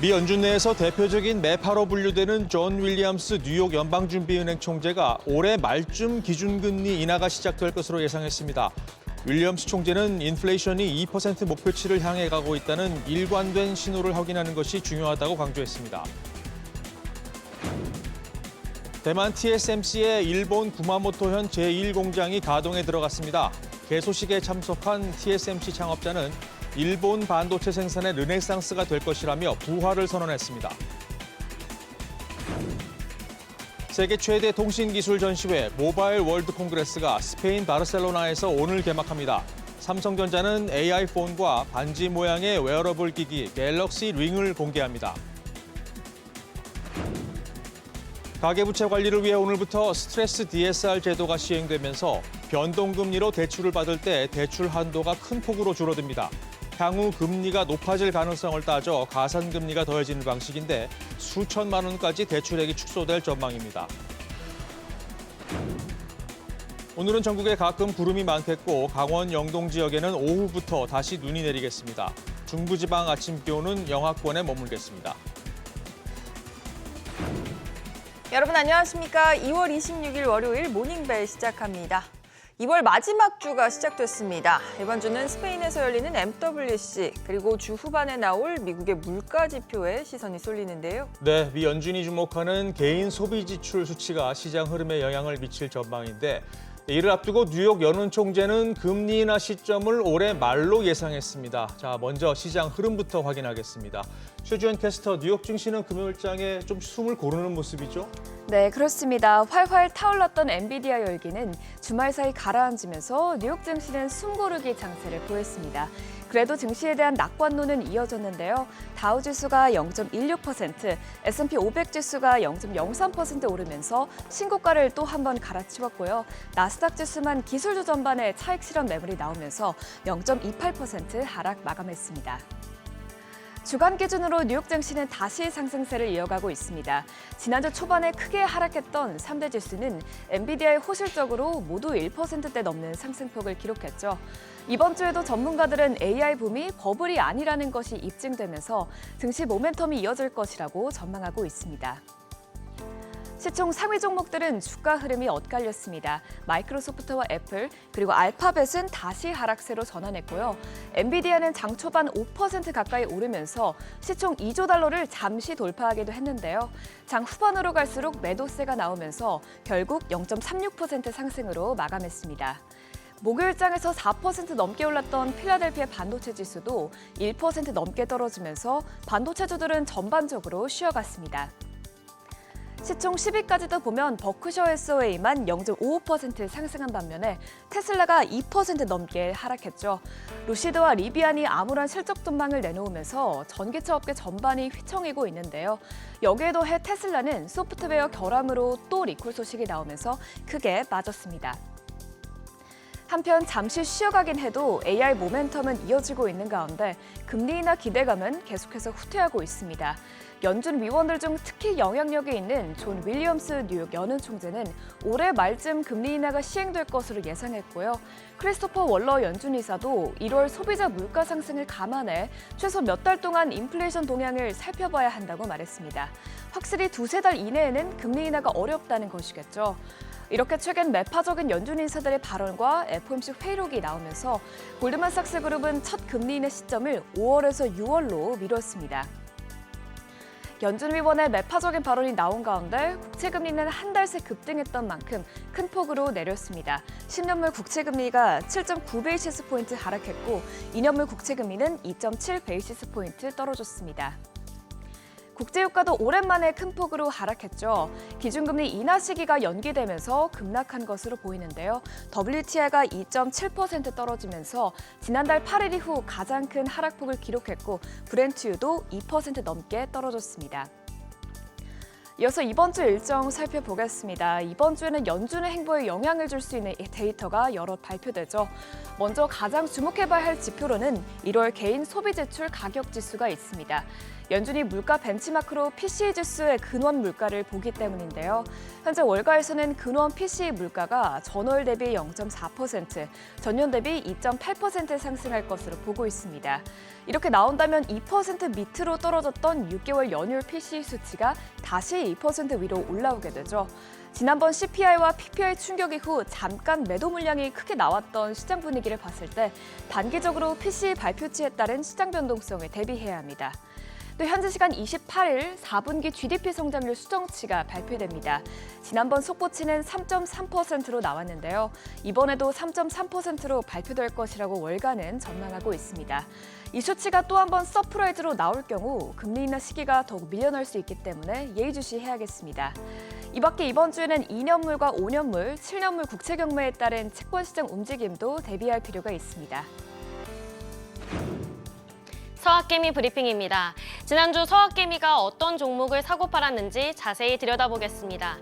미 연준 내에서 대표적인 매파로 분류되는 존 윌리엄스 뉴욕 연방준비은행 총재가 올해 말쯤 기준금리 인하가 시작될 것으로 예상했습니다. 윌리엄스 총재는 인플레이션이 2% 목표치를 향해 가고 있다는 일관된 신호를 확인하는 것이 중요하다고 강조했습니다. 대만 TSMC의 일본 구마모토현 제1공장이 가동에 들어갔습니다. 개소식에 참석한 TSMC 창업자는 일본 반도체 생산의 르네상스가 될 것이라며 부활을 선언했습니다. 세계 최대 통신기술 전시회 모바일 월드 콩그레스가 스페인 바르셀로나에서 오늘 개막합니다. 삼성전자는 AI폰과 반지 모양의 웨어러블 기기 갤럭시 링을 공개합니다. 가계부채 관리를 위해 오늘부터 스트레스 DSR 제도가 시행되면서 변동금리로 대출을 받을 때 대출 한도가 큰 폭으로 줄어듭니다. 향후 금리가 높아질 가능성을 따져 가산금리가 더해지는 방식인데 수천만 원까지 대출액이 축소될 전망입니다. 오늘은 전국에 가끔 구름이 많겠고 강원 영동 지역에는 오후부터 다시 눈이 내리겠습니다. 중부지방 아침 기온은 영하권에 머물겠습니다. 여러분 안녕하십니까? 2월 26일 월요일 모닝벨 시작합니다. 2월 마지막 주가 시작됐습니다. 이번 주는 스페인에서 열리는 MWC 그리고 주 후반에 나올 미국의 물가 지표에 시선이 쏠리는데요. 네, 미 연준이 주목하는 개인 소비 지출 수치가 시장 흐름에 영향을 미칠 전망인데 이를 앞두고 뉴욕 연은 총재는 금리 인하 시점을 올해 말로 예상했습니다. 자, 먼저 시장 흐름부터 확인하겠습니다. 최주연 캐스터, 뉴욕 증시는 금요일장에 좀 숨을 고르는 모습이죠? 네, 그렇습니다. 활활 타올랐던 엔비디아 열기는 주말 사이 가라앉으면서 뉴욕 증시는 숨고르기 장세를 보였습니다. 그래도 증시에 대한 낙관론은 이어졌는데요. 다우 지수가 0.16%, S&P 500 지수가 0.03% 오르면서 신고가를 또 한 번 갈아치웠고요. 나스닥 지수만 기술주 전반에 차익 실현 매물이 나오면서 0.28% 하락 마감했습니다. 주간 기준으로 뉴욕 증시는 다시 상승세를 이어가고 있습니다. 지난주 초반에 크게 하락했던 3대 지수는 엔비디아의 호실적으로 모두 1%대 넘는 상승폭을 기록했죠. 이번 주에도 전문가들은 AI 붐이 버블이 아니라는 것이 입증되면서 증시 모멘텀이 이어질 것이라고 전망하고 있습니다. 시총 상위 종목들은 주가 흐름이 엇갈렸습니다. 마이크로소프트와 애플, 그리고 알파벳은 다시 하락세로 전환했고요. 엔비디아는 장 초반 5% 가까이 오르면서 시총 2조 달러를 잠시 돌파하기도 했는데요. 장 후반으로 갈수록 매도세가 나오면서 결국 0.36% 상승으로 마감했습니다. 목요일장에서 4% 넘게 올랐던 필라델피아 반도체 지수도 1% 넘게 떨어지면서 반도체주들은 전반적으로 쉬어갔습니다. 시총 10위까지도 보면 버크셔 해서웨이만 0.55% 상승한 반면에 테슬라가 2% 넘게 하락했죠. 루시드와 리비안이 암울한 실적 전망을 내놓으면서 전기차 업계 전반이 휘청이고 있는데요. 여기에 더해 테슬라는 소프트웨어 결함으로 또 리콜 소식이 나오면서 크게 빠졌습니다. 한편 잠시 쉬어가긴 해도 AI 모멘텀은 이어지고 있는 가운데 금리 인하 기대감은 계속해서 후퇴하고 있습니다. 연준 위원들 중 특히 영향력이 있는 존 윌리엄스 뉴욕 연은 총재는 올해 말쯤 금리 인하가 시행될 것으로 예상했고요. 크리스토퍼 월러 연준 이사도 1월 소비자 물가 상승을 감안해 최소 몇 달 동안 인플레이션 동향을 살펴봐야 한다고 말했습니다. 확실히 두세 달 이내에는 금리 인하가 어렵다는 것이겠죠. 이렇게 최근 매파적인 연준 인사들의 발언과 FOMC 회의록이 나오면서 골드만삭스 그룹은 첫 금리 인하 시점을 5월에서 6월로 미뤘습니다. 연준위원의 매파적인 발언이 나온 가운데 국채금리는 한 달 새 급등했던 만큼 큰 폭으로 내렸습니다. 10년물 국채금리가 7.9베이시스포인트 하락했고 2년물 국채금리는 2.7베이시스포인트 떨어졌습니다. 국제유가도 오랜만에 큰 폭으로 하락했죠. 기준금리 인하 시기가 연기되면서 급락한 것으로 보이는데요. WTI가 2.7% 떨어지면서 지난달 8일 이후 가장 큰 하락폭을 기록했고 브렌트유도 2% 넘게 떨어졌습니다. 이어서 이번 주 일정 살펴보겠습니다. 이번 주에는 연준의 행보에 영향을 줄 수 있는 데이터가 여럿 발표되죠. 먼저 가장 주목해봐야 할 지표로는 1월 개인 소비 지출 가격 지수가 있습니다. 연준이 물가 벤치마크로 PCE 지수의 근원 물가를 보기 때문인데요. 현재 월가에서는 근원 PCE 물가가 전월 대비 0.4%, 전년 대비 2.8% 상승할 것으로 보고 있습니다. 이렇게 나온다면 2% 밑으로 떨어졌던 6개월 연율 PCE 수치가 다시 2% 위로 올라오게 되죠. 지난번 CPI와 PPI 충격 이후 잠깐 매도 물량이 크게 나왔던 시장 분위기를 봤을 때 단기적으로 PCE 발표치에 따른 시장 변동성에 대비해야 합니다. 또 현지 시간 28일 4분기 GDP 성장률 수정치가 발표됩니다. 지난번 속보치는 3.3%로 나왔는데요. 이번에도 3.3%로 발표될 것이라고 월가는 전망하고 있습니다. 이 수치가 또 한 번 서프라이즈로 나올 경우 금리 인하 시기가 더욱 밀려날 수 있기 때문에 예의주시해야겠습니다. 이 밖에 이번 주에는 2년물과 5년물, 7년물 국채 경매에 따른 채권 시장 움직임도 대비할 필요가 있습니다. 서학개미 브리핑입니다. 지난주 서학개미가 어떤 종목을 사고 팔았는지 자세히 들여다보겠습니다.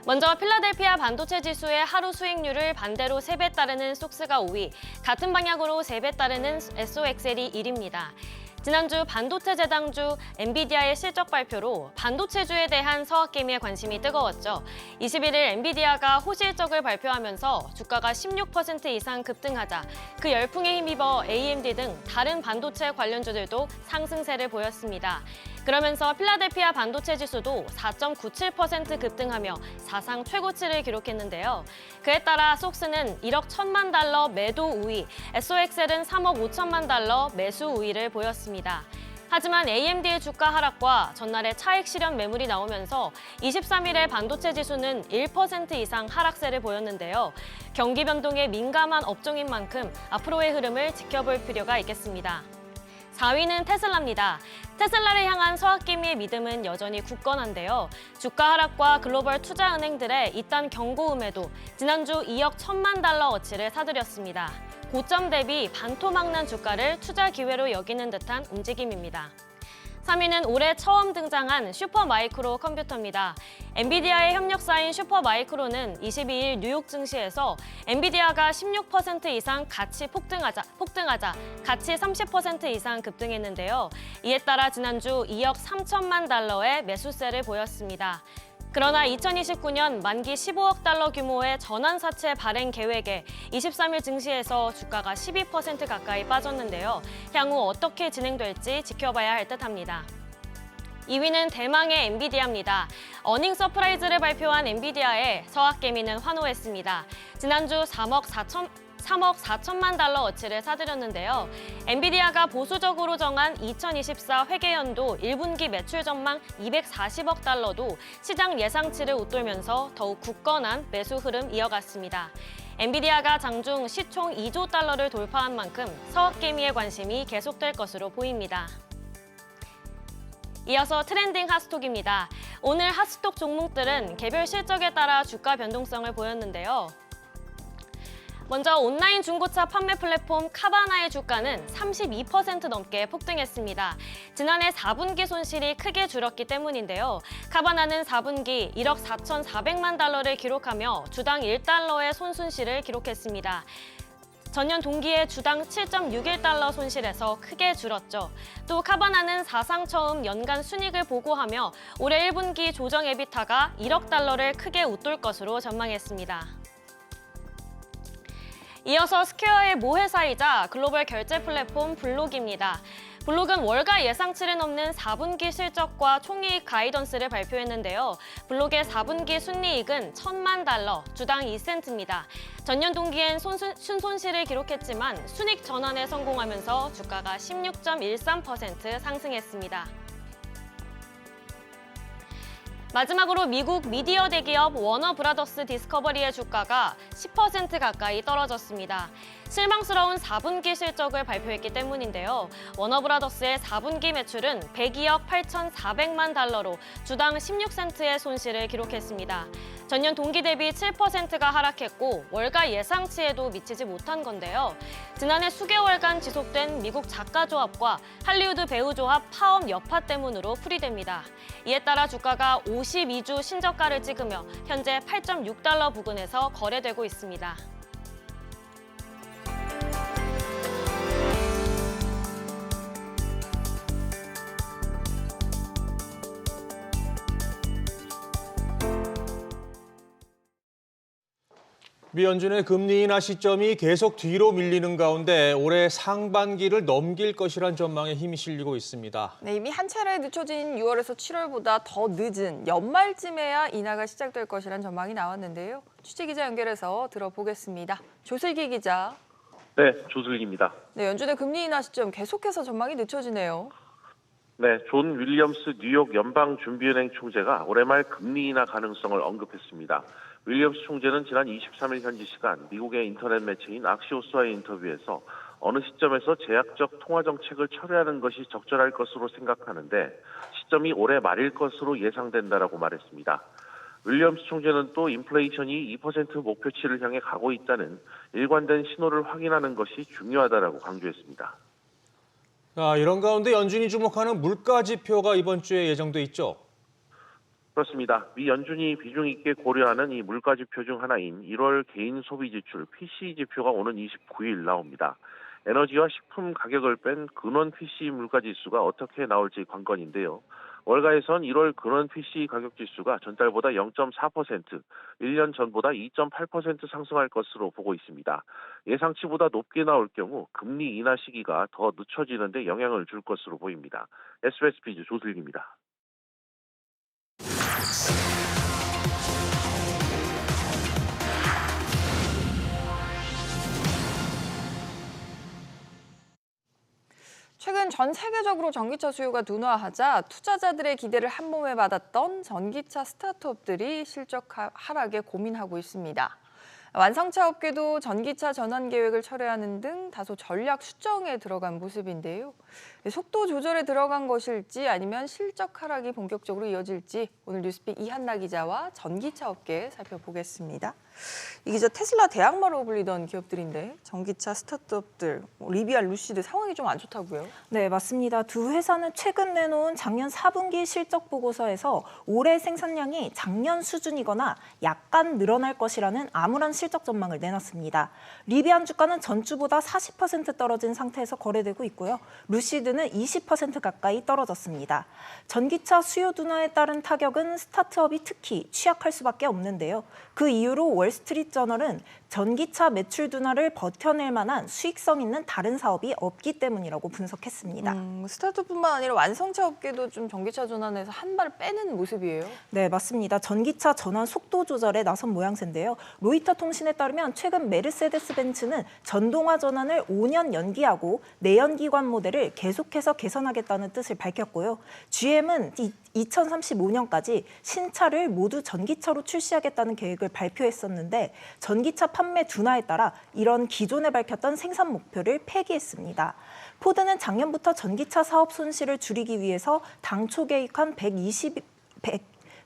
먼저 필라델피아 반도체 지수의 하루 수익률을 반대로 3배 따르는 속스가 5위, 같은 방향으로 3배 따르는 SOXL이 1위입니다. 지난주 반도체 제당주 엔비디아의 실적 발표로 반도체주에 대한 서학개미의 관심이 뜨거웠죠. 21일 엔비디아가 호실적을 발표하면서 주가가 16% 이상 급등하자 그 열풍에 힘입어 AMD 등 다른 반도체 관련주들도 상승세를 보였습니다. 그러면서 필라델피아 반도체 지수도 4.97% 급등하며 사상 최고치를 기록했는데요. 그에 따라 속스는 1억 1천만 달러 매도 우위, SOXL은 3억 5천만 달러 매수 우위를 보였습니다. 하지만 AMD의 주가 하락과 전날에 차익 실현 매물이 나오면서 23일에 반도체 지수는 1% 이상 하락세를 보였는데요. 경기 변동에 민감한 업종인 만큼 앞으로의 흐름을 지켜볼 필요가 있겠습니다. 4위는 테슬라입니다. 테슬라를 향한 서학개미의 믿음은 여전히 굳건한데요. 주가 하락과 글로벌 투자은행들의 이딴 경고음에도 지난주 2억 1천만 달러어치를 사들였습니다. 고점 대비 반토막난 주가를 투자 기회로 여기는 듯한 움직임입니다. 3위는 올해 처음 등장한 슈퍼마이크로 컴퓨터입니다. 엔비디아의 협력사인 슈퍼마이크로는 22일 뉴욕 증시에서 엔비디아가 16% 이상 같이 폭등하자 같이 30% 이상 급등했는데요. 이에 따라 지난주 2억 3천만 달러의 매수세를 보였습니다. 그러나 2029년 만기 15억 달러 규모의 전환사채 발행 계획에 23일 증시에서 주가가 12% 가까이 빠졌는데요. 향후 어떻게 진행될지 지켜봐야 할 듯합니다. 2위는 대망의 엔비디아입니다. 어닝 서프라이즈를 발표한 엔비디아에 서학개미는 환호했습니다. 지난주 3억 4천만 달러어치를 사들였는데요. 엔비디아가 보수적으로 정한 2024 회계연도 1분기 매출 전망 240억 달러도 시장 예상치를 웃돌면서 더욱 굳건한 매수 흐름 이어갔습니다. 엔비디아가 장중 시총 2조 달러를 돌파한 만큼 서학개미의 관심이 계속될 것으로 보입니다. 이어서 트렌딩 핫스톡입니다. 오늘 핫스톡 종목들은 개별 실적에 따라 주가 변동성을 보였는데요. 먼저 온라인 중고차 판매 플랫폼 카바나의 주가는 32% 넘게 폭등했습니다. 지난해 4분기 손실이 크게 줄었기 때문인데요. 카바나는 4분기 1억 4,400만 달러를 기록하며 주당 1달러의 손순실을 기록했습니다. 전년 동기에 주당 7.61달러 손실에서 크게 줄었죠. 또 카바나는 사상 처음 연간 순이익을 보고하며 올해 1분기 조정 에비타가 1억 달러를 크게 웃돌 것으로 전망했습니다. 이어서 스퀘어의 모회사이자 글로벌 결제 플랫폼 블록입니다. 블록은 월가 예상치를 넘는 4분기 실적과 총이익 가이던스를 발표했는데요. 블록의 4분기 순이익은 1천만 달러, 주당 2센트입니다. 전년 동기엔 순손실을 기록했지만 순익 전환에 성공하면서 주가가 16.13% 상승했습니다. 마지막으로 미국 미디어 대기업 워너브라더스 디스커버리의 주가가 10% 가까이 떨어졌습니다. 실망스러운 4분기 실적을 발표했기 때문인데요. 워너브라더스의 4분기 매출은 102억 8,400만 달러로 주당 16센트의 손실을 기록했습니다. 전년 동기 대비 7%가 하락했고 월가 예상치에도 미치지 못한 건데요. 지난해 수개월간 지속된 미국 작가조합과 할리우드 배우조합 파업 여파 때문으로 풀이됩니다. 이에 따라 주가가 52주 신저가를 찍으며 현재 8.6달러 부근에서 거래되고 있습니다. 미 연준의 금리 인하 시점이 계속 뒤로 밀리는 가운데 올해 상반기를 넘길 것이란 전망에 힘이 실리고 있습니다. 네, 이미 한 차례 늦춰진 6월에서 7월보다 더 늦은 연말쯤에야 인하가 시작될 것이란 전망이 나왔는데요. 취재기자 연결해서 들어보겠습니다. 조슬기 기자. 네, 조슬기입니다. 네, 연준의 금리 인하 시점 계속해서 전망이 늦춰지네요. 네, 존 윌리엄스 뉴욕 연방준비은행 총재가 올해 말 금리 인하 가능성을 언급했습니다. 윌리엄스 총재는 지난 23일 현지 시간 미국의 인터넷 매체인 악시오스와의 인터뷰에서 어느 시점에서 제약적 통화 정책을 철회하는 것이 적절할 것으로 생각하는데 시점이 올해 말일 것으로 예상된다라고 말했습니다. 윌리엄스 총재는 또 인플레이션이 2% 목표치를 향해 가고 있다는 일관된 신호를 확인하는 것이 중요하다라고 강조했습니다. 자, 이런 가운데 연준이 주목하는 물가 지표가 이번 주에 예정돼 있죠. 그렇습니다. 미 연준이 비중 있게 고려하는 이 물가 지표 중 하나인 1월 개인 소비 지출 PCE 지표가 오는 29일 나옵니다. 에너지와 식품 가격을 뺀 근원 PCE 물가 지수가 어떻게 나올지 관건인데요. 월가에선 1월 근원 PCE 가격 지수가 전달보다 0.4%, 1년 전보다 2.8% 상승할 것으로 보고 있습니다. 예상치보다 높게 나올 경우 금리 인하 시기가 더 늦춰지는 데 영향을 줄 것으로 보입니다. SBS 비즈 조슬기입니다. 최근 전 세계적으로 전기차 수요가 둔화하자 투자자들의 기대를 한 몸에 받았던 전기차 스타트업들이 실적 하락에 고민하고 있습니다. 완성차 업계도 전기차 전환 계획을 철회하는 등 다소 전략 수정에 들어간 모습인데요. 속도 조절에 들어간 것일지 아니면 실적 하락이 본격적으로 이어질지 오늘 뉴스픽 이한나 기자와 전기차 업계 살펴보겠습니다. 이 기자 테슬라 대항마로 불리던 기업들인데 전기차 스타트업들 리비안, 루시드 상황이 좀 안 좋다고요? 네, 맞습니다. 두 회사는 최근 내놓은 작년 4분기 실적 보고서에서 올해 생산량이 작년 수준이거나 약간 늘어날 것이라는 암울한 실적 전망을 내놨습니다. 리비안 주가는 전주보다 40% 떨어진 상태에서 거래되고 있고요. 루시드는 20% 가까이 떨어졌습니다. 전기차 수요 둔화에 따른 타격은 스타트업이 특히 취약할 수밖에 없는데요. 그 이유로 월스트리트저널은 전기차 매출 둔화를 버텨낼 만한 수익성 있는 다른 사업이 없기 때문이라고 분석했습니다. 스타트업뿐만 아니라 완성차 업계도 좀 전기차 전환에서 한 발 빼는 모습이에요. 네, 맞습니다. 전기차 전환 속도 조절에 나선 모양새인데요. 로이터 통신에 따르면 최근 메르세데스 벤츠는 전동화 전환을 5년 연기하고 내연기관 모델을 계속해서 개선하겠다는 뜻을 밝혔고요. GM은 2035년까지 신차를 모두 전기차로 출시하겠다는 계획을 발표했었는데 전기차 판매 둔화에 따라 이런 기존에 밝혔던 생산 목표를 폐기했습니다. 포드는 작년부터 전기차 사업 손실을 줄이기 위해서 당초 계획한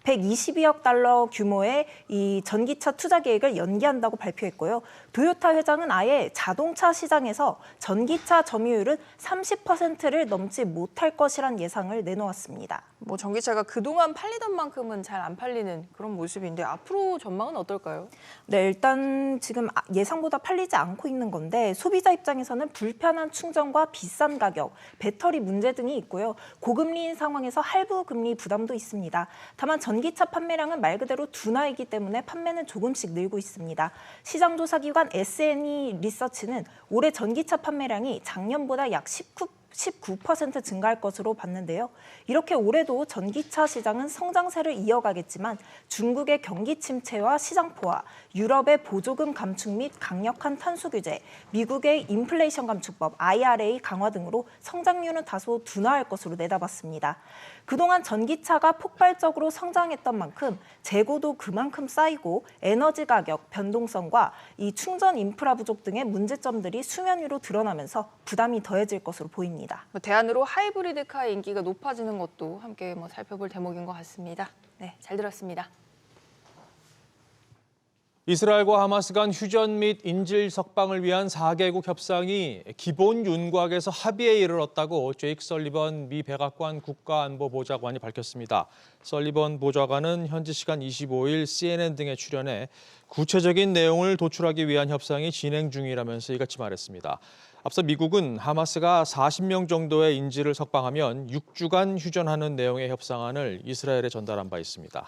122억 달러 규모의 이 전기차 투자 계획을 연기한다고 발표했고요. 도요타 회장은 아예 자동차 시장에서 전기차 점유율은 30%를 넘지 못할 것이란 예상을 내놓았습니다. 뭐 전기차가 그동안 팔리던 만큼은 잘 안 팔리는 그런 모습인데 앞으로 전망은 어떨까요? 네, 일단 지금 예상보다 팔리지 않고 있는 건데 소비자 입장에서는 불편한 충전과 비싼 가격, 배터리 문제 등이 있고요. 고금리인 상황에서 할부 금리 부담도 있습니다. 다만 전기차 판매량은 말 그대로 둔화이기 때문에 판매는 조금씩 늘고 있습니다. 시장조사기관 S&E 리서치는 올해 전기차 판매량이 작년보다 약 19% 증가할 것으로 봤는데요. 이렇게 올해도 전기차 시장은 성장세를 이어가겠지만 중국의 경기 침체와 시장 포화, 유럽의 보조금 감축 및 강력한 탄소 규제, 미국의 인플레이션 감축법, IRA 강화 등으로 성장률은 다소 둔화할 것으로 내다봤습니다. 그동안 전기차가 폭발적으로 성장했던 만큼 재고도 그만큼 쌓이고 에너지 가격 변동성과 이 충전 인프라 부족 등의 문제점들이 수면 위로 드러나면서 부담이 더해질 것으로 보입니다. 대안으로 하이브리드카의 인기가 높아지는 것도 함께 살펴볼 대목인 것 같습니다. 네, 잘 들었습니다. 이스라엘과 하마스 간 휴전 및 인질 석방을 위한 4개국 협상이 기본 윤곽에서 합의에 이르렀다고 제이크 설리번 미 백악관 국가안보보좌관이 밝혔습니다. 설리번 보좌관은 현지 시간 25일 CNN 등에 출연해 구체적인 내용을 도출하기 위한 협상이 진행 중이라면서 이같이 말했습니다. 앞서 미국은 하마스가 40명 정도의 인질을 석방하면 6주간 휴전하는 내용의 협상안을 이스라엘에 전달한 바 있습니다.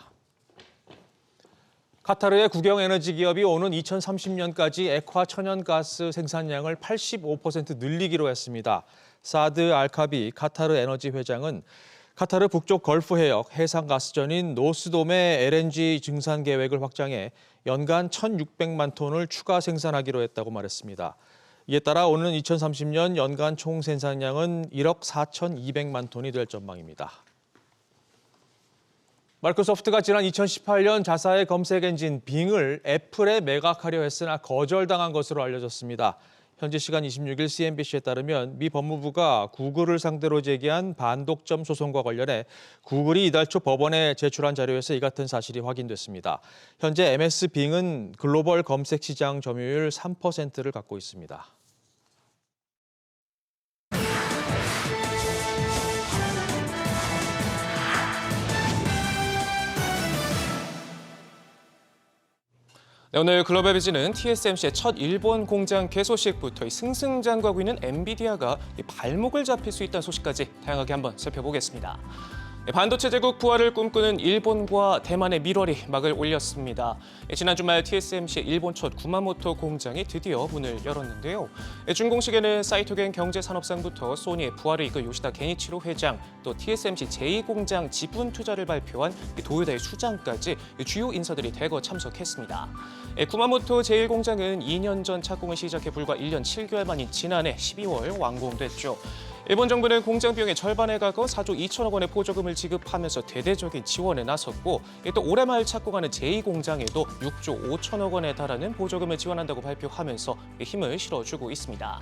카타르의 국영에너지 기업이 오는 2030년까지 액화 천연가스 생산량을 85% 늘리기로 했습니다. 사드 알카비 카타르 에너지 회장은 카타르 북쪽 걸프 해역 해상 가스전인 노스돔의 LNG 증산 계획을 확장해 연간 1,600만 톤을 추가 생산하기로 했다고 말했습니다. 이에 따라 오는 2030년 연간 총 생산량은 1억 4,200만 톤이 될 전망입니다. 마이크로소프트가 지난 2018년 자사의 검색 엔진 빙을 애플에 매각하려 했으나 거절당한 것으로 알려졌습니다. 현지 시간 26일 CNBC에 따르면 미 법무부가 구글을 상대로 제기한 반독점 소송과 관련해 구글이 이달 초 법원에 제출한 자료에서 이 같은 사실이 확인됐습니다. 현재 MS 빙은 글로벌 검색 시장 점유율 3%를 갖고 있습니다. 네, 오늘 글로벌 비즈는 TSMC의 첫 일본 공장 개소식부터 승승장구하고 있는 엔비디아가 발목을 잡힐 수 있다는 소식까지 다양하게 한번 살펴보겠습니다. 반도체 제국 부활을 꿈꾸는 일본과 대만의 밀월이 막을 올렸습니다. 지난 주말 TSMC의 일본 첫 구마모토 공장이 드디어 문을 열었는데요. 준공식에는 사이토겐 경제산업상부터 소니의 부활을 이끌 요시다 게니치로 회장, 또 TSMC 제2공장 지분 투자를 발표한 도요다의 수장까지 주요 인사들이 대거 참석했습니다. 구마모토 제1공장은 2년 전 착공을 시작해 불과 1년 7개월 만인 지난해 12월 완공됐죠. 일본 정부는 공장 비용의 절반에 가까운 4조 2천억 원의 보조금을 지급하면서 대대적인 지원에 나섰고, 또 올해 말 착공하는 제2공장에도 6조 5천억 원에 달하는 보조금을 지원한다고 발표하면서 힘을 실어주고 있습니다.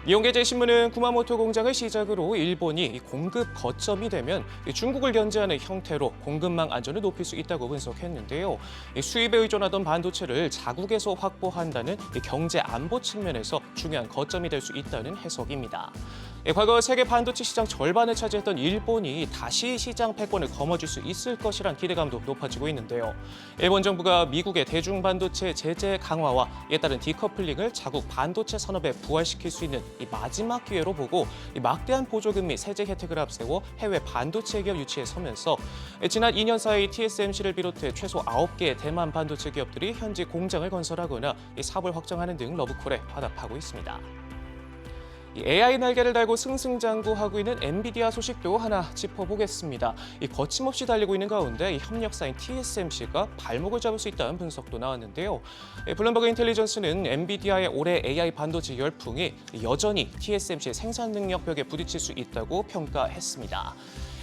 일본경제신문은 구마모토 공장을 시작으로 일본이 공급 거점이 되면 중국을 견제하는 형태로 공급망 안전을 높일 수 있다고 분석했는데요. 수입에 의존하던 반도체를 자국에서 확보한다는 경제 안보 측면에서 중요한 거점이 될 수 있다는 해석입니다. 과거 세계 반도체 시장 절반을 차지했던 일본이 다시 시장 패권을 거머쥘 수 있을 것이란 기대감도 높아지고 있는데요. 일본 정부가 미국의 대중 반도체 제재 강화와 이에 따른 디커플링을 자국 반도체 산업에 부활시킬 수 있는 이 마지막 기회로 보고 막대한 보조금 및 세제 혜택을 앞세워 해외 반도체 기업 유치에 서면서 지난 2년 사이 TSMC를 비롯해 최소 9개의 대만 반도체 기업들이 현지 공장을 건설하거나 사업을 확장하는 등 러브콜에 화답하고 있습니다. AI 날개를 달고 승승장구하고 있는 엔비디아 소식도 하나 짚어보겠습니다. 거침없이 달리고 있는 가운데 협력사인 TSMC가 발목을 잡을 수 있다는 분석도 나왔는데요. 블룸버그 인텔리전스는 엔비디아의 올해 AI 반도체 열풍이 여전히 TSMC의 생산 능력 벽에 부딪힐 수 있다고 평가했습니다.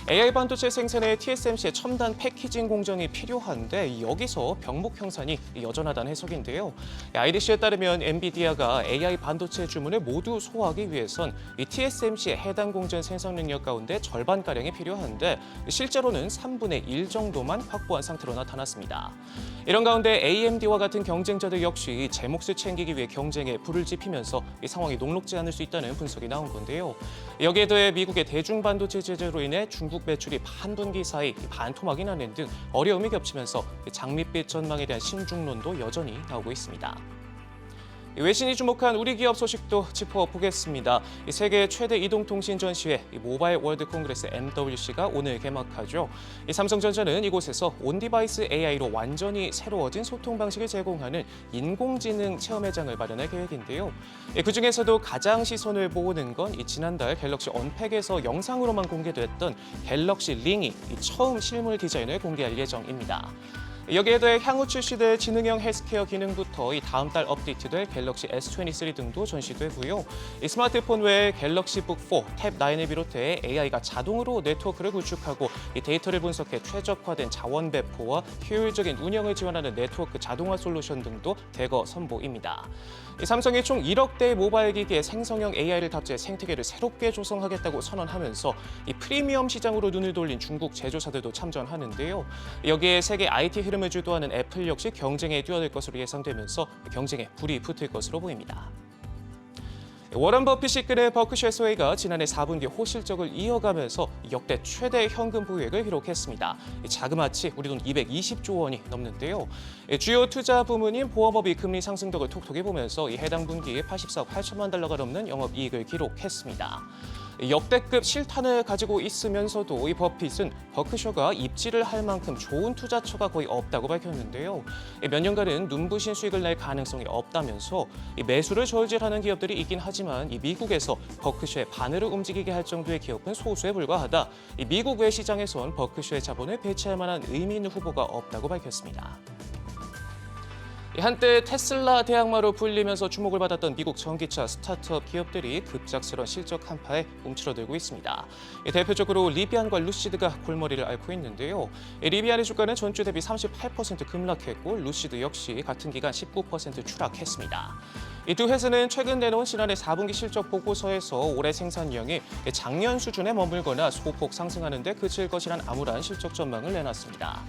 AI 반도체 생산에 TSMC의 첨단 패키징 공정이 필요한데 여기서 병목 형산이 여전하다는 해석인데요. IDC에 따르면 엔비디아가 AI 반도체 주문을 모두 소화하기 위해선 TSMC의 해당 공정 생산 능력 가운데 절반가량이 필요한데 실제로는 3분의 1 정도만 확보한 상태로 나타났습니다. 이런 가운데 AMD와 같은 경쟁자들 역시 제 몫을 챙기기 위해 경쟁에 불을 지피면서 이 상황이 녹록지 않을 수 있다는 분석이 나온 건데요. 여기에 더해 미국의 대중 반도체 제재로 인해 중국 매출이 반분기 사이 반토막이 나는 등 어려움이 겹치면서 장밋빛 전망에 대한 신중론도 여전히 나오고 있습니다. 외신이 주목한 우리 기업 소식도 짚어보겠습니다. 세계 최대 이동통신 전시회 모바일 월드 콩그레스 MWC가 오늘 개막하죠. 삼성전자는 이곳에서 온디바이스 AI로 완전히 새로워진 소통 방식을 제공하는 인공지능 체험회장을 마련할 계획인데요. 그중에서도 가장 시선을 모으는 건 지난달 갤럭시 언팩에서 영상으로만 공개됐던 갤럭시 링이 처음 실물 디자인을 공개할 예정입니다. 여기에 더해 향후 출시될 지능형 헬스케어 기능부터 다음 달 업데이트될 갤럭시 S23 등도 전시되고요. 스마트폰 외에 갤럭시 북4, 탭 9을 비롯해 AI가 자동으로 네트워크를 구축하고 데이터를 분석해 최적화된 자원 배포와 효율적인 운영을 지원하는 네트워크 자동화 솔루션 등도 대거 선보입니다. 삼성이 총 1억 대의 모바일 기기에 생성형 AI를 탑재해 생태계를 새롭게 조성하겠다고 선언하면서 프리미엄 시장으로 눈을 돌린 중국 제조사들도 참전하는데요. 여기에 세계 IT 흐름을 주도하는 애플 역시 경쟁에 뛰어들 것으로 예상되면서 경쟁에 불이 붙을 것으로 보입니다. 워런 버핏이 이끄는 버크셔 해서웨이가 지난해 4분기 호실적을 이어가면서 역대 최대 현금 보유액을 기록했습니다. 자그마치 우리 돈 220조 원이 넘는데요. 주요 투자 부문인 보험업이 금리 상승 덕을 톡톡히 보면서 해당 분기에 84억 8천만 달러가 넘는 영업이익을 기록했습니다. 역대급 실탄을 가지고 있으면서도 이 버핏은 버크셔가 입지를 할 만큼 좋은 투자처가 거의 없다고 밝혔는데요. 몇 년간은 눈부신 수익을 낼 가능성이 없다면서 매수를 저울질하는 기업들이 있긴 하지만 미국에서 버크셔의 바늘을 움직이게 할 정도의 기업은 소수에 불과하다. 미국 외 시장에선 버크셔의 자본을 배치할 만한 의미 있는 후보가 없다고 밝혔습니다. 한때 테슬라 대항마로 불리면서 주목을 받았던 미국 전기차 스타트업 기업들이 급작스러운 실적 한파에 움츠러들고 있습니다. 대표적으로 리비안과 루시드가 골머리를 앓고 있는데요. 리비안의 주가는 전주 대비 38% 급락했고 루시드 역시 같은 기간 19% 추락했습니다. 이 두 회사는 최근 내놓은 지난해 4분기 실적 보고서에서 올해 생산량이 작년 수준에 머물거나 소폭 상승하는 데 그칠 것이란 암울한 실적 전망을 내놨습니다.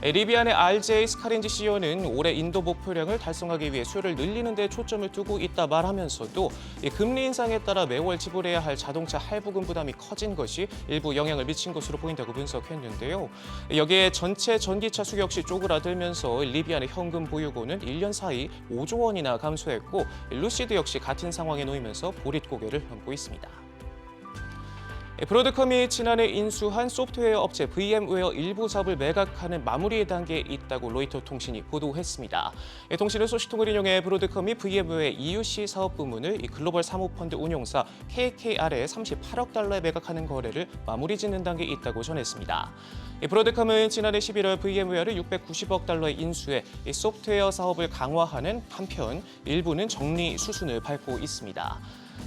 리비안의 RJ 스카린지 CEO는 올해 인도 목표량을 달성하기 위해 수요를 늘리는 데 초점을 두고 있다 말하면서도 금리 인상에 따라 매월 지불해야 할 자동차 할부금 부담이 커진 것이 일부 영향을 미친 것으로 보인다고 분석했는데요. 여기에 전체 전기차 수요 역시 쪼그라들면서 리비안의 현금 보유고는 1년 사이 5조 원이나 감소했고 루시드 역시 같은 상황에 놓이면서 보릿고개를 넘고 있습니다. 브로드컴이 지난해 인수한 소프트웨어 업체 VM웨어 일부 사업을 매각하는 마무리 단계에 있다고 로이터 통신이 보도했습니다. 통신은 소식통을 인용해 브로드컴이 VM웨어의 EUC 사업 부문을 글로벌 사모펀드 운용사 KKR에 38억 달러에 매각하는 거래를 마무리 짓는 단계에 있다고 전했습니다. 브로드컴은 지난해 11월 VM웨어를 690억 달러에 인수해 소프트웨어 사업을 강화하는 한편 일부는 정리 수순을 밟고 있습니다.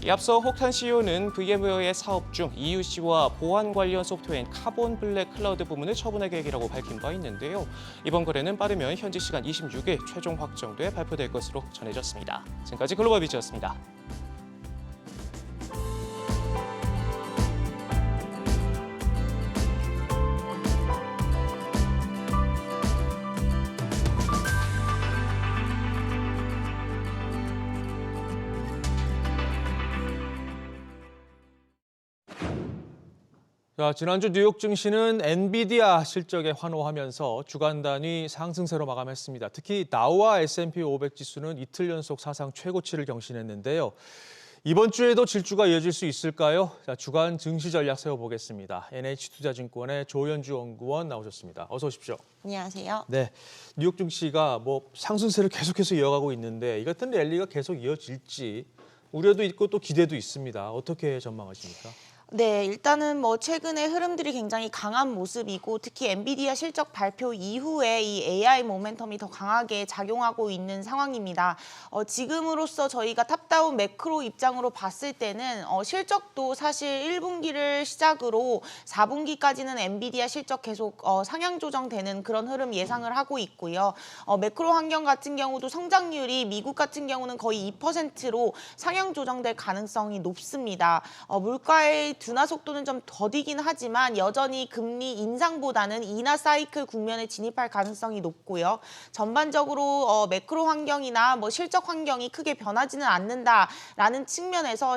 앞서 혹한 CEO는 VM웨어의 사업 중 EUC와 보안 관련 소프트웨어인 카본 블랙 클라우드 부문을 처분할 계획이라고 밝힌 바 있는데요. 이번 거래는 빠르면 현지 시간 26일 최종 확정돼 발표될 것으로 전해졌습니다. 지금까지 글로벌 비즈였습니다. 자, 지난주 뉴욕 증시는 엔비디아 실적에 환호하면서 주간 단위 상승세로 마감했습니다. 특히 다우와 S&P 500 지수는 이틀 연속 사상 최고치를 경신했는데요. 이번 주에도 질주가 이어질 수 있을까요? 자, 주간 증시 전략 세워보겠습니다. NH투자증권의 조현주 연구원 나오셨습니다. 어서 오십시오. 안녕하세요. 네, 뉴욕 증시가 상승세를 계속해서 이어가고 있는데 이 같은 랠리가 계속 이어질지 우려도 있고 또 기대도 있습니다. 어떻게 전망하십니까? 네, 일단은 최근에 흐름들이 굉장히 강한 모습이고 특히 엔비디아 실적 발표 이후에 이 AI 모멘텀이 더 강하게 작용하고 있는 상황입니다. 지금으로서 저희가 탑다운 매크로 입장으로 봤을 때는 실적도 사실 1분기를 시작으로 4분기까지는 엔비디아 실적 계속 상향 조정되는 그런 흐름 예상을 하고 있고요. 매크로 환경 같은 경우도 성장률이 미국 같은 경우는 거의 2%로 상향 조정될 가능성이 높습니다. 물가의 둔화 속도는 좀 더디긴 하지만 여전히 금리 인상보다는 인하 사이클 국면에 진입할 가능성이 높고요. 전반적으로 매크로 환경이나 실적 환경이 크게 변하지는 않는다라는 측면에서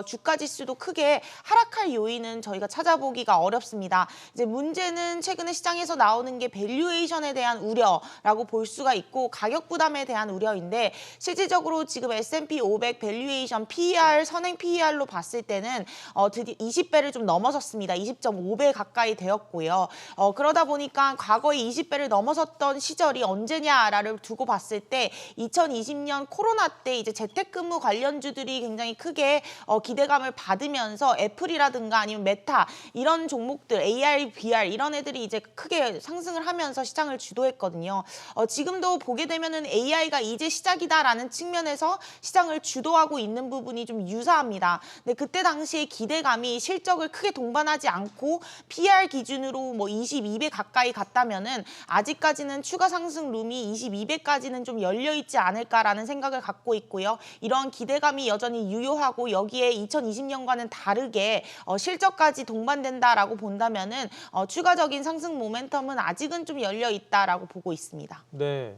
주가 지수도 크게 하락할 요인은 저희가 찾아보기가 어렵습니다. 이제 문제는 최근에 시장에서 나오는 게 밸류에이션에 대한 우려라고 볼 수가 있고 가격 부담에 대한 우려인데 실질적으로 지금 S&P 500 밸류에이션 PER 선행 PER로 봤을 때는 드디어 20배를 좀 넘어섰습니다. 20.5배 가까이 되었고요. 그러다 보니까 과거에 20배를 넘어섰던 시절이 언제냐를 두고 봤을 때 2020년 코로나 때 이제 재택근무 관련주들이 굉장히 크게 기대감을 받으면서 애플이라든가 아니면 메타 이런 종목들 AR, VR 이런 애들이 이제 크게 상승을 하면서 시장을 주도했거든요. 지금도 보게 되면은 AI가 이제 시작이다라는 측면에서 시장을 주도하고 있는 부분이 좀 유사합니다. 근데 그때 당시에 기대감이 실적을 크게 동반하지 않고 PR 기준으로 22배 가까이 갔다면은 아직까지는 추가 상승 룸이 22배까지는 좀 열려 있지 않을까라는 생각을 갖고 있고요. 이러한 기대감이 여전히 유효하고 여기에 2020년과는 다르게 실적까지 동반된다라고 본다면은 추가적인 상승 모멘텀은 아직은 좀 열려 있다라고 보고 있습니다. 네.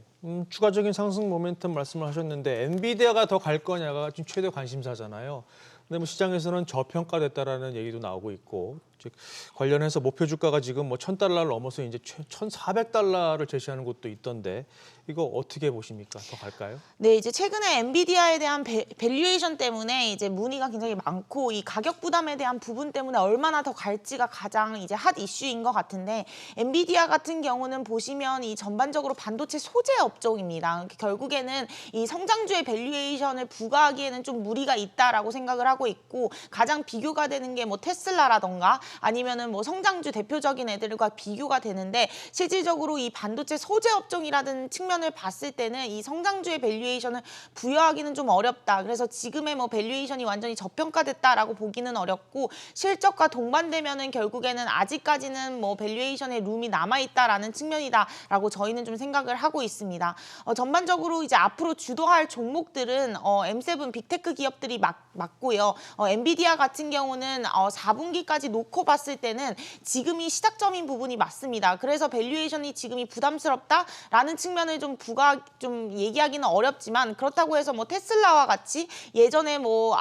추가적인 상승 모멘텀 말씀을 하셨는데 엔비디아가 더 갈 거냐가 지금 최대 관심사잖아요. 근데 시장에서는 저평가됐다라는 얘기도 나오고 있고 즉 관련해서 목표 주가가 지금 뭐 1,000달러를 넘어서 이제 1,400달러를 제시하는 곳도 있던데 이거 어떻게 보십니까? 더 갈까요? 네, 이제 최근에 엔비디아에 대한 밸류에이션 때문에 이제 문의가 굉장히 많고 이 가격 부담에 대한 부분 때문에 얼마나 더 갈지가 가장 이제 핫 이슈인 것 같은데 엔비디아 같은 경우는 보시면 이 전반적으로 반도체 소재 업종입니다. 결국에는 이 성장주의 밸류에이션을 부과하기에는 좀 무리가 있다라고 생각을 하고 있고 가장 비교가 되는 게 뭐 테슬라라던가 아니면은 뭐 성장주 대표적인 애들과 비교가 되는데 실질적으로 이 반도체 소재 업종이라는 측면을 봤을 때는 이 성장주의 밸류에이션을 부여하기는 좀 어렵다. 그래서 지금의 뭐 밸류에이션이 완전히 저평가됐다라고 보기는 어렵고 실적과 동반되면은 결국에는 아직까지는 뭐 밸류에이션의 룸이 남아있다라는 측면이다라고 저희는 좀 생각을 하고 있습니다. 전반적으로 이제 앞으로 주도할 종목들은 M7 빅테크 기업들이 맞고요. 엔비디아 같은 경우는 4분기까지 놓고 봤을 때는 지금이 시작점인 부분이 맞습니다. 그래서 밸류에이션이 지금이 부담스럽다라는 측면을 좀 얘기하기는 어렵지만 그렇다고 해서 뭐 테슬라와 같이 예전에 뭐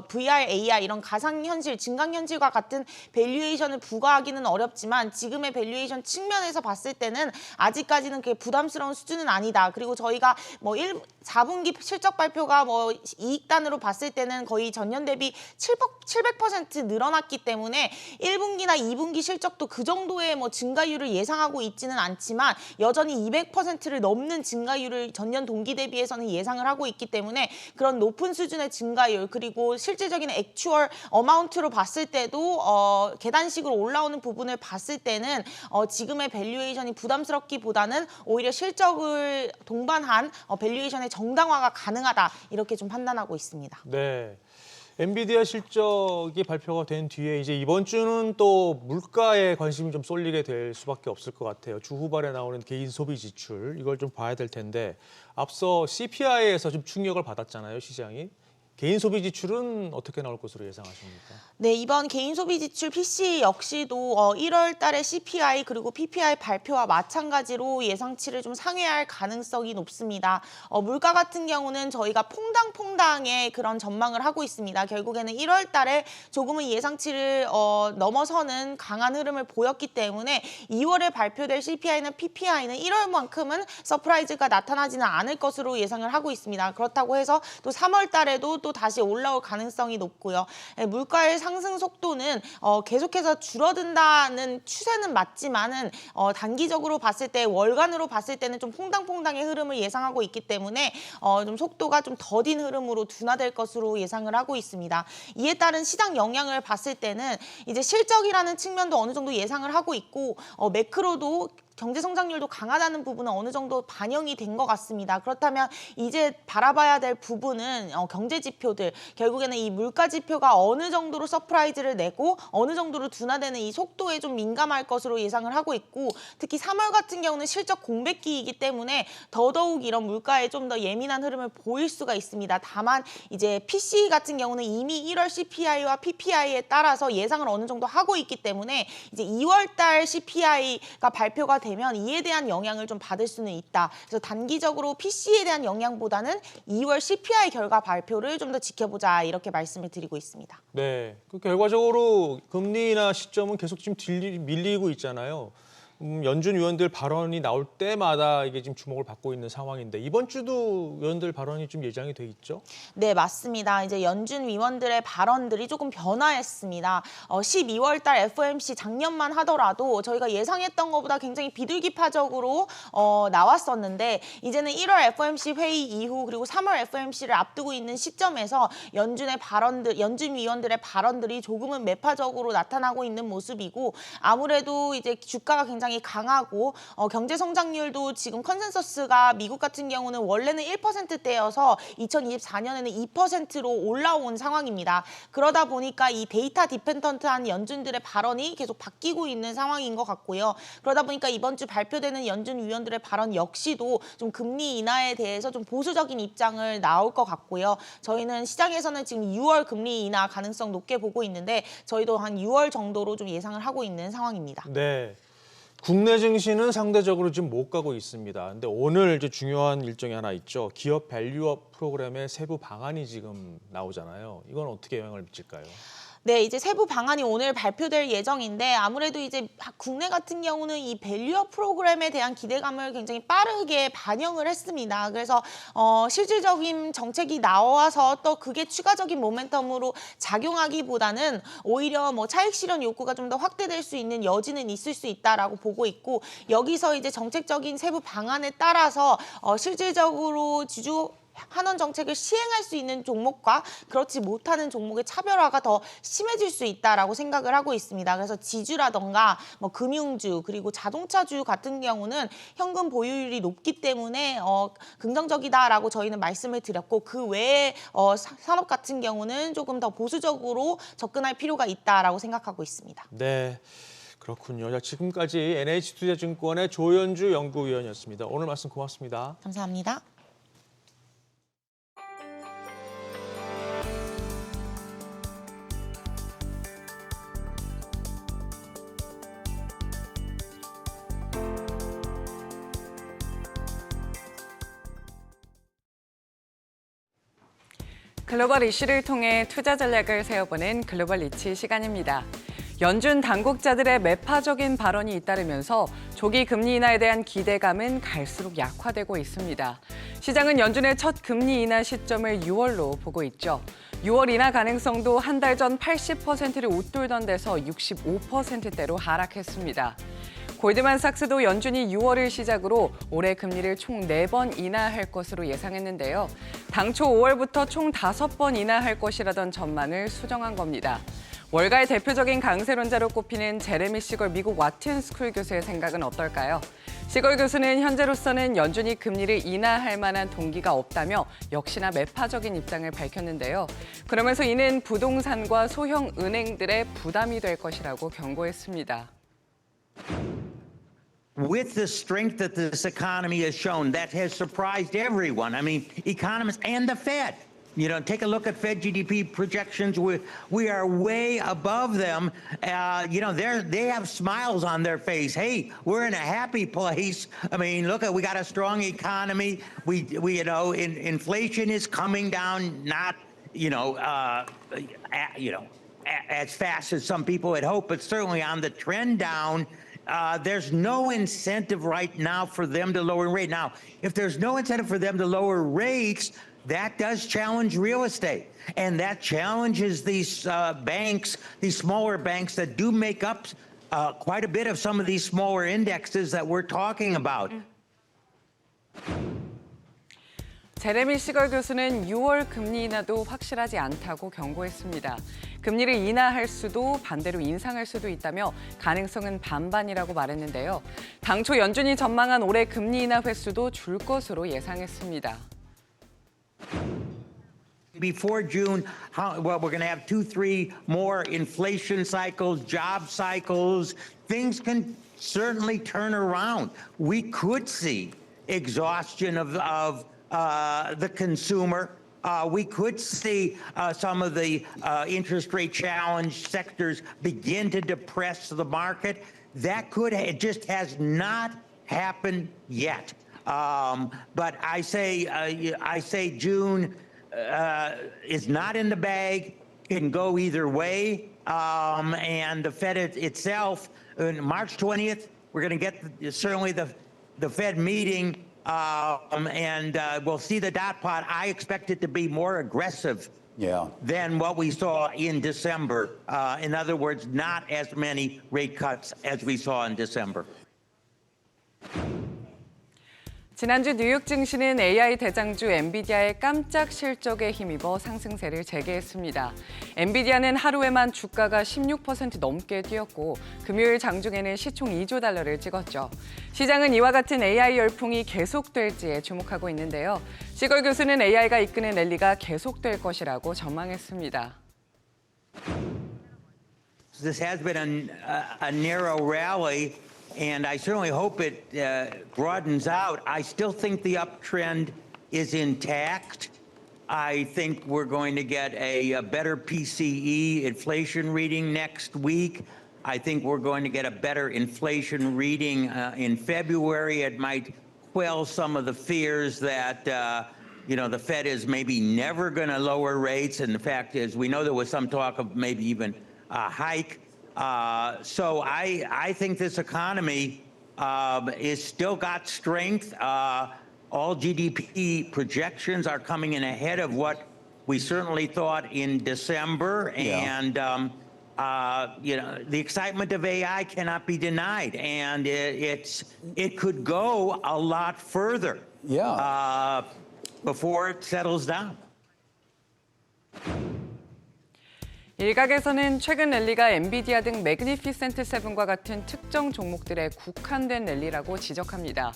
VR, AR 이런 가상현실, 증강현실과 같은 밸류에이션을 부과하기는 어렵지만 지금의 밸류에이션 측면에서 봤을 때는 아직까지는 그게 부담스러운 수준은 아니다. 그리고 저희가 뭐 4분기 실적 발표가 뭐 이익단으로 봤을 때는 거의 전년 대비 700% 늘어났기 때문에 1분기나 2분기 실적도 그 정도의 뭐 증가율을 예상하고 있지는 않지만 여전히 200%를 넘는 증가율을 전년 동기 대비해서는 예상을 하고 있기 때문에 그런 높은 수준의 증가율 그리고 실질적인 액추얼 어마운트로 봤을 때도 계단식으로 올라오는 부분을 봤을 때는 지금의 밸류에이션이 부담스럽기보다는 오히려 실적을 동반한 밸류에이션의 정당화가 가능하다 이렇게 좀 판단하고 있습니다. 네. 엔비디아 실적이 발표가 된 뒤에 이제 이번 주는 또 물가에 관심이 좀 쏠리게 될 수밖에 없을 것 같아요. 주 후반에 나오는 개인 소비 지출 이걸 좀 봐야 될 텐데 앞서 CPI에서 좀 충격을 받았잖아요, 시장이. 개인 소비 지출은 어떻게 나올 것으로 예상하십니까? 네, 이번 개인 소비 지출 PC 역시도 1월 달에 CPI 그리고 PPI 발표와 마찬가지로 예상치를 좀 상회할 가능성이 높습니다. 물가 같은 경우는 저희가 퐁당퐁당의 그런 전망을 하고 있습니다. 결국에는 1월 달에 조금은 예상치를 넘어서는 강한 흐름을 보였기 때문에 2월에 발표될 CPI나 PPI는 1월만큼은 서프라이즈가 나타나지는 않을 것으로 예상을 하고 있습니다. 그렇다고 해서 또 3월 달에도 또 다시 올라올 가능성이 높고요. 물가의 상승 속도는 계속해서 줄어든다는 추세는 맞지만은 단기적으로 봤을 때 월간으로 봤을 때는 좀 퐁당퐁당의 흐름을 예상하고 있기 때문에 좀 속도가 좀 더딘 흐름으로 둔화될 것으로 예상을 하고 있습니다. 이에 따른 시장 영향을 봤을 때는 이제 실적이라는 측면도 어느 정도 예상을 하고 있고 매크로도 경제 성장률도 강하다는 부분은 어느 정도 반영이 된 것 같습니다. 그렇다면 이제 바라봐야 될 부분은 경제 지표들, 결국에는 이 물가 지표가 어느 정도로 서프라이즈를 내고 어느 정도로 둔화되는 이 속도에 좀 민감할 것으로 예상을 하고 있고 특히 3월 같은 경우는 실적 공백기이기 때문에 더더욱 이런 물가에 좀 더 예민한 흐름을 보일 수가 있습니다. 다만 이제 PC 같은 경우는 이미 1월 CPI와 PPI에 따라서 예상을 어느 정도 하고 있기 때문에 이제 2월 달 CPI가 발표가 되면 이에 대한 영향을 좀 받을 수는 있다. 그래서 단기적으로 PC에 대한 영향보다는 2월 CPI 결과 발표를 좀 더 지켜보자 이렇게 말씀을 드리고 있습니다. 네, 그 결과적으로 금리나 시점은 계속 지금 밀리고 있잖아요. 연준 위원들 발언이 나올 때마다 이게 지금 주목을 받고 있는 상황인데 이번 주도 위원들 발언이 좀 예정이 돼 있죠? 네, 맞습니다. 이제 연준 위원들의 발언들이 조금 변화했습니다. 12월 달 FOMC 작년만 하더라도 저희가 예상했던 것보다 굉장히 비둘기파적으로 나왔었는데 이제는 1월 FOMC 회의 이후 그리고 3월 FOMC를 앞두고 있는 시점에서 연준 위원들의 발언들이 조금은 매파적으로 나타나고 있는 모습이고 아무래도 이제 주가가 굉장히 강하고 경제 성장률도 지금 컨센서스가 미국 같은 경우는 원래는 1%대여서 2024년에는 2%로 올라온 상황입니다. 그러다 보니까 이 데이터 디펜던트한 연준들의 발언이 계속 바뀌고 있는 상황인 것 같고요. 그러다 보니까 이번 주 발표되는 연준 위원들의 발언 역시도 좀 금리 인하에 대해서 좀 보수적인 입장을 나올 것 같고요. 저희는 시장에서는 지금 6월 금리 인하 가능성 높게 보고 있는데 저희도 한 6월 정도로 좀 예상을 하고 있는 상황입니다. 네. 국내 증시는 상대적으로 지금 못 가고 있습니다. 근데 오늘 이제 중요한 일정이 하나 있죠. 기업 밸류업 프로그램의 세부 방안이 지금 나오잖아요. 이건 어떻게 영향을 미칠까요? 네, 이제 세부 방안이 오늘 발표될 예정인데 아무래도 이제 국내 같은 경우는 이 밸류업 프로그램에 대한 기대감을 굉장히 빠르게 반영을 했습니다. 그래서 실질적인 정책이 나와서 또 그게 추가적인 모멘텀으로 작용하기보다는 오히려 뭐 차익 실현 욕구가 좀 더 확대될 수 있는 여지는 있을 수 있다라고 보고 있고 여기서 이제 정책적인 세부 방안에 따라서 실질적으로 지주 환원 정책을 시행할 수 있는 종목과 그렇지 못하는 종목의 차별화가 더 심해질 수 있다라고 생각을 하고 있습니다. 그래서 지주라던가 뭐 금융주 그리고 자동차주 같은 경우는 현금 보유율이 높기 때문에 긍정적이다라고 저희는 말씀을 드렸고 그 외에 산업 같은 경우는 조금 더 보수적으로 접근할 필요가 있다라고 생각하고 있습니다. 네, 그렇군요. 자, 지금까지 NH투자증권의 조연주 연구위원이었습니다. 오늘 말씀 고맙습니다. 감사합니다. 글로벌 이슈를 통해 투자 전략을 세워보는 글로벌 리치 시간입니다. 연준 당국자들의 매파적인 발언이 잇따르면서 조기 금리 인하에 대한 기대감은 갈수록 약화되고 있습니다. 시장은 연준의 첫 금리 인하 시점을 6월로 보고 있죠. 6월 인하 가능성도 한 달 전 80%를 웃돌던 데서 65%대로 하락했습니다. 골드만삭스도 연준이 6월을 시작으로 올해 금리를 총 4번 인하할 것으로 예상했는데요. 당초 5월부터 총 5번 인하할 것이라던 전망을 수정한 겁니다. 월가의 대표적인 강세론자로 꼽히는 제레미 시걸 미국 와튼 스쿨 교수의 생각은 어떨까요? 시걸 교수는 현재로서는 연준이 금리를 인하할 만한 동기가 없다며 역시나 매파적인 입장을 밝혔는데요. 그러면서 이는 부동산과 소형 은행들의 부담이 될 것이라고 경고했습니다. With the strength that this economy has shown, that has surprised everyone. I mean, economists and the Fed. You know, take a look at Fed GDP projections. We are way above them. You know, they have smiles on their face. Hey, we're in a happy place. I mean, look, we got a strong economy. We you know, inflation is coming down, not as fast as some people had hoped, but certainly on the trend down. There's no incentive right now for them to lower rate. Now, if there's no incentive for them to lower rates, that does challenge real estate. And that challenges these banks, these smaller banks that do make up quite a bit of some of these smaller indexes that we're talking about. 제레미 시걸 교수는 6월 금리 인하도 확실하지 않다고 경고했습니다. 금리를 인하할 수도 반대로 인상할 수도 있다며 가능성은 반반이라고 말했는데요. 당초 연준이 전망한 올해 금리 인하 횟수도 줄 것으로 예상했습니다. Before June, we're going to have 2-3 more inflation cycles, job cycles. Things can certainly turn around. We could see exhaustion of the consumer. We could see some of the interest rate challenged sectors begin to depress the market. It just has not happened yet. But I say June is not in the bag. It can go either way. And the Fed itself, on March 20th, we're going to get certainly the Fed meeting. And we'll see the dot plot. I expect it to be more aggressive than what we saw in December. In other words, not as many rate cuts as we saw in December. 지난주 뉴욕 증시는 AI 대장주 엔비디아의 깜짝 실적에 힘입어 상승세를 재개했습니다. 엔비디아는 하루에만 주가가 16% 넘게 뛰었고 금요일 장중에는 시총 2조 달러를 찍었죠. 시장은 이와 같은 AI 열풍이 계속될지에 주목하고 있는데요. 시걸 교수는 AI가 이끄는 랠리가 계속될 것이라고 전망했습니다. This has been a narrow rally. And I certainly hope it broadens out. I still think the uptrend is intact. I think we're going to get a better PCE inflation reading next week. I think we're going to get a better inflation reading in February. It might quell some of the fears that the Fed is maybe never going to lower rates. And the fact is, we know there was some talk of maybe even a hike. So I think this economy is still got strength. All GDP projections are coming in ahead of what we certainly thought in December. And, the excitement of AI cannot be denied. And it could go a lot further before it settles down. 일각에서는 최근 랠리가 엔비디아 등 매그니피센트 7과 같은 특정 종목들의 국한된 랠리라고 지적합니다.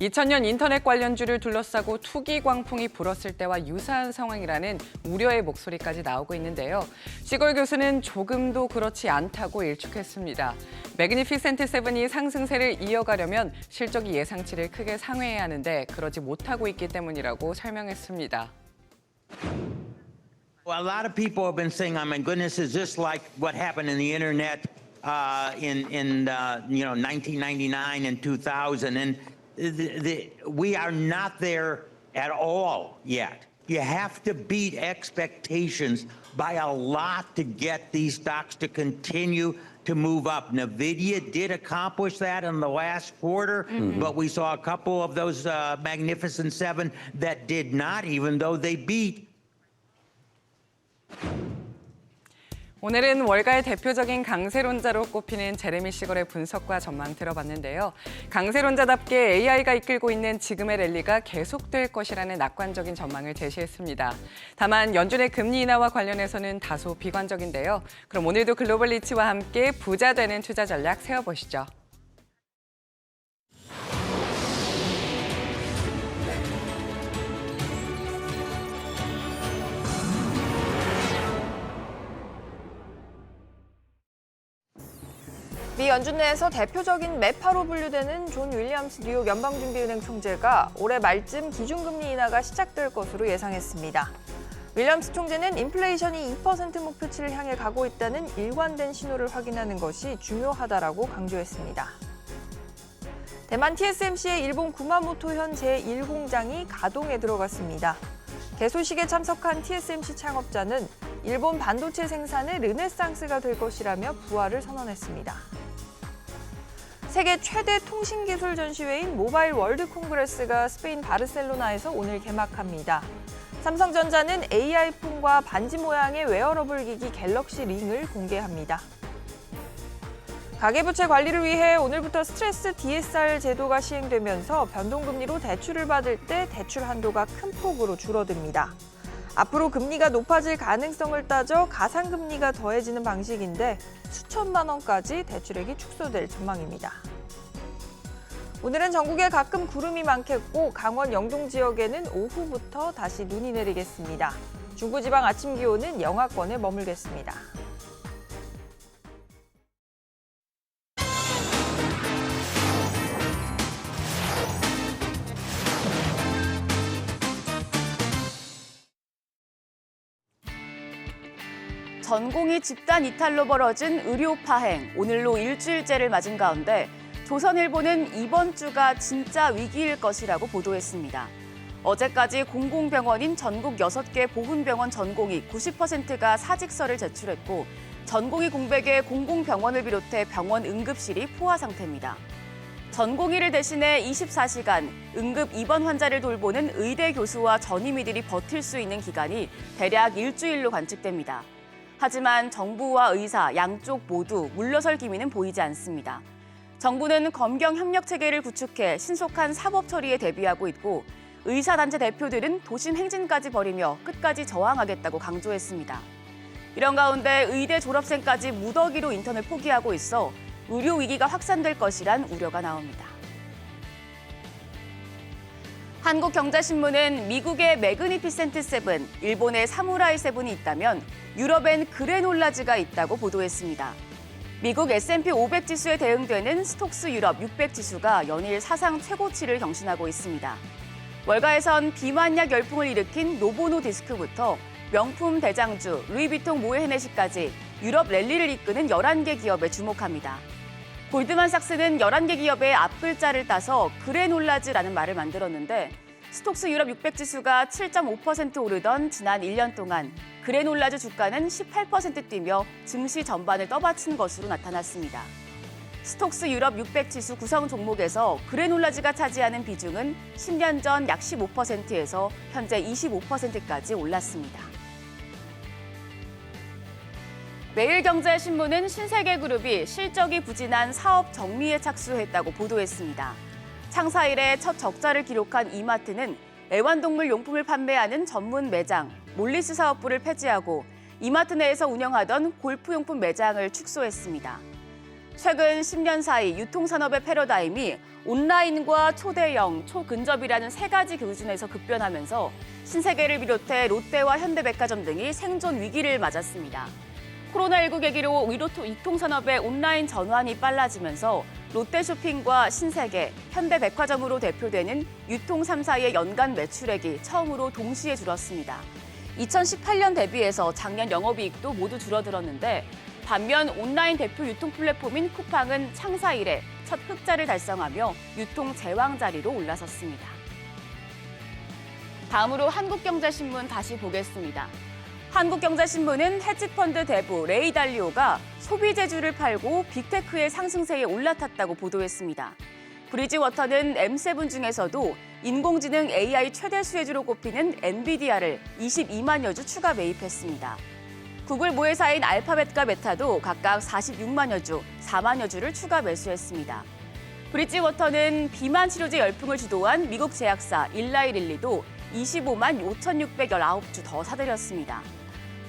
2000년 인터넷 관련주를 둘러싸고 투기 광풍이 불었을 때와 유사한 상황이라는 우려의 목소리까지 나오고 있는데요. 시골 교수는 조금도 그렇지 않다고 일축했습니다. 매그니피센트 7이 상승세를 이어가려면 실적이 예상치를 크게 상회해야 하는데 그러지 못하고 있기 때문이라고 설명했습니다. Well, a lot of people have been saying, "Oh my goodness, is this like what happened in the internet in 1999 and 2000?" And we are not there at all yet. You have to beat expectations by a lot to get these stocks to continue to move up. NVIDIA did accomplish that in the last quarter, but we saw a couple of those Magnificent Seven that did not, even though they beat. 오늘은 월가의 대표적인 강세론자로 꼽히는 제레미 시걸의 분석과 전망 들어봤는데요. 강세론자답게 AI가 이끌고 있는 지금의 랠리가 계속될 것이라는 낙관적인 전망을 제시했습니다. 다만 연준의 금리 인하와 관련해서는 다소 비관적인데요. 그럼 오늘도 글로벌 리치와 함께 부자 되는 투자 전략 세워보시죠. 미 연준 내에서 대표적인 매파로 분류되는 존 윌리엄스 뉴욕 연방준비은행 총재가 올해 말쯤 기준금리 인하가 시작될 것으로 예상했습니다. 윌리엄스 총재는 인플레이션이 2% 목표치를 향해 가고 있다는 일관된 신호를 확인하는 것이 중요하다라고 강조했습니다. 대만 TSMC의 일본 구마모토 현 제1공장이 가동에 들어갔습니다. 개소식에 참석한 TSMC 창업자는 일본 반도체 생산의 르네상스가 될 것이라며 부활을 선언했습니다. 세계 최대 통신기술 전시회인 모바일 월드 콩그레스가 스페인 바르셀로나에서 오늘 개막합니다. 삼성전자는 AI폰과 반지 모양의 웨어러블 기기 갤럭시 링을 공개합니다. 가계부채 관리를 위해 오늘부터 스트레스 DSR 제도가 시행되면서 변동금리로 대출을 받을 때 대출 한도가 큰 폭으로 줄어듭니다. 앞으로 금리가 높아질 가능성을 따져 가상금리가 더해지는 방식인데 수천만 원까지 대출액이 축소될 전망입니다. 오늘은 전국에 가끔 구름이 많겠고 강원 영동 지역에는 오후부터 다시 눈이 내리겠습니다. 중부지방 아침 기온은 영하권에 머물겠습니다. 전공이 집단 이탈로 벌어진 의료 파행, 오늘로 일주일째를 맞은 가운데 조선일보는 이번 주가 진짜 위기일 것이라고 보도했습니다. 어제까지 공공병원인 전국 6개 보훈병원 전공의 90%가 사직서를 제출했고 전공의 공백에 공공병원을 비롯해 병원 응급실이 포화 상태입니다. 전공의를 대신해 24시간 응급 입원 환자를 돌보는 의대 교수와 전임의들이 버틸 수 있는 기간이 대략 일주일로 관측됩니다. 하지만 정부와 의사 양쪽 모두 물러설 기미는 보이지 않습니다. 정부는 검경 협력 체계를 구축해 신속한 사법 처리에 대비하고 있고 의사단체 대표들은 도심 행진까지 벌이며 끝까지 저항하겠다고 강조했습니다. 이런 가운데 의대 졸업생까지 무더기로 인턴을 포기하고 있어 의료 위기가 확산될 것이란 우려가 나옵니다. 한국경제신문은 미국의 매그니피센트 7, 일본의 사무라이 7이 있다면 유럽엔 그래놀라즈가 있다고 보도했습니다. 미국 S&P 500 지수에 대응되는 스톡스 유럽 600 지수가 연일 사상 최고치를 경신하고 있습니다. 월가에선 비만약 열풍을 일으킨 노보노디스크부터 명품 대장주 루이비통 모에헤네시까지 유럽 랠리를 이끄는 11개 기업에 주목합니다. 골드만삭스는 11개 기업의 앞글자를 따서 그래놀라즈라는 말을 만들었는데 스톡스 유럽 600 지수가 7.5% 오르던 지난 1년 동안 그래놀라주 주가는 18% 뛰며 증시 전반을 떠받친 것으로 나타났습니다. 스톡스 유럽 600 지수 구성 종목에서 그래놀라주가 차지하는 비중은 10년 전 약 15%에서 현재 25%까지 올랐습니다. 매일경제신문은 신세계그룹이 실적이 부진한 사업 정리에 착수했다고 보도했습니다. 창사 이래 첫 적자를 기록한 이마트는 애완동물 용품을 판매하는 전문 매장 몰리스 사업부를 폐지하고 이마트 내에서 운영하던 골프용품 매장을 축소했습니다. 최근 10년 사이 유통산업의 패러다임이 온라인과 초대형, 초근접이라는 세 가지 기준에서 급변하면서 신세계를 비롯해 롯데와 현대백화점 등이 생존 위기를 맞았습니다. 코로나19 계기로 유통산업의 온라인 전환이 빨라지면서 롯데쇼핑과 신세계, 현대백화점으로 대표되는 유통 3사의 연간 매출액이 처음으로 동시에 줄었습니다. 2018년 대비해서 작년 영업이익도 모두 줄어들었는데 반면 온라인 대표 유통 플랫폼인 쿠팡은 창사 이래 첫 흑자를 달성하며 유통 제왕 자리로 올라섰습니다. 다음으로 한국경제신문 다시 보겠습니다. 한국경제신문은 헤지펀드 대부 레이 달리오가 소비재주를 팔고 빅테크의 상승세에 올라탔다고 보도했습니다. 브리지워터는 M7 중에서도 인공지능 AI 최대 수혜주로 꼽히는 엔비디아를 22만여 주 추가 매입했습니다. 구글 모회사인 알파벳과 메타도 각각 46만여 주, 4만여 주를 추가 매수했습니다. 브리지워터는 비만 치료제 열풍을 주도한 미국 제약사 일라이릴리도 25만 5,619주 더 사들였습니다.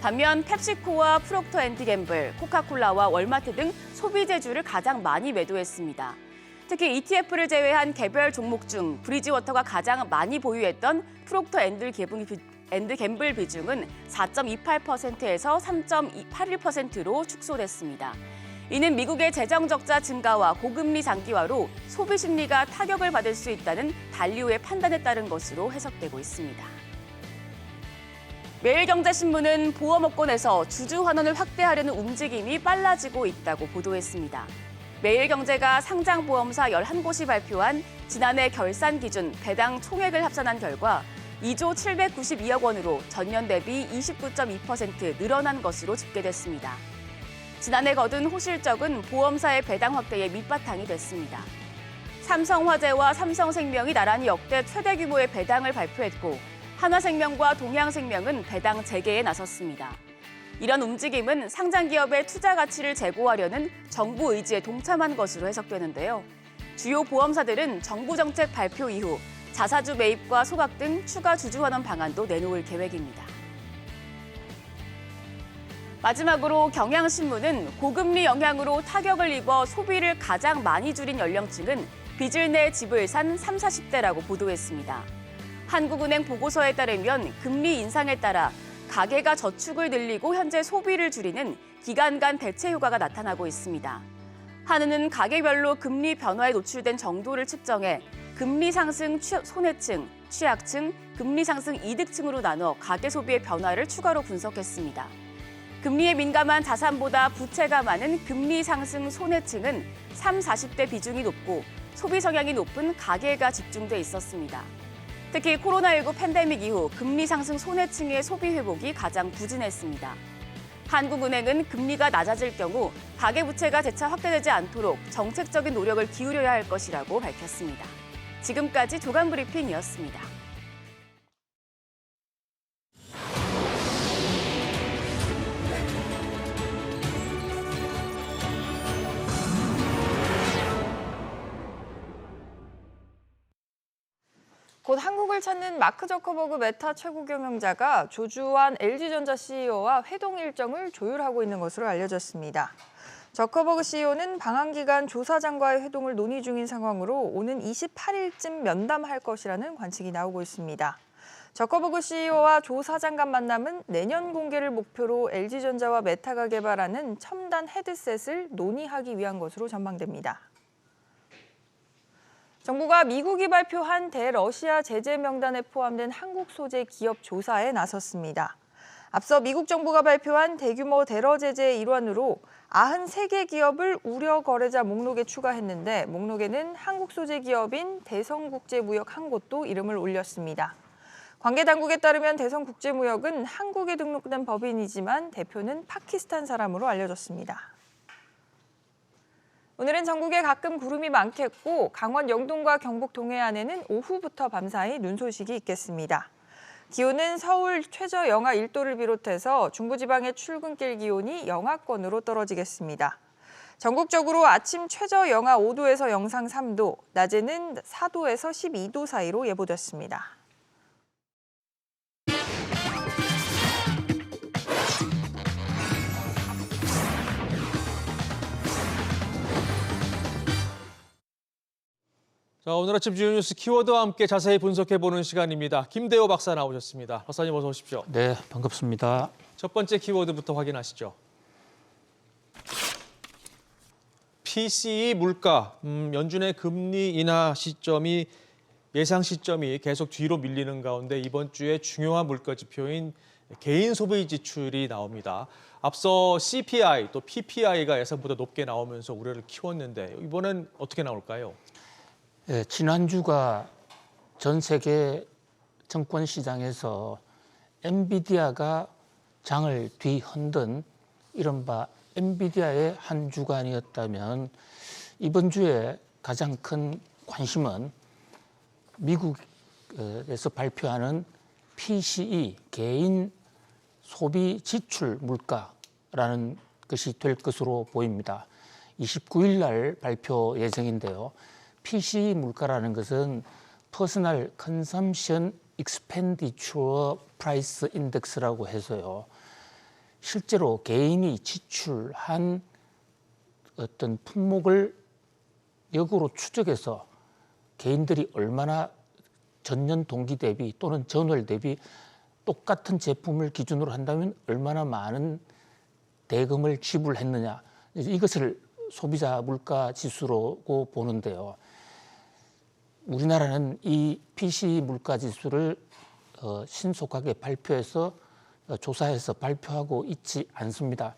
반면 펩시코와 프록터앤드갬블, 코카콜라와 월마트 등 소비재주를 가장 많이 매도했습니다. 특히 ETF를 제외한 개별 종목 중 브리지워터가 가장 많이 보유했던 프록터앤드갬블 비중은 4.28%에서 3.81%로 축소됐습니다. 이는 미국의 재정 적자 증가와 고금리 장기화로 소비 심리가 타격을 받을 수 있다는 달리오의 판단에 따른 것으로 해석되고 있습니다. 매일경제신문은 보험업권에서 주주 환원을 확대하려는 움직임이 빨라지고 있다고 보도했습니다. 매일경제가 상장보험사 11곳이 발표한 지난해 결산 기준 배당 총액을 합산한 결과 2조 792억 원으로 전년 대비 29.2% 늘어난 것으로 집계됐습니다. 지난해 거둔 호실적은 보험사의 배당 확대에 밑바탕이 됐습니다. 삼성화재와 삼성생명이 나란히 역대 최대 규모의 배당을 발표했고 한화생명과 동양생명은 배당 재개에 나섰습니다. 이런 움직임은 상장기업의 투자 가치를 제고하려는 정부 의지에 동참한 것으로 해석되는데요. 주요 보험사들은 정부 정책 발표 이후 자사주 매입과 소각 등 추가 주주 환원 방안도 내놓을 계획입니다. 마지막으로 경향신문은 고금리 영향으로 타격을 입어 소비를 가장 많이 줄인 연령층은 빚을 내 집을 산 30, 40대라고 보도했습니다. 한국은행 보고서에 따르면 금리 인상에 따라 가계가 저축을 늘리고 현재 소비를 줄이는 기간 간 대체 효과가 나타나고 있습니다. 한은은 가계별로 금리 변화에 노출된 정도를 측정해 금리 상승 손해층, 취약층, 금리 상승 이득층으로 나눠 가계 소비의 변화를 추가로 분석했습니다. 금리에 민감한 자산보다 부채가 많은 금리 상승 손해층은 30, 40대 비중이 높고 소비 성향이 높은 가계가 집중돼 있었습니다. 특히 코로나19 팬데믹 이후 금리 상승 손해층의 소비 회복이 가장 부진했습니다. 한국은행은 금리가 낮아질 경우 가계부채가 재차 확대되지 않도록 정책적인 노력을 기울여야 할 것이라고 밝혔습니다. 지금까지 조간브리핑이었습니다. 곧 한국을 찾는 마크 저커버그 메타 최고 경영자가 조주환 LG전자 CEO와 회동 일정을 조율하고 있는 것으로 알려졌습니다. 저커버그 CEO는 방한 기간 조사장과의 회동을 논의 중인 상황으로 오는 28일쯤 면담할 것이라는 관측이 나오고 있습니다. 저커버그 CEO와 조 사장 간 만남은 내년 공개를 목표로 LG전자와 메타가 개발하는 첨단 헤드셋을 논의하기 위한 것으로 전망됩니다. 정부가 미국이 발표한 대러시아 제재 명단에 포함된 한국 소재 기업 조사에 나섰습니다. 앞서 미국 정부가 발표한 대규모 대러 제재의 일환으로 93개 기업을 우려 거래자 목록에 추가했는데 목록에는 한국 소재 기업인 대성국제무역 한 곳도 이름을 올렸습니다. 관계 당국에 따르면 대성국제무역은 한국에 등록된 법인이지만 대표는 파키스탄 사람으로 알려졌습니다. 오늘은 전국에 가끔 구름이 많겠고 강원 영동과 경북 동해안에는 오후부터 밤사이 눈 소식이 있겠습니다. 기온은 서울 최저 영하 1도를 비롯해서 중부지방의 출근길 기온이 영하권으로 떨어지겠습니다. 전국적으로 아침 최저 영하 5도에서 영상 3도, 낮에는 4도에서 12도 사이로 예보됐습니다. 자, 오늘 아침 주요 뉴스 키워드와 함께 자세히 분석해보는 시간입니다. 김대호 박사 나오셨습니다. 박사님 어서 오십시오. 네, 반갑습니다. 첫 번째 키워드부터 확인하시죠. PCE 물가, 연준의 금리 인하 시점이 예상 시점이 계속 뒤로 밀리는 가운데 이번 주에 중요한 물가 지표인 개인 소비 지출이 나옵니다. 앞서 CPI 또 PPI가 예상보다 높게 나오면서 우려를 키웠는데 이번엔 어떻게 나올까요? 네, 지난주가 전 세계 증권 시장에서 엔비디아가 장을 뒤흔든 이른바 엔비디아의 한 주간이었다면 이번 주에 가장 큰 관심은 미국에서 발표하는 PCE, 개인 소비 지출 물가라는 것이 될 것으로 보입니다. 29일 날 발표 예정인데요. PCE 물가라는 것은 Personal Consumption Expenditure Price Index라고 해서요. 실제로 개인이 지출한 어떤 품목을 역으로 추적해서 개인들이 얼마나 전년 동기 대비 또는 전월 대비 똑같은 제품을 기준으로 한다면 얼마나 많은 대금을 지불했느냐. 이것을 소비자 물가 지수라고 보는데요. 우리나라는 이 PCE 물가 지수를 신속하게 발표해서 조사해서 발표하고 있지 않습니다.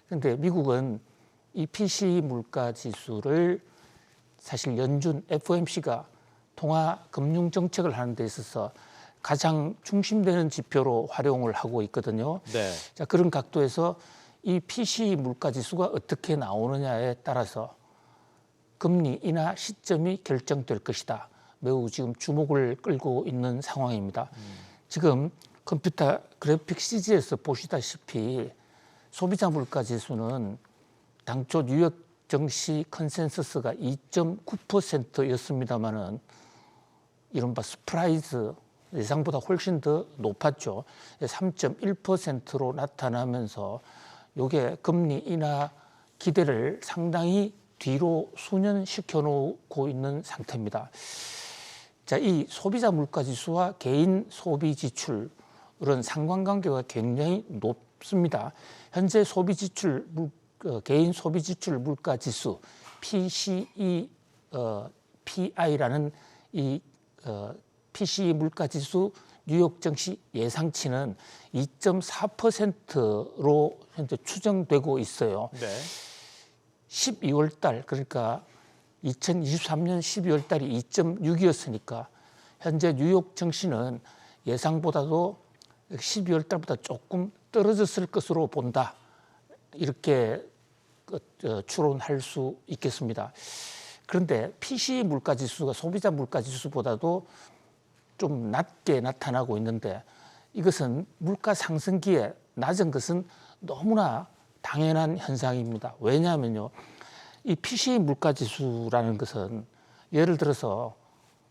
그런데 미국은 이 PCE 물가 지수를 사실 연준 FOMC가 통화 금융 정책을 하는 데 있어서 가장 중심되는 지표로 활용을 하고 있거든요. 네. 자, 그런 각도에서 이 PCE 물가 지수가 어떻게 나오느냐에 따라서 금리 인하 시점이 결정될 것이다. 매우 지금 주목을 끌고 있는 상황입니다. 지금 컴퓨터 그래픽 CG에서 보시다시피 소비자 물가 지수는 당초 뉴욕 증시 컨센서스가 2.9%였습니다만은 이른바 서프라이즈 예상보다 훨씬 더 높았죠. 3.1%로 나타나면서 이게 금리 인하 기대를 상당히 뒤로 수년시켜 놓고 있는 상태입니다. 자, 이 소비자 물가 지수와 개인 소비 지출은 상관관계가 굉장히 높습니다. 현재 소비 지출 개인 소비 지출 물가 지수 PCE PI라는 이 PCE 물가 지수 뉴욕 증시 예상치는 2.4%로 현재 추정되고 있어요. 네. 12월 달 그러니까 2023년 12월 달이 2.6이었으니까 현재 뉴욕 증시는 예상보다도 12월 달보다 조금 떨어졌을 것으로 본다. 이렇게 추론할 수 있겠습니다. 그런데 PCE 물가 지수가 소비자 물가 지수보다도 좀 낮게 나타나고 있는데 이것은 물가 상승기에 낮은 것은 너무나 당연한 현상입니다. 왜냐하면요. 이 PCE 물가 지수라는 것은 예를 들어서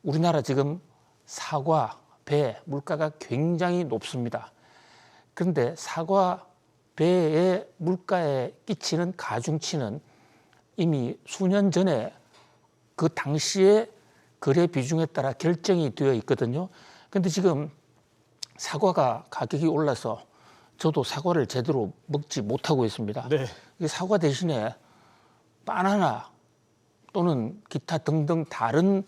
우리나라 지금 사과, 배 물가가 굉장히 높습니다. 그런데 사과, 배의 물가에 끼치는 가중치는 이미 수년 전에 그 당시에 거래 비중에 따라 결정이 되어 있거든요. 그런데 지금 사과가 가격이 올라서 저도 사과를 제대로 먹지 못하고 있습니다. 네. 이 사과 대신에 바나나 또는 기타 등등 다른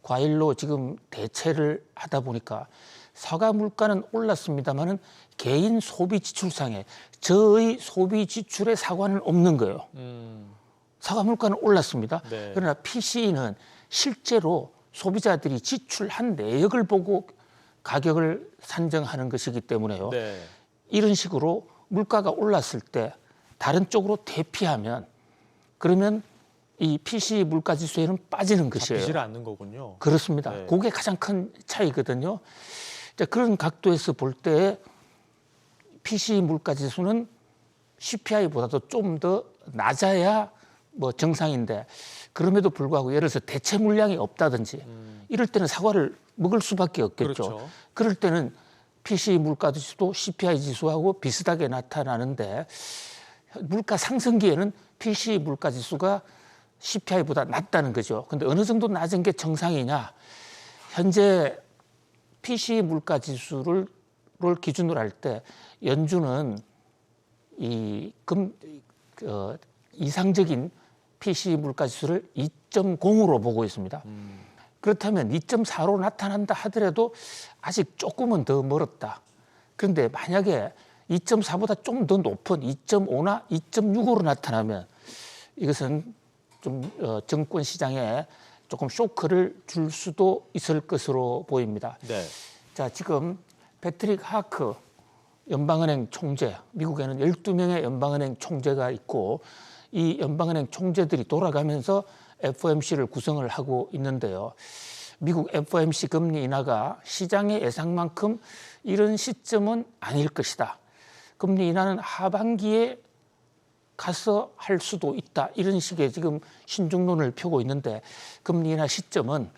과일로 지금 대체를 하다 보니까 사과 물가는 올랐습니다만은 개인 소비 지출상에 저의 소비 지출에 사과는 없는 거예요. 사과 물가는 올랐습니다. 네. 그러나 PCE는 실제로 소비자들이 지출한 내역을 보고 가격을 산정하는 것이기 때문에요. 네. 이런 식으로 물가가 올랐을 때 다른 쪽으로 대피하면 그러면 이 PCE 물가 지수에는 빠지는 것이에요. 잡히질 않는 거군요. 그렇습니다. 네. 그게 가장 큰 차이거든요. 자, 그런 각도에서 볼 때 PCE 물가 지수는 CPI보다도 좀 더 낮아야 뭐 정상인데 그럼에도 불구하고 예를 들어서 대체 물량이 없다든지 이럴 때는 사과를 먹을 수밖에 없겠죠. 그렇죠. 그럴 때는 PCE 물가 지수도 CPI 지수하고 비슷하게 나타나는데 물가 상승기에는 PCE 물가 지수가 CPI보다 낮다는 거죠. 근데 어느 정도 낮은 게 정상이냐? 현재 PCE 물가 지수를 기준으로 할 때 연준은 이상적인 PCE 물가 지수를 2.0으로 보고 있습니다. 그렇다면 2.4로 나타난다 하더라도 아직 조금은 더 멀었다. 그런데 만약에 2.4보다 좀 더 높은 2.5나 2.65로 나타나면 이것은 좀 정권 시장에 조금 쇼크를 줄 수도 있을 것으로 보입니다. 네. 자, 지금 패트릭 하크 연방은행 총재, 미국에는 12명의 연방은행 총재가 있고 이 연방은행 총재들이 돌아가면서 FOMC를 구성을 하고 있는데요. 미국 FOMC 금리 인하가 시장의 예상만큼 이런 시점은 아닐 것이다. 금리 인하는 하반기에 가서 할 수도 있다. 이런 식의 지금 신중론을 펴고 있는데 금리 인하 시점은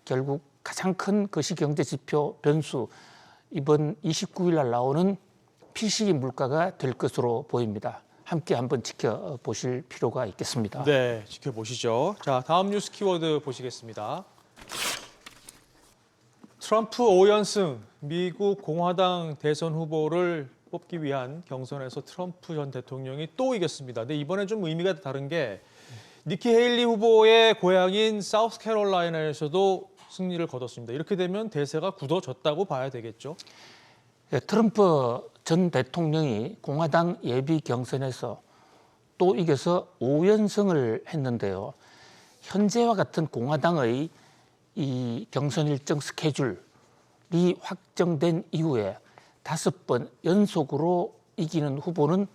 결국 가장 큰 거시경제지표 변수 이번 29일 날 나오는 PCE 물가가 될 것으로 보입니다. 함께 한번 지켜보실 필요가 있겠습니다. 네, 지켜보시죠. 자, 다음 뉴스 키워드 보시겠습니다. 트럼프 5연승, 미국 공화당 대선 후보를 뽑기 위한 경선에서 트럼프 전 대통령이 또 이겼습니다. 근데 이번에 좀 의미가 다른 게 니키 헤일리 후보의 고향인 사우스캐롤라이나에서도 승리를 거뒀습니다. 이렇게 되면 대세가 굳어졌다고 봐야 되겠죠? 네, 트럼프 전 대통령이 공화당 예비 경선에서 또 이겨서 5연승을 했는데요. 현재와 같은 공화당의 이 경선 일정 스케줄이 확정된 이후에 5번 연속으로 이기는 후보는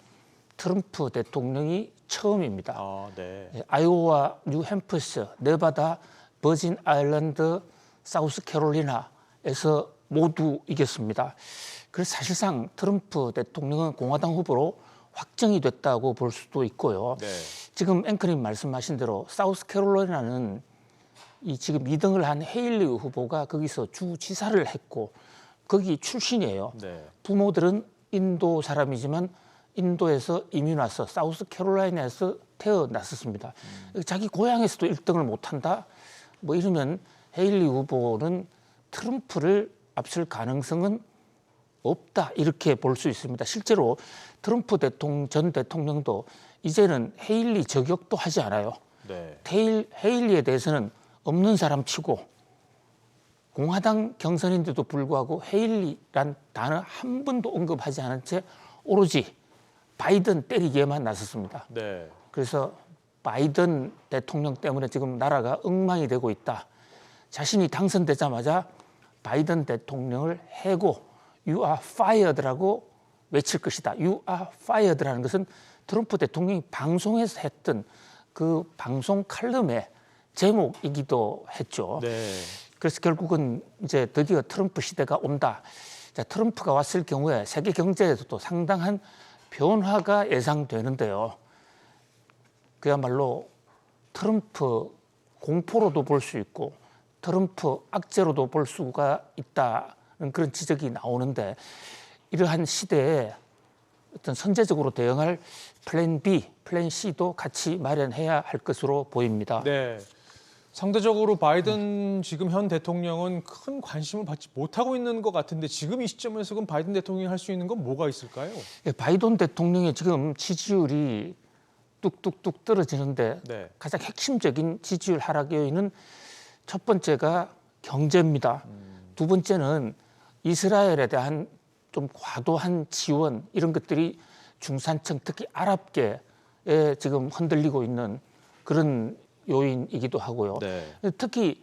트럼프 대통령이 처음입니다. 아, 네. 아이오와 뉴햄프셔, 네바다, 버진 아일랜드, 사우스캐롤리나에서 모두 이겼습니다. 그래서 사실상 트럼프 대통령은 공화당 후보로 확정이 됐다고 볼 수도 있고요. 네. 지금 앵커님 말씀하신 대로 사우스캐롤라이나는 이 지금 2등을 한 헤일리 후보가 거기서 주지사를 했고 거기 출신이에요. 네. 부모들은 인도 사람이지만 인도에서 이민 와서 사우스캐롤라이나에서 태어났었습니다. 자기 고향에서도 1등을 못한다? 뭐 이러면 헤일리 후보는 트럼프를 앞설 가능성은 없다 이렇게 볼 수 있습니다. 실제로 트럼프 전 대통령도 이제는 헤일리 저격도 하지 않아요. 네. 헤일리에 대해서는 없는 사람 치고 공화당 경선인데도 불구하고 헤일리란 단어 한 번도 언급하지 않은 채 오로지 바이든 때리기에만 나섰습니다. 네. 그래서 바이든 대통령 때문에 지금 나라가 엉망이 되고 있다. 자신이 당선되자마자 바이든 대통령을 해고 You are fired라고 외칠 것이다. You are fired라는 것은 트럼프 대통령이 방송에서 했던 그 방송 칼럼의 제목이기도 했죠. 네. 그래서 결국은 이제 드디어 트럼프 시대가 온다. 자, 트럼프가 왔을 경우에 세계 경제에서도 상당한 변화가 예상되는데요. 그야말로 트럼프 공포로도 볼 수 있고 트럼프 악재로도 볼 수가 있다는 그런 지적이 나오는데 이러한 시대에 어떤 선제적으로 대응할 플랜 B, 플랜 C도 같이 마련해야 할 것으로 보입니다. 네. 상대적으로 바이든 지금 현 대통령은 큰 관심을 받지 못하고 있는 것 같은데 지금 이 시점에서 그럼 바이든 대통령이 할 수 있는 건 뭐가 있을까요? 예, 바이든 대통령의 지금 지지율이 뚝뚝뚝 떨어지는데 네. 가장 핵심적인 지지율 하락 요인은 첫 번째가 경제입니다. 두 번째는 이스라엘에 대한 좀 과도한 지원 이런 것들이 중산층 특히 아랍계에 지금 흔들리고 있는 그런 요인이기도 하고요. 네. 특히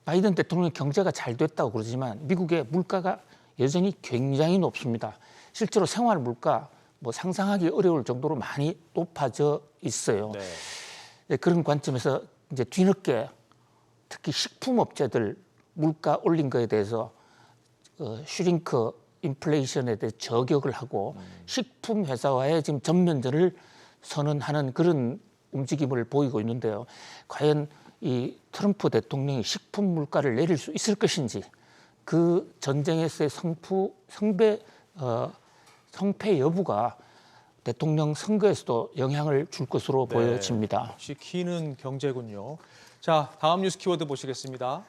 바이든 대통령이 경제가 잘 됐다고 그러지만 미국의 물가가 여전히 굉장히 높습니다. 실제로 생활 물가 뭐 상상하기 어려울 정도로 많이 높아져 있어요. 네. 그런 관점에서 이제 뒤늦게 특히 식품업체들 물가 올린 거에 대해서 슈링크 인플레이션에 대해 저격을 하고 식품 회사와의 지금 전면전을 선언하는 그런 움직임을 보이고 있는데요. 과연 이 트럼프 대통령이 식품 물가를 내릴 수 있을 것인지 그 전쟁에서의 성패 여부가 대통령 선거에서도 영향을 줄 것으로 네. 보여집니다. 역시 키는 경제군요. 자, 다음 뉴스 키워드 보시겠습니다.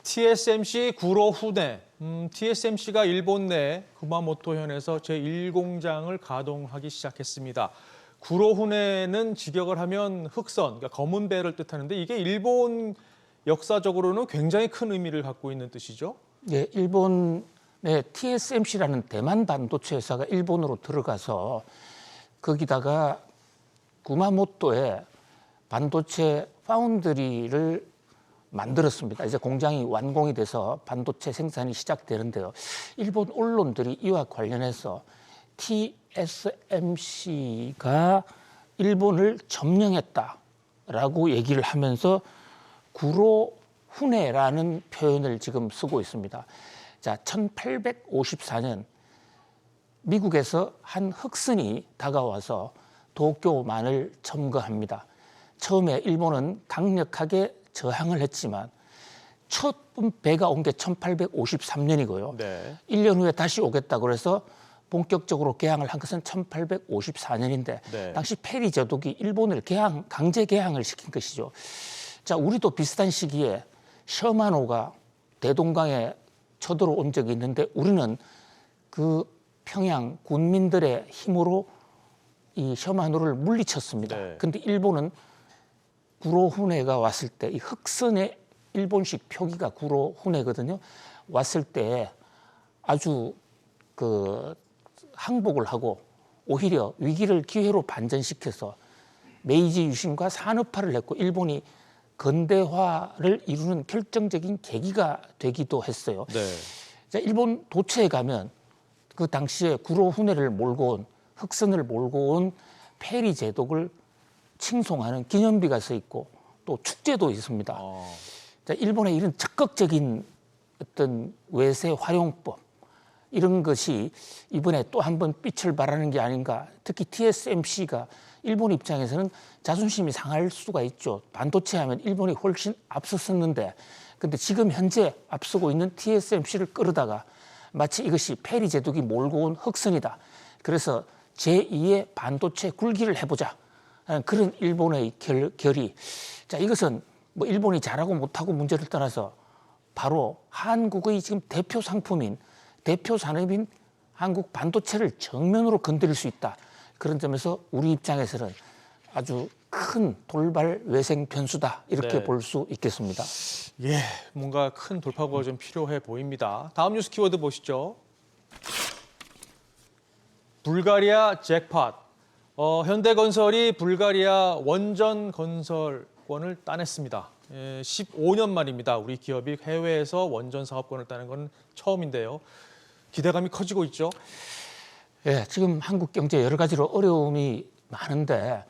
TSMC 구로 후내. TSMC가 일본 내 구마모토현에서 제1공장을 가동하기 시작했습니다. 구로 후내는 직역을 하면 흑선, 그러니까 검은 배를 뜻하는데 이게 일본 역사적으로는 굉장히 큰 의미를 갖고 있는 뜻이죠? 네, 일본의 TSMC라는 대만 반도체 회사가 일본으로 들어가서 거기다가 구마모토에 반도체 파운드리를 만들었습니다. 이제 공장이 완공이 돼서 반도체 생산이 시작되는데요. 일본 언론들이 이와 관련해서 TSMC가 일본을 점령했다라고 얘기를 하면서 구로 후네라는 표현을 지금 쓰고 있습니다. 자, 1854년 미국에서 한 흑선이 다가와서 도쿄만을 점거합니다. 처음에 일본은 강력하게 저항을 했지만 첫 배가 온 게 1853년이고요. 네. 1년 후에 다시 오겠다고 그래서 본격적으로 개항을 한 것은 1854년인데 네. 당시 페리 제독이 일본을 강제 개항을 시킨 것이죠. 자, 우리도 비슷한 시기에 셔마노가 대동강에 쳐들어온 적이 있는데 우리는 그 평양 군민들의 힘으로 이 셔마노를 물리쳤습니다. 그런데 일본은 구로후네가 왔을 때 이 흑선의 일본식 표기가 구로후네거든요. 왔을 때 아주 그 항복을 하고 오히려 위기를 기회로 반전시켜서 메이지 유신과 산업화를 했고 일본이 근대화를 이루는 결정적인 계기가 되기도 했어요. 네. 자, 일본 도처에 가면 그 당시에 구로후네를 몰고 온 흑선을 몰고 온 페리 제독을 칭송하는 기념비가 서 있고 또 축제도 있습니다. 자, 일본의 이런 적극적인 어떤 외세 활용법 이런 것이 이번에 또 한 번 빛을 발하는 게 아닌가. 특히 TSMC가 일본 입장에서는 자존심이 상할 수가 있죠. 반도체 하면 일본이 훨씬 앞섰었는데 근데 지금 현재 앞서고 있는 TSMC를 끌어다가 마치 이것이 페리 제독이 몰고 온 흑선이다. 그래서 제2의 반도체 굴기를 해보자. 그런 일본의 결의. 자, 이것은 뭐 일본이 잘하고 못하고 문제를 떠나서 바로 한국의 지금 대표 상품인 대표 산업인 한국 반도체를 정면으로 건드릴 수 있다. 그런 점에서 우리 입장에서는 아주 큰 돌발 외생 변수다. 이렇게 네. 볼 수 있겠습니다. 예, 뭔가 큰 돌파구가 좀 필요해 보입니다. 다음 뉴스 키워드 보시죠. 불가리아 잭팟. 현대건설이 불가리아 원전 건설권을 따냈습니다. 15년 만입니다. 우리 기업이 해외에서 원전 사업권을 따는 건 처음인데요. 기대감이 커지고 있죠. 예, 지금 한국 경제 여러 가지로 어려움이 많은데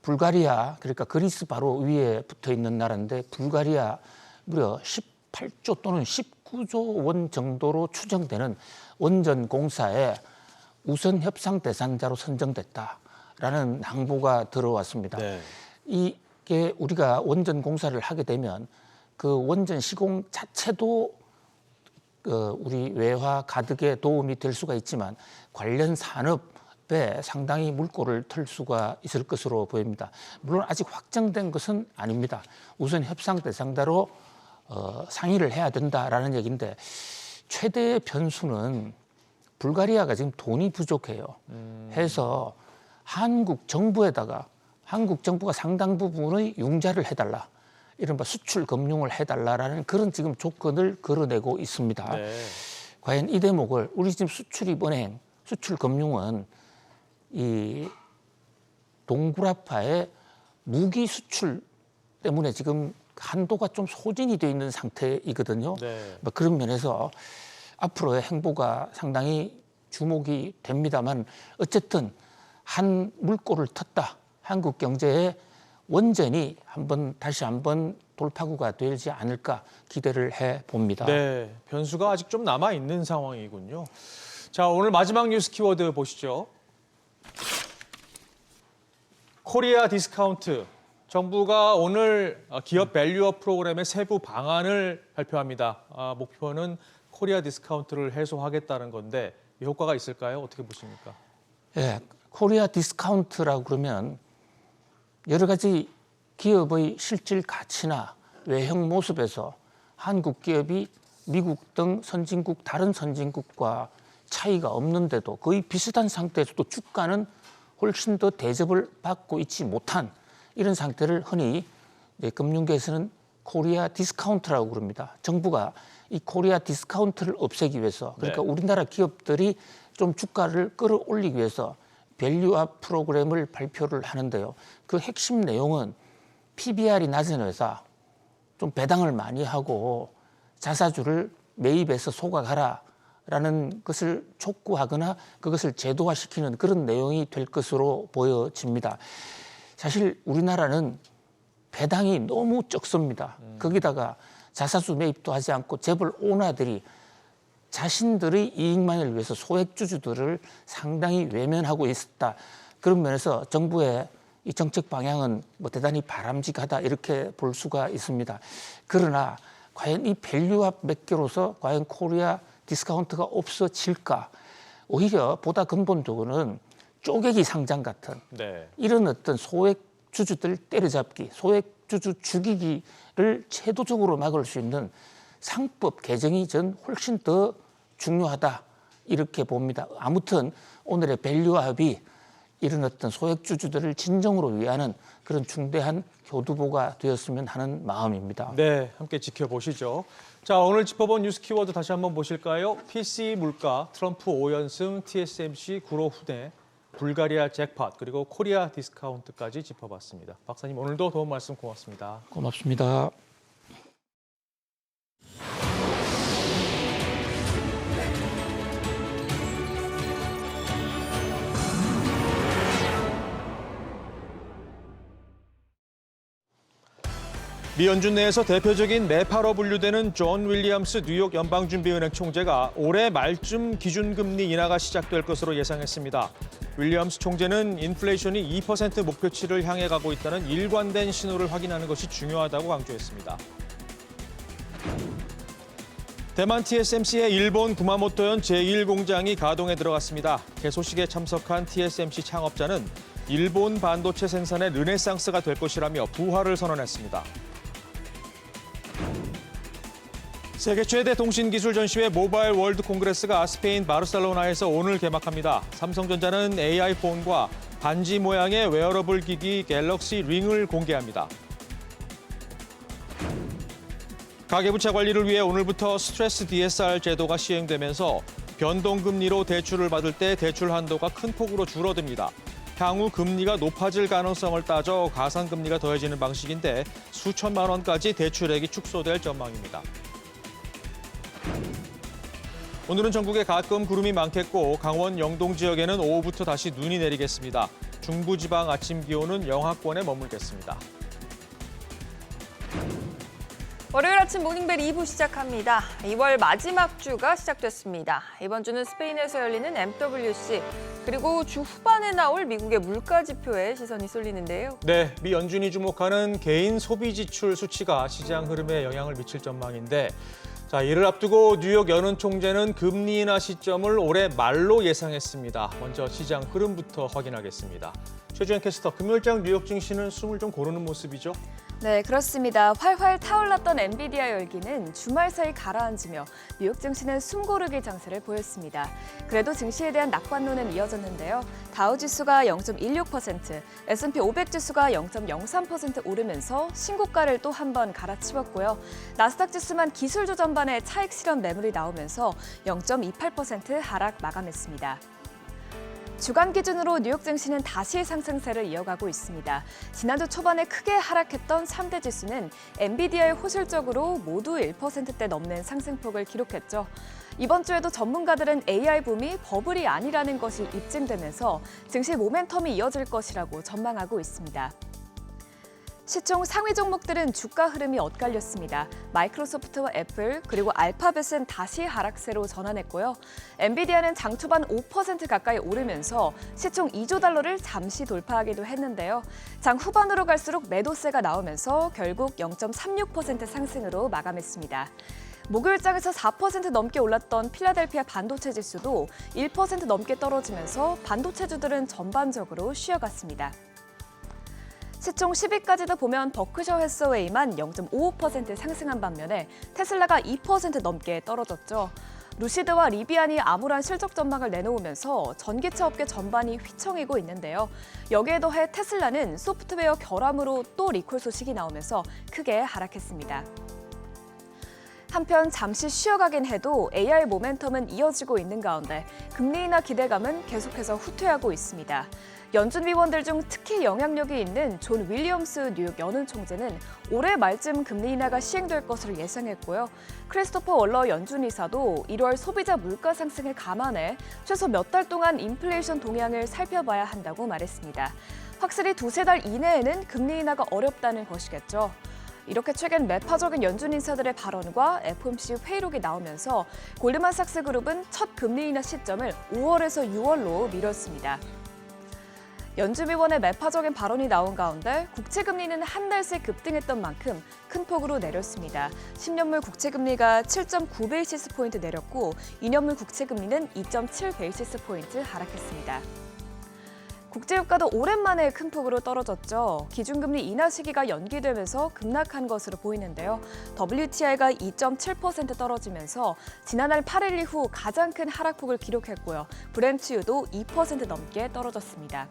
불가리아, 그러니까 그리스 바로 위에 붙어 있는 나라인데 불가리아 무려 18조 또는 19조 원 정도로 추정되는 원전 공사에 우선 협상 대상자로 선정됐다라는 낭보가 들어왔습니다. 네. 이게 우리가 원전 공사를 하게 되면 그 원전 시공 자체도 우리 외화 가득에 도움이 될 수가 있지만 관련 산업에 상당히 물꼬를 틀 수가 있을 것으로 보입니다. 물론 아직 확정된 것은 아닙니다. 우선 협상 대상자로 상의를 해야 된다라는 얘기인데 최대의 변수는 불가리아가 지금 돈이 부족해요. 해서 한국 정부에다가 한국 정부가 상당 부분의 융자를 해달라. 이른바 수출 금융을 해달라라는 그런 지금 조건을 걸어내고 있습니다. 네. 과연 이 대목을 우리 지금 수출입은행, 수출금융은 이 동굴압화의 무기 수출 때문에 지금 한도가 좀 소진이 되어 있는 상태이거든요. 네. 뭐 그런 면에서 앞으로의 행보가 상당히 주목이 됩니다만 어쨌든 한 물꼬를 텄다. 한국 경제의 원전이 다시 한번 돌파구가 되지 않을까 기대를 해봅니다. 네, 변수가 아직 좀 남아 있는 상황이군요. 자, 오늘 마지막 뉴스 키워드 보시죠. 코리아 디스카운트. 정부가 오늘 기업 밸류업 프로그램의 세부 방안을 발표합니다. 목표는 코리아 디스카운트를 해소하겠다는 건데 효과가 있을까요? 어떻게 보십니까? 예, 코리아 디스카운트라고 그러면 여러 가지 기업의 실질 가치나 외형 모습에서 한국 기업이 미국 등 선진국, 다른 선진국과 차이가 없는데도 거의 비슷한 상태에서도 주가는 훨씬 더 대접을 받고 있지 못한 이런 상태를 흔히 금융계에서는 코리아 디스카운트라고 그럽니다. 정부가 이 코리아 디스카운트를 없애기 위해서, 그러니까 네. 우리나라 기업들이 좀 주가를 끌어올리기 위해서 밸류업 프로그램을 발표를 하는데요. 그 핵심 내용은 PBR이 낮은 회사, 좀 배당을 많이 하고 자사주를 매입해서 소각하라라는 것을 촉구하거나 그것을 제도화시키는 그런 내용이 될 것으로 보여집니다. 사실 우리나라는 배당이 너무 적습니다. 거기다가 자사주 매입도 하지 않고 재벌 오너들이 자신들의 이익만을 위해서 소액주주들을 상당히 외면하고 있었다. 그런 면에서 정부의 이 정책 방향은 뭐 대단히 바람직하다 이렇게 볼 수가 있습니다. 그러나 과연 이 밸류업 몇 개로서 과연 코리아 디스카운트가 없어질까? 오히려 보다 근본적으로는 쪼개기 상장 같은 네. 이런 어떤 소액주주들 때려잡기, 소액주주 죽이기를 제도적으로 막을 수 있는 상법 개정이 전 훨씬 더 중요하다 이렇게 봅니다. 아무튼 오늘의 밸류업이 이런 어떤 소액주주들을 진정으로 위하는 그런 중대한 교두보가 되었으면 하는 마음입니다. 네, 함께 지켜보시죠. 자, 오늘 짚어본 뉴스 키워드 다시 한번 보실까요? PC 물가, 트럼프 5연승, TSMC 구로 후대, 불가리아 잭팟, 그리고 코리아 디스카운트까지 짚어봤습니다. 박사님, 오늘도 도움 말씀 고맙습니다. 고맙습니다. 미 연준 내에서 대표적인 매파로 분류되는 존 윌리엄스 뉴욕 연방준비은행 총재가 올해 말쯤 기준금리 인하가 시작될 것으로 예상했습니다. 윌리엄스 총재는 인플레이션이 2% 목표치를 향해 가고 있다는 일관된 신호를 확인하는 것이 중요하다고 강조했습니다. 대만 TSMC의 일본 구마모토현 제1공장이 가동에 들어갔습니다. 개소식에 참석한 TSMC 창업자는 일본 반도체 생산의 르네상스가 될 것이라며 부활을 선언했습니다. 세계 최대 통신기술 전시회 모바일 월드 콩그레스가 스페인 바르셀로나에서 오늘 개막합니다. 삼성전자는 AI폰과 반지 모양의 웨어러블 기기 갤럭시 링을 공개합니다. 가계부채 관리를 위해 오늘부터 스트레스 DSR 제도가 시행되면서 변동금리로 대출을 받을 때 대출 한도가 큰 폭으로 줄어듭니다. 향후 금리가 높아질 가능성을 따져 가산금리가 더해지는 방식인데 수천만 원까지 대출액이 축소될 전망입니다. 오늘은 전국에 가끔 구름이 많겠고 강원 영동 지역에는 오후부터 다시 눈이 내리겠습니다. 중부지방 아침 기온은 영하권에 머물겠습니다. 월요일 아침 모닝벨 2부 시작합니다. 2월 마지막 주가 시작됐습니다. 이번 주는 스페인에서 열리는 MWC, 그리고 주 후반에 나올 미국의 물가 지표에 시선이 쏠리는데요. 네, 미 연준이 주목하는 개인 소비 지출 수치가 시장 흐름에 영향을 미칠 전망인데, 자, 이를 앞두고 뉴욕 연은 총재는 금리 인하 시점을 올해 말로 예상했습니다. 먼저 시장 흐름부터 확인하겠습니다. 최주현 캐스터, 금요일장 뉴욕 증시는 숨을 좀 고르는 모습이죠? 네, 그렇습니다. 활활 타올랐던 엔비디아 열기는 주말 사이 가라앉으며 뉴욕 증시는 숨고르기 장세를 보였습니다. 그래도 증시에 대한 낙관론은 이어졌는데요. 다우 지수가 0.16%, S&P 500 지수가 0.03% 오르면서 신고가를 또 한 번 갈아치웠고요. 나스닥 지수만 기술주 전반에 차익 실현 매물이 나오면서 0.28% 하락 마감했습니다. 주간 기준으로 뉴욕 증시는 다시 상승세를 이어가고 있습니다. 지난주 초반에 크게 하락했던 3대 지수는 엔비디아의 호실적으로 모두 1%대 넘는 상승폭을 기록했죠. 이번 주에도 전문가들은 AI 붐이 버블이 아니라는 것이 입증되면서 증시 모멘텀이 이어질 것이라고 전망하고 있습니다. 시총 상위 종목들은 주가 흐름이 엇갈렸습니다. 마이크로소프트와 애플 그리고 알파벳은 다시 하락세로 전환했고요. 엔비디아는 장 초반 5% 가까이 오르면서 시총 2조 달러를 잠시 돌파하기도 했는데요. 장 후반으로 갈수록 매도세가 나오면서 결국 0.36% 상승으로 마감했습니다. 목요일장에서 4% 넘게 올랐던 필라델피아 반도체 지수도 1% 넘게 떨어지면서 반도체주들은 전반적으로 쉬어갔습니다. 시총 10위까지도 보면 버크셔 해서웨이만 0.55% 상승한 반면에 테슬라가 2% 넘게 떨어졌죠. 루시드와 리비안이 암울한 실적 전망을 내놓으면서 전기차 업계 전반이 휘청이고 있는데요. 여기에 더해 테슬라는 소프트웨어 결함으로 또 리콜 소식이 나오면서 크게 하락했습니다. 한편 잠시 쉬어가긴 해도 AI 모멘텀은 이어지고 있는 가운데 금리 인하 기대감은 계속해서 후퇴하고 있습니다. 연준 위원들 중 특히 영향력이 있는 존 윌리엄스 뉴욕 연은 총재는 올해 말쯤 금리 인하가 시행될 것으로 예상했고요. 크리스토퍼 월러 연준 이사도 1월 소비자 물가 상승을 감안해 최소 몇 달 동안 인플레이션 동향을 살펴봐야 한다고 말했습니다. 확실히 두세 달 이내에는 금리 인하가 어렵다는 것이겠죠. 이렇게 최근 매파적인 연준 인사들의 발언과 FOMC 회의록이 나오면서 골드만삭스 그룹은 첫 금리 인하 시점을 5월에서 6월로 미뤘습니다. 연준위원의 매파적인 발언이 나온 가운데 국채금리는 한 달 새 급등했던 만큼 큰 폭으로 내렸습니다. 10년물 국채금리가 7.9베이시스 포인트 내렸고 2년물 국채금리는 2.7베이시스 포인트 하락했습니다. 국제유가도 오랜만에 큰 폭으로 떨어졌죠. 기준금리 인하 시기가 연기되면서 급락한 것으로 보이는데요. WTI가 2.7% 떨어지면서 지난달 8일 이후 가장 큰 하락폭을 기록했고요. 브렌트유도 2% 넘게 떨어졌습니다.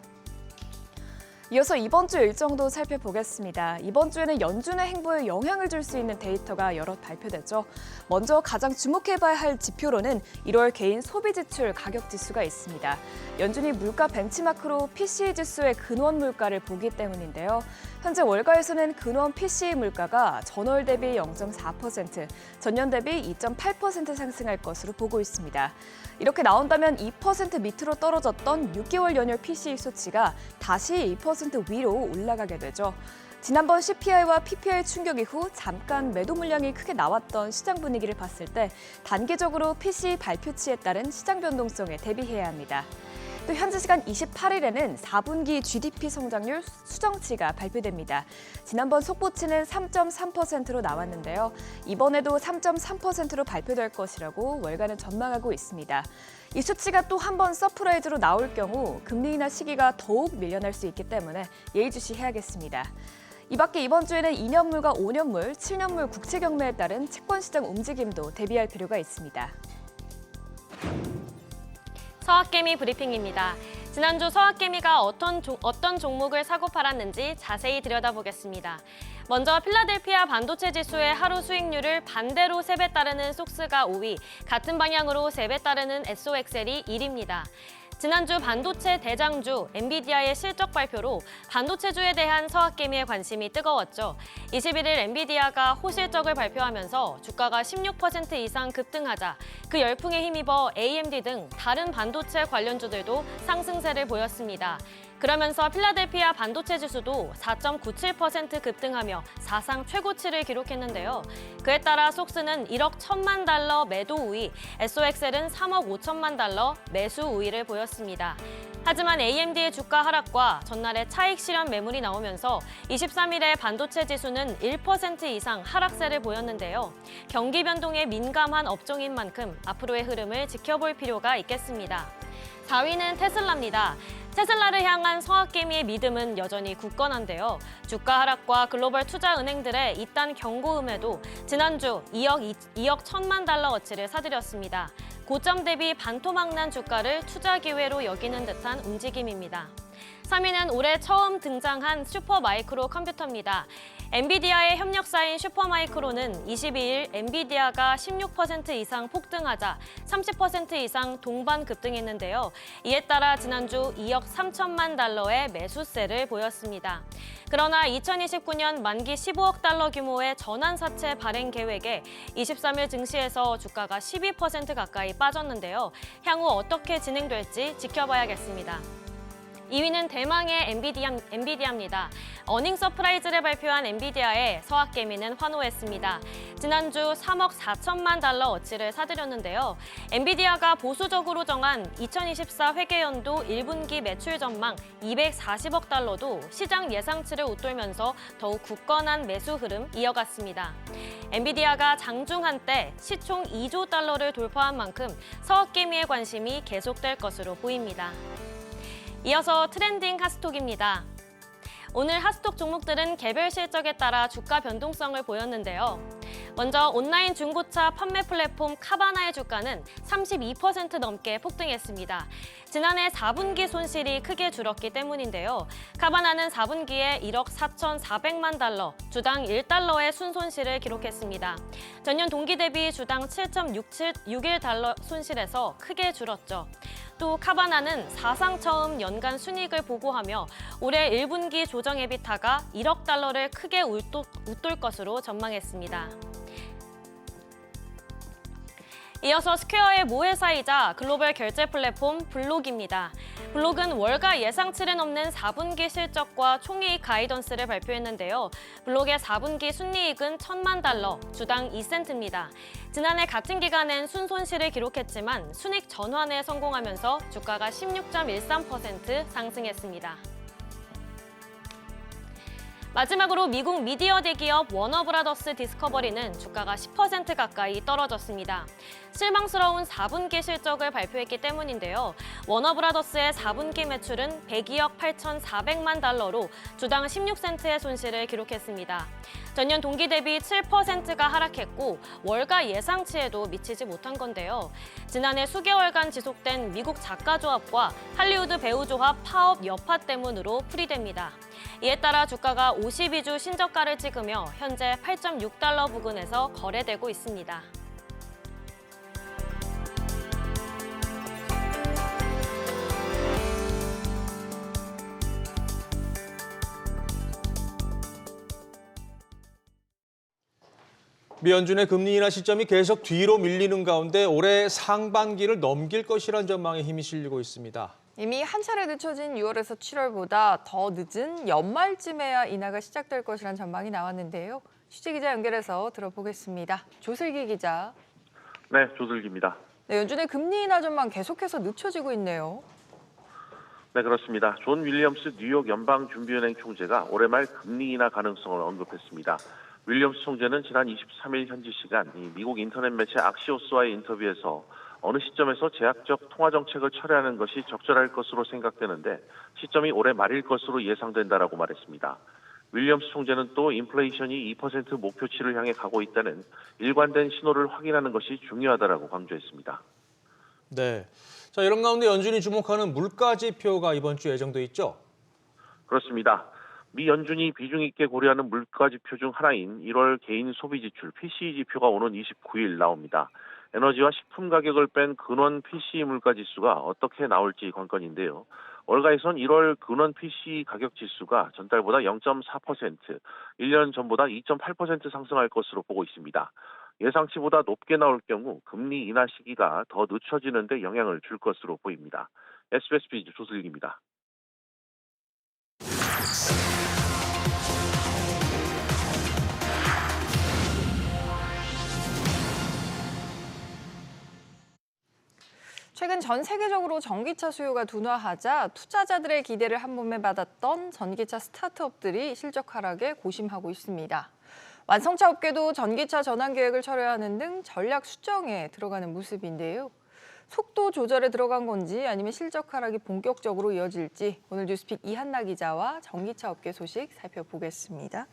이어서 이번 주 일정도 살펴보겠습니다. 이번 주에는 연준의 행보에 영향을 줄 수 있는 데이터가 여럿 발표되죠. 먼저 가장 주목해봐야 할 지표로는 1월 개인 소비지출 가격지수가 있습니다. 연준이 물가 벤치마크로 PCE 지수의 근원 물가를 보기 때문인데요. 현재 월가에서는 근원 PCE 물가가 전월 대비 0.4%, 전년 대비 2.8% 상승할 것으로 보고 있습니다. 이렇게 나온다면 2% 밑으로 떨어졌던 6개월 연율 PCE 수치가 다시 2% 위로 올라가게 되죠. 지난번 CPI와 PPI 충격 이후 잠깐 매도 물량이 크게 나왔던 시장 분위기를 봤을 때 단기적으로 PCE 발표치에 따른 시장 변동성에 대비해야 합니다. 또 현지 시간 28일에는 4분기 GDP 성장률 수정치가 발표됩니다. 지난번 속보치는 3.3%로 나왔는데요. 이번에도 3.3%로 발표될 것이라고 월가는 전망하고 있습니다. 이 수치가 또 한 번 서프라이즈로 나올 경우 금리 인하 시기가 더욱 밀려날 수 있기 때문에 예의주시해야겠습니다. 이 밖에 이번 주에는 2년물과 5년물, 7년물 국채 경매에 따른 채권시장 움직임도 대비할 필요가 있습니다. 서학개미 브리핑입니다. 지난주 서학개미가 어떤 종목을 사고 팔았는지 자세히 들여다보겠습니다. 먼저 필라델피아 반도체 지수의 하루 수익률을 반대로 3배 따르는 속스가 5위, 같은 방향으로 3배 따르는 SOXL이 1위입니다. 지난주 반도체 대장주 엔비디아의 실적 발표로 반도체주에 대한 서학개미의 관심이 뜨거웠죠. 21일 엔비디아가 호실적을 발표하면서 주가가 16% 이상 급등하자 그 열풍에 힘입어 AMD 등 다른 반도체 관련주들도 상승세를 보였습니다. 그러면서 필라델피아 반도체 지수도 4.97% 급등하며 사상 최고치를 기록했는데요. 그에 따라 속스는 1억 1천만 달러 매도 우위, SOXL은 3억 5천만 달러 매수 우위를 보였습니다. 하지만 AMD의 주가 하락과 전날에 차익 실현 매물이 나오면서 23일에 반도체 지수는 1% 이상 하락세를 보였는데요. 경기 변동에 민감한 업종인 만큼 앞으로의 흐름을 지켜볼 필요가 있겠습니다. 4위는 테슬라입니다. 테슬라를 향한 서학개미의 믿음은 여전히 굳건한데요. 주가 하락과 글로벌 투자은행들의 이딴 경고음에도 지난주 2억 1천만 달러어치를 사들였습니다. 고점 대비 반토막난 주가를 투자 기회로 여기는 듯한 움직임입니다. 3위는 올해 처음 등장한 슈퍼마이크로 컴퓨터입니다. 엔비디아의 협력사인 슈퍼마이크로는 22일 엔비디아가 16% 이상 폭등하자 30% 이상 동반 급등했는데요. 이에 따라 지난주 2억 3천만 달러의 매수세를 보였습니다. 그러나 2029년 만기 15억 달러 규모의 전환사채 발행 계획에 23일 증시에서 주가가 12% 가까이 빠졌는데요. 향후 어떻게 진행될지 지켜봐야겠습니다. 2위는 대망의 엔비디아입니다. 어닝 서프라이즈를 발표한 엔비디아에 서학개미는 환호했습니다. 지난주 3억 4천만 달러 어치를 사들였는데요. 엔비디아가 보수적으로 정한 2024 회계연도 1분기 매출 전망 240억 달러도 시장 예상치를 웃돌면서 더욱 굳건한 매수 흐름 이어갔습니다. 엔비디아가 장중 한때 시총 2조 달러를 돌파한 만큼 서학개미의 관심이 계속될 것으로 보입니다. 이어서 트렌딩 핫스톡입니다. 오늘 핫스톡 종목들은 개별 실적에 따라 주가 변동성을 보였는데요. 먼저 온라인 중고차 판매 플랫폼 카바나의 주가는 32% 넘게 폭등했습니다. 지난해 4분기 손실이 크게 줄었기 때문인데요. 카바나는 4분기에 1억 4,400만 달러, 주당 1달러의 순손실을 기록했습니다. 전년 동기 대비 주당 7.61달러 손실에서 크게 줄었죠. 또 카바나는 사상 처음 연간 순이익을 보고하며 올해 1분기 조정 에비타가 1억 달러를 크게 웃돌 것으로 전망했습니다. 이어서 스퀘어의 모회사이자 글로벌 결제 플랫폼 블록입니다. 블록은 월가 예상치를 넘는 4분기 실적과 총이익 가이던스를 발표했는데요. 블록의 4분기 순이익은 1,000만 달러, 주당 2센트입니다. 지난해 같은 기간엔 순손실을 기록했지만 순익 전환에 성공하면서 주가가 16.13% 상승했습니다. 마지막으로 미국 미디어 대기업 워너브라더스 디스커버리는 주가가 10% 가까이 떨어졌습니다. 실망스러운 4분기 실적을 발표했기 때문인데요. 워너브라더스의 4분기 매출은 102억 8,400만 달러로 주당 16센트의 손실을 기록했습니다. 전년 동기 대비 7%가 하락했고 월가 예상치에도 미치지 못한 건데요. 지난해 수개월간 지속된 미국 작가조합과 할리우드 배우조합 파업 여파 때문으로 풀이됩니다. 이에 따라 주가가 52주 신저가를 찍으며 현재 8.6달러 부근에서 거래되고 있습니다. 미 연준의 금리 인하 시점이 계속 뒤로 밀리는 가운데 올해 상반기를 넘길 것이란 전망에 힘이 실리고 있습니다. 이미 한 차례 늦춰진 6월에서 7월보다 더 늦은 연말쯤에야 인하가 시작될 것이란 전망이 나왔는데요. 취재기자 연결해서 들어보겠습니다. 조슬기 기자. 네, 조슬기입니다. 네, 연준의 금리 인하 전망 계속해서 늦춰지고 있네요. 네, 그렇습니다. 존 윌리엄스 뉴욕 연방준비은행 총재가 올해 말 금리 인하 가능성을 언급했습니다. 윌리엄스 총재는 지난 23일 현지 시간 미국 인터넷 매체 악시오스와의 인터뷰에서 어느 시점에서 제약적 통화 정책을 철회하는 것이 적절할 것으로 생각되는데 시점이 올해 말일 것으로 예상된다라고 말했습니다. 윌리엄스 총재는 또 인플레이션이 2% 목표치를 향해 가고 있다는 일관된 신호를 확인하는 것이 중요하다라고 강조했습니다. 네. 자, 이런 가운데 연준이 주목하는 물가 지표가 이번 주 예정돼 있죠? 그렇습니다. 미 연준이 비중 있게 고려하는 물가 지표 중 하나인 1월 개인 소비 지출 PCE 지표가 오는 29일 나옵니다. 에너지와 식품 가격을 뺀 근원 PCE 물가 지수가 어떻게 나올지 관건인데요. 월가에선 1월 근원 PCE 가격 지수가 전달보다 0.4%, 1년 전보다 2.8% 상승할 것으로 보고 있습니다. 예상치보다 높게 나올 경우 금리 인하 시기가 더 늦춰지는 데 영향을 줄 것으로 보입니다. SBS 비즈 조슬기입니다. 최근 전 세계적으로 전기차 수요가 둔화하자 투자자들의 기대를 한 몸에 받았던 전기차 스타트업들이 실적 하락에 고심하고 있습니다. 완성차 업계도 전기차 전환 계획을 철회하는 등 전략 수정에 들어가는 모습인데요. 속도 조절에 들어간 건지 아니면 실적 하락이 본격적으로 이어질지 오늘 뉴스픽 이한나 기자와 전기차 업계 소식 살펴보겠습니다.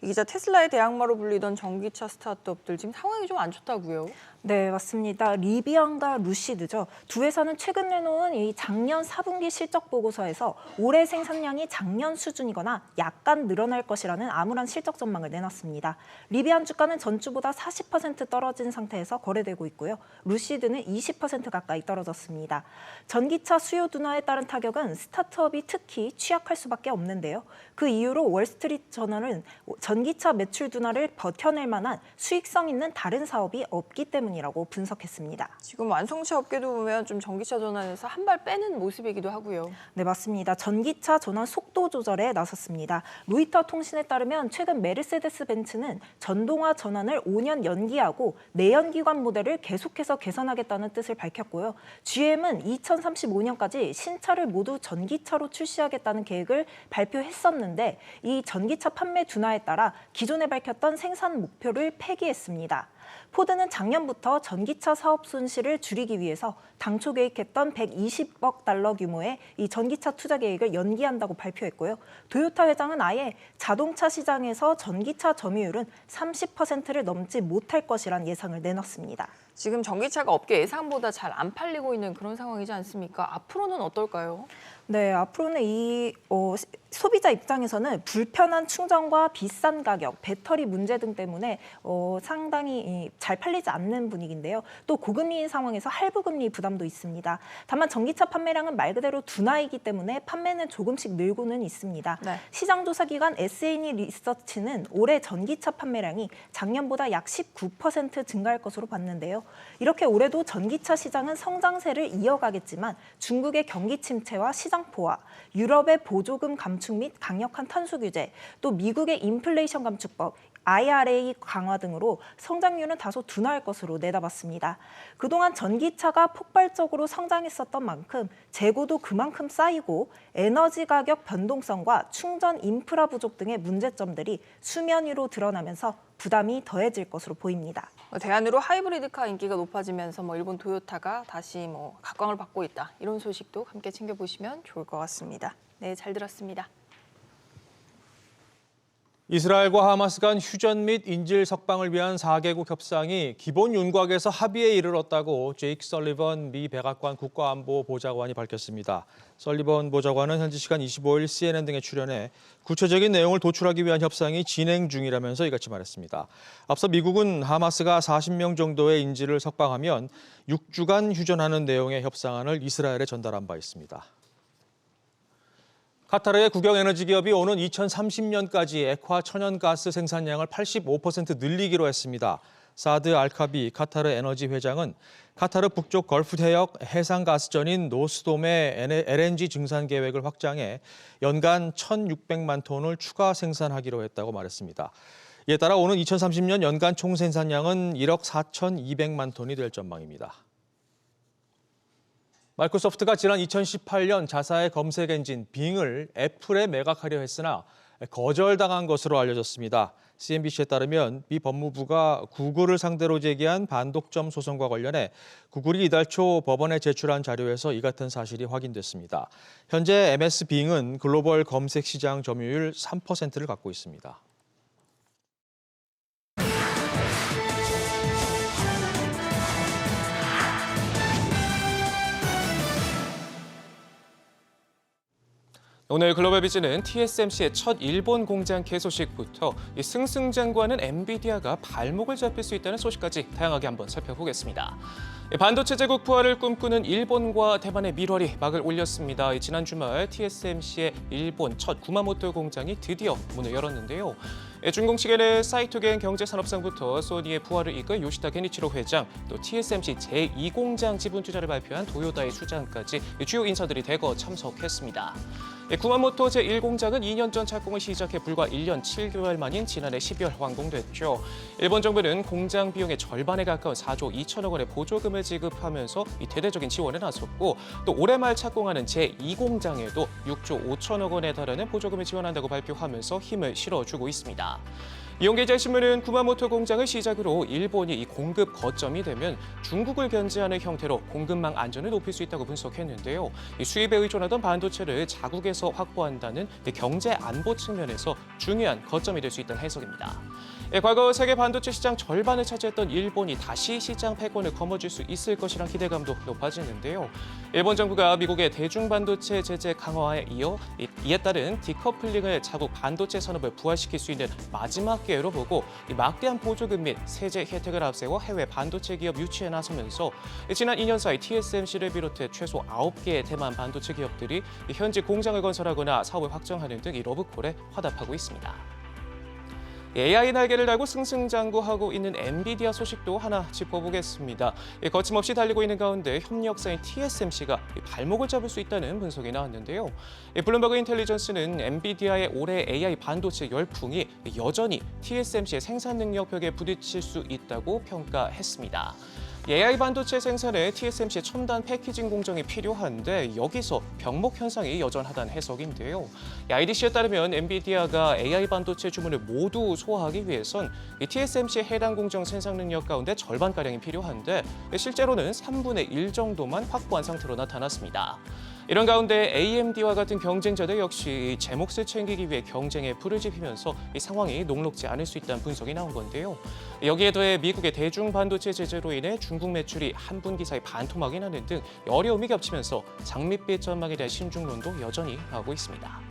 이 기자, 테슬라의 대항마로 불리던 전기차 스타트업들 지금 상황이 좀 안 좋다고요? 네, 맞습니다. 리비안과 루시드죠. 두 회사는 최근 내놓은 이 작년 4분기 실적 보고서에서 올해 생산량이 작년 수준이거나 약간 늘어날 것이라는 암울한 실적 전망을 내놨습니다. 리비안 주가는 전주보다 40% 떨어진 상태에서 거래되고 있고요. 루시드는 20% 가까이 떨어졌습니다. 전기차 수요 둔화에 따른 타격은 스타트업이 특히 취약할 수밖에 없는데요. 그 이유로 월스트리트 저널은 전기차 매출 둔화를 버텨낼 만한 수익성 있는 다른 사업이 없기 때문이라고 분석했습니다. 지금 완성차 업계도 보면 좀 전기차 전환에서 한 발 빼는 모습이기도 하고요. 네, 맞습니다. 전기차 전환 속도 조절에 나섰습니다. 로이터 통신에 따르면 최근 메르세데스 벤츠는 전동화 전환을 5년 연기하고 내연기관 모델을 계속해서 개선하겠다는 뜻을 밝혔고요. GM은 2035년까지 신차를 모두 전기차로 출시하겠다는 계획을 발표했었는데 이 전기차 판매 둔화에 따라 기존에 밝혔던 생산 목표를 폐기했습니다. 포드는 작년부터 전기차 사업 손실을 줄이기 위해서 당초 계획했던 120억 달러 규모의 이 전기차 투자 계획을 연기한다고 발표했고요. 도요타 회장은 아예 자동차 시장에서 전기차 점유율은 30%를 넘지 못할 것이란 예상을 내놨습니다. 지금 전기차가 업계 예상보다 잘 안 팔리고 있는 그런 상황이지 않습니까? 앞으로는 어떨까요? 네, 앞으로는 이 소비자 입장에서는 불편한 충전과 비싼 가격, 배터리 문제 등 때문에 상당히 잘 팔리지 않는 분위기인데요. 또 고금리인 상황에서 할부금리 부담도 있습니다. 다만 전기차 판매량은 말 그대로 둔화이기 때문에 판매는 조금씩 늘고는 있습니다. 네. 시장조사기관 S&E 리서치는 올해 전기차 판매량이 작년보다 약 19% 증가할 것으로 봤는데요. 이렇게 올해도 전기차 시장은 성장세를 이어가겠지만 중국의 경기 침체와 시장 포화, 유럽의 보조금 감축 및 강력한 탄소 규제, 또 미국의 인플레이션 감축법, IRA 강화 등으로 성장률은 다소 둔화할 것으로 내다봤습니다. 그동안 전기차가 폭발적으로 성장했었던 만큼 재고도 그만큼 쌓이고 에너지 가격 변동성과 충전 인프라 부족 등의 문제점들이 수면 위로 드러나면서 부담이 더해질 것으로 보입니다. 대안으로 하이브리드카 인기가 높아지면서 일본 토요타가 다시 각광을 받고 있다. 이런 소식도 함께 챙겨보시면 좋을 것 같습니다. 네, 잘 들었습니다. 이스라엘과 하마스 간 휴전 및 인질 석방을 위한 4개국 협상이 기본 윤곽에서 합의에 이르렀다고 제이크 설리번 미 백악관 국가안보보좌관이 밝혔습니다. 설리번 보좌관은 현지 시간 25일 CNN 등에 출연해 구체적인 내용을 도출하기 위한 협상이 진행 중이라면서 이같이 말했습니다. 앞서 미국은 하마스가 40명 정도의 인질을 석방하면 6주간 휴전하는 내용의 협상안을 이스라엘에 전달한 바 있습니다. 카타르의 국영에너지 기업이 오는 2030년까지 액화 천연가스 생산량을 85% 늘리기로 했습니다. 사드 알카비 카타르 에너지 회장은 카타르 북쪽 걸프 해역 해상가스전인 노스돔의 LNG 증산 계획을 확장해 연간 1,600만 톤을 추가 생산하기로 했다고 말했습니다. 이에 따라 오는 2030년 연간 총 생산량은 1억 4,200만 톤이 될 전망입니다. 마이크로소프트가 지난 2018년 자사의 검색 엔진 빙을 애플에 매각하려 했으나 거절당한 것으로 알려졌습니다. CNBC에 따르면 미 법무부가 구글을 상대로 제기한 반독점 소송과 관련해 구글이 이달 초 법원에 제출한 자료에서 이 같은 사실이 확인됐습니다. 현재 MS 빙은 글로벌 검색 시장 점유율 3%를 갖고 있습니다. 오늘 글로벌 비즈는 TSMC의 첫 일본 공장 개소식부터 승승장구하는 엔비디아가 발목을 잡힐 수 있다는 소식까지 다양하게 한번 살펴보겠습니다. 반도체 제국 부활을 꿈꾸는 일본과 대만의 밀월이 막을 올렸습니다. 지난 주말 TSMC의 일본 첫 구마모토 공장이 드디어 문을 열었는데요. 중공 측에는 사이토겐 경제산업상부터 소니의 부활을 이끌 요시다 게니치로 회장, 또 TSMC 제2공장 지분 투자를 발표한 도요다의 수장까지 주요 인사들이 대거 참석했습니다. 구마모토 제1공장은 2년 전 착공을 시작해 불과 1년 7개월 만인 지난해 12월 완공됐죠. 일본 정부는 공장 비용의 절반에 가까운 4조 2천억 원의 보조금을 지급하면서 대대적인 지원에 나섰고, 또 올해 말 착공하는 제2공장에도 6조 5천억 원에 달하는 보조금을 지원한다고 발표하면서 힘을 실어주고 있습니다. 이용계좌신문은 구마모토 공장을 시작으로 일본이 이 공급 거점이 되면 중국을 견제하는 형태로 공급망 안전을 높일 수 있다고 분석했는데요. 이 수입에 의존하던 반도체를 자국에서 확보한다는 경제 안보 측면에서 중요한 거점이 될 수 있다는 해석입니다. 과거 세계 반도체 시장 절반을 차지했던 일본이 다시 시장 패권을 거머쥘 수 있을 것이란 기대감도 높아지는데요. 일본 정부가 미국의 대중 반도체 제재 강화에 이에 따른 디커플링을 자국 반도체 산업을 부활시킬 수 있는 마지막 기회로 보고 막대한 보조금 및 세제 혜택을 앞세워 해외 반도체 기업 유치에 나서면서 지난 2년 사이 TSMC를 비롯해 최소 9개의 대만 반도체 기업들이 현지 공장을 건설하거나 사업을 확정하는 등 이 러브콜에 화답하고 있습니다. AI 날개를 달고 승승장구하고 있는 엔비디아 소식도 하나 짚어보겠습니다. 거침없이 달리고 있는 가운데 협력사인 TSMC가 발목을 잡을 수 있다는 분석이 나왔는데요. 블룸버그 인텔리전스는 엔비디아의 올해 AI 반도체 열풍이 여전히 TSMC의 생산 능력 벽에 부딪힐 수 있다고 평가했습니다. AI 반도체 생산에 TSMC의 첨단 패키징 공정이 필요한데 여기서 병목 현상이 여전하다는 해석인데요. IDC에 따르면 엔비디아가 AI 반도체 주문을 모두 소화하기 위해선 TSMC의 해당 공정 생산 능력 가운데 절반가량이 필요한데 실제로는 3분의 1 정도만 확보한 상태로 나타났습니다. 이런 가운데 AMD와 같은 경쟁자들 역시 제 몫을 챙기기 위해 경쟁에 불을 지피면서 이 상황이 녹록지 않을 수 있다는 분석이 나온 건데요. 여기에 더해 미국의 대중 반도체 제재로 인해 중국 매출이 한 분기 사이 반토막이 나는 등 어려움이 겹치면서 장밋빛 전망에 대한 신중론도 여전히 나오고 있습니다.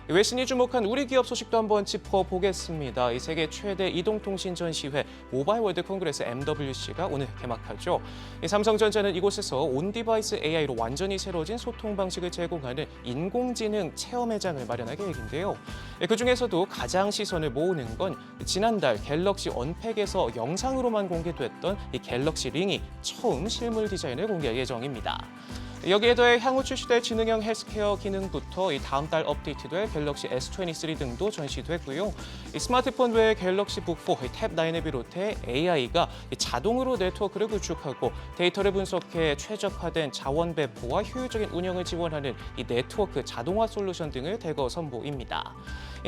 외신이 주목한 우리 기업 소식도 한번 짚어보겠습니다. 이 세계 최대 이동통신 전시회 모바일 월드 콩그레스 MWC가 오늘 개막하죠. 삼성전자는 이곳에서 온디바이스 AI로 완전히 새로워진 소통 방식을 제공하는 인공지능 체험회장을 마련할 계획인데요. 그중에서도 가장 시선을 모으는 건 지난달 갤럭시 언팩에서 영상으로만 공개됐던 이 갤럭시 링이 처음 실물 디자인을 공개할 예정입니다. 여기에 더해 향후 출시될 지능형 헬스케어 기능부터 다음 달 업데이트될 갤럭시 S23 등도 전시됐고요. 스마트폰 외에 갤럭시 북4, 탭 9을 비롯해 AI가 자동으로 네트워크를 구축하고 데이터를 분석해 최적화된 자원 배포와 효율적인 운영을 지원하는 이 네트워크 자동화 솔루션 등을 대거 선보입니다.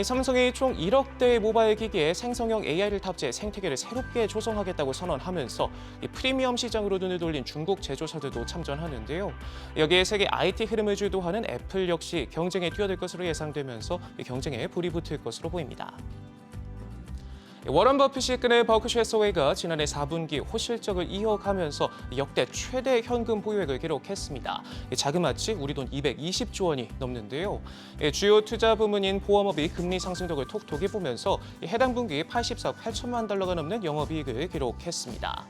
삼성이 총 1억 대의 모바일 기기에 생성형 AI를 탑재해 생태계를 새롭게 조성하겠다고 선언하면서 프리미엄 시장으로 눈을 돌린 중국 제조사들도 참전하는데요. 여기에 세계 IT 흐름을 주도하는 애플 역시 경쟁에 뛰어들 것으로 예상되면서 경쟁에 불이 붙을 것으로 보입니다. 워런 버핏이 이끄는 버크셔 해서웨이가 지난해 4분기 호실적을 이어가면서 역대 최대 현금 보유액을 기록했습니다. 자그마치 우리 돈 220조 원이 넘는데요. 주요 투자 부문인 보험업이 금리 상승력을 톡톡히 보면서 해당 분기 84억 8천만 달러가 넘는 영업이익을 기록했습니다.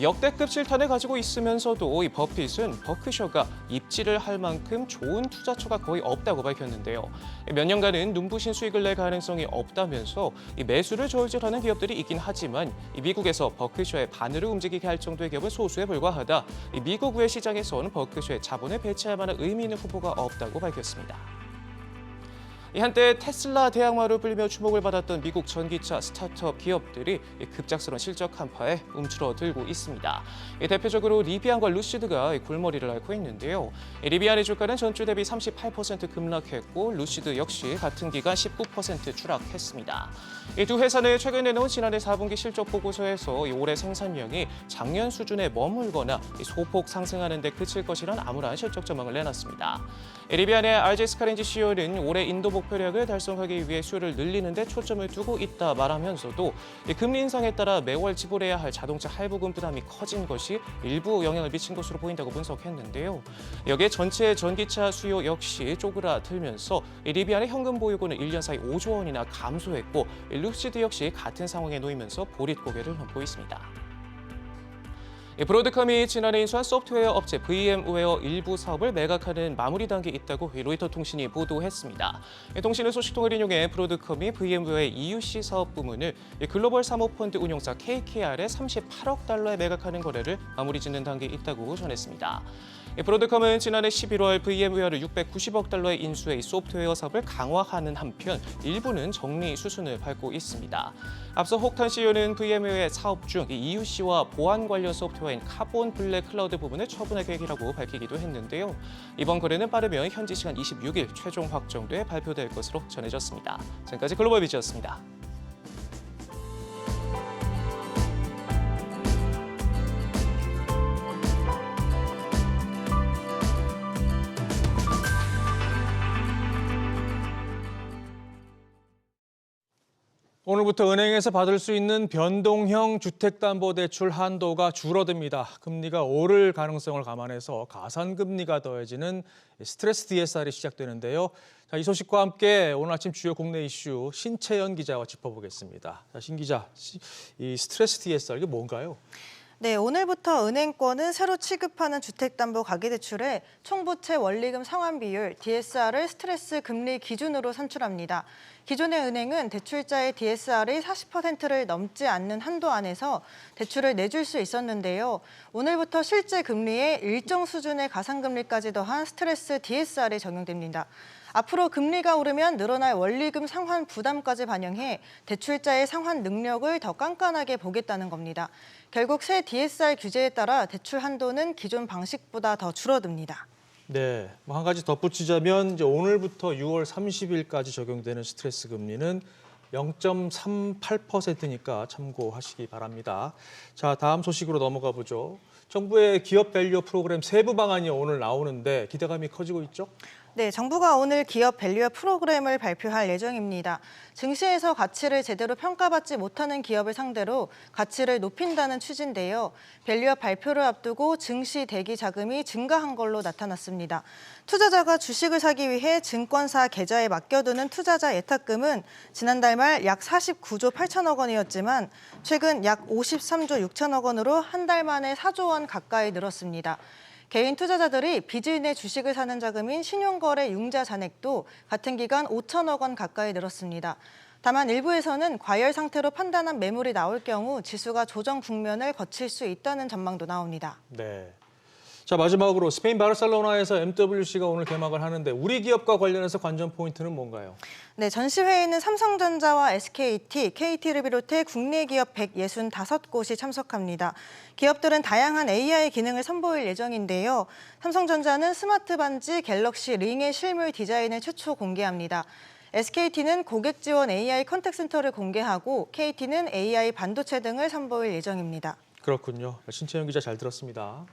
역대급 실탄을 가지고 있으면서도 이 버핏은 버크셔가 입지를 할 만큼 좋은 투자처가 거의 없다고 밝혔는데요. 몇 년간은 눈부신 수익을 낼 가능성이 없다면서 이 매수를 저울질하는 기업들이 있긴 하지만 미국에서 버크셔의 바늘을 움직이게 할 정도의 기업은 소수에 불과하다. 미국 외 시장에서는 버크셔의 자본을 배치할 만한 의미 있는 후보가 없다고 밝혔습니다. 한때 테슬라 대항마로 불리며 주목을 받았던 미국 전기차 스타트업 기업들이 급작스러운 실적 한파에 움츠러들고 있습니다. 대표적으로 리비안과 루시드가 골머리를 앓고 있는데요. 리비안의 주가는 전주 대비 38% 급락했고 루시드 역시 같은 기간 19% 추락했습니다. 이 두 회사는 최근 내놓은 지난해 4분기 실적 보고서에서 올해 생산량이 작년 수준에 머물거나 소폭 상승하는 데 그칠 것이란 암울한 실적 전망을 내놨습니다. 리비안의 RJ 스카렌지 CEO는 올해 인도 목표량을 달성하기 위해 수요를 늘리는 데 초점을 두고 있다 말하면서도 금리 인상에 따라 매월 지불해야 할 자동차 할부금 부담이 커진 것이 일부 영향을 미친 것으로 보인다고 분석했는데요. 여기에 전체 전기차 수요 역시 쪼그라들면서 리비안의 현금 보유고는 1년 사이 5조 원이나 감소했고 루시드 역시 같은 상황에 놓이면서 보릿 고개를 넘고 있습니다. 브로드컴이 지난해 인수한 소프트웨어 업체 VM웨어 일부 사업을 매각하는 마무리 단계에 있다고 로이터 통신이 보도했습니다. 통신의 소식통을 인용해 브로드컴이 VM웨어의 EUC 사업 부문을 글로벌 사모펀드 운용사 KKR에 38억 달러에 매각하는 거래를 마무리 짓는 단계에 있다고 전했습니다. 브로드컴은 지난해 11월 VM웨어를 690억 달러에 인수해 소프트웨어 사업을 강화하는 한편 일부는 정리 수순을 밟고 있습니다. 앞서 혹탄 CEO는 VM웨어의 사업 중 EUC와 보안 관련 소프트웨어인 카본 블랙 클라우드 부분을 처분할 계획이라고 밝히기도 했는데요. 이번 거래는 빠르면 현지 시간 26일 최종 확정돼 발표될 것으로 전해졌습니다. 지금까지 글로벌 비즈였습니다. 오늘부터 은행에서 받을 수 있는 변동형 주택담보대출 한도가 줄어듭니다. 금리가 오를 가능성을 감안해서 가산금리가 더해지는 스트레스 DSR이 시작되는데요. 자, 이 소식과 함께 오늘 아침 주요 국내 이슈 신채연 기자와 짚어보겠습니다. 자, 신 기자, 이 스트레스 DSR 이게 뭔가요? 네, 오늘부터 은행권은 새로 취급하는 주택담보가계대출의 총부채 원리금 상환 비율 DSR을 스트레스 금리 기준으로 산출합니다. 기존의 은행은 대출자의 DSR이 40%를 넘지 않는 한도 안에서 대출을 내줄 수 있었는데요. 오늘부터 실제 금리에 일정 수준의 가산금리까지 더한 스트레스 DSR이 적용됩니다. 앞으로 금리가 오르면 늘어날 원리금 상환 부담까지 반영해 대출자의 상환 능력을 더 깐깐하게 보겠다는 겁니다. 결국 새 DSR 규제에 따라 대출 한도는 기존 방식보다 더 줄어듭니다. 네, 한 가지 덧붙이자면 이제 오늘부터 6월 30일까지 적용되는 스트레스 금리는 0.38%니까 참고하시기 바랍니다. 자, 다음 소식으로 넘어가 보죠. 정부의 기업 밸류 프로그램 세부 방안이 오늘 나오는데 기대감이 커지고 있죠? 네, 정부가 오늘 기업 밸류업 프로그램을 발표할 예정입니다. 증시에서 가치를 제대로 평가받지 못하는 기업을 상대로 가치를 높인다는 취지인데요. 밸류업 발표를 앞두고 증시 대기 자금이 증가한 걸로 나타났습니다. 투자자가 주식을 사기 위해 증권사 계좌에 맡겨두는 투자자 예탁금은 지난달 말 약 49조 8천억 원이었지만 최근 약 53조 6천억 원으로 한 달 만에 4조 원 가까이 늘었습니다. 개인 투자자들이 빚을 주식을 사는 자금인 신용거래 융자 잔액도 같은 기간 5천억 원 가까이 늘었습니다. 다만 일부에서는 과열 상태로 판단한 매물이 나올 경우 지수가 조정 국면을 거칠 수 있다는 전망도 나옵니다. 네. 자, 마지막으로 스페인 바르셀로나에서 MWC가 오늘 개막을 하는데 우리 기업과 관련해서 관전 포인트는 뭔가요? 네, 전시회에는 삼성전자와 SKT, KT를 비롯해 국내 기업 165곳이 참석합니다. 기업들은 다양한 AI 기능을 선보일 예정인데요. 삼성전자는 스마트 반지 갤럭시 링의 실물 디자인을 최초 공개합니다. SKT는 고객 지원 AI 컨택센터를 공개하고 KT는 AI 반도체 등을 선보일 예정입니다. 그렇군요. 신채연 기자 잘 들었습니다.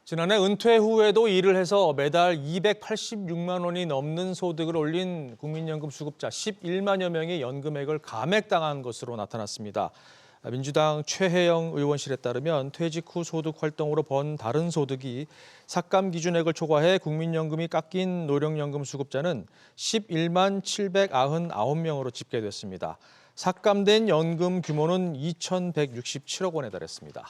지난해 은퇴 후에도 일을 해서 매달 286만 원이 넘는 소득을 올린 국민연금 수급자 11만여 명이 연금액을 감액당한 것으로 나타났습니다. 민주당 최혜영 의원실에 따르면 퇴직 후 소득 활동으로 번 다른 소득이 삭감 기준액을 초과해 국민연금이 깎인 노령연금 수급자는 11만 799명으로 집계됐습니다. 삭감된 연금 규모는 2,167억 원에 달했습니다.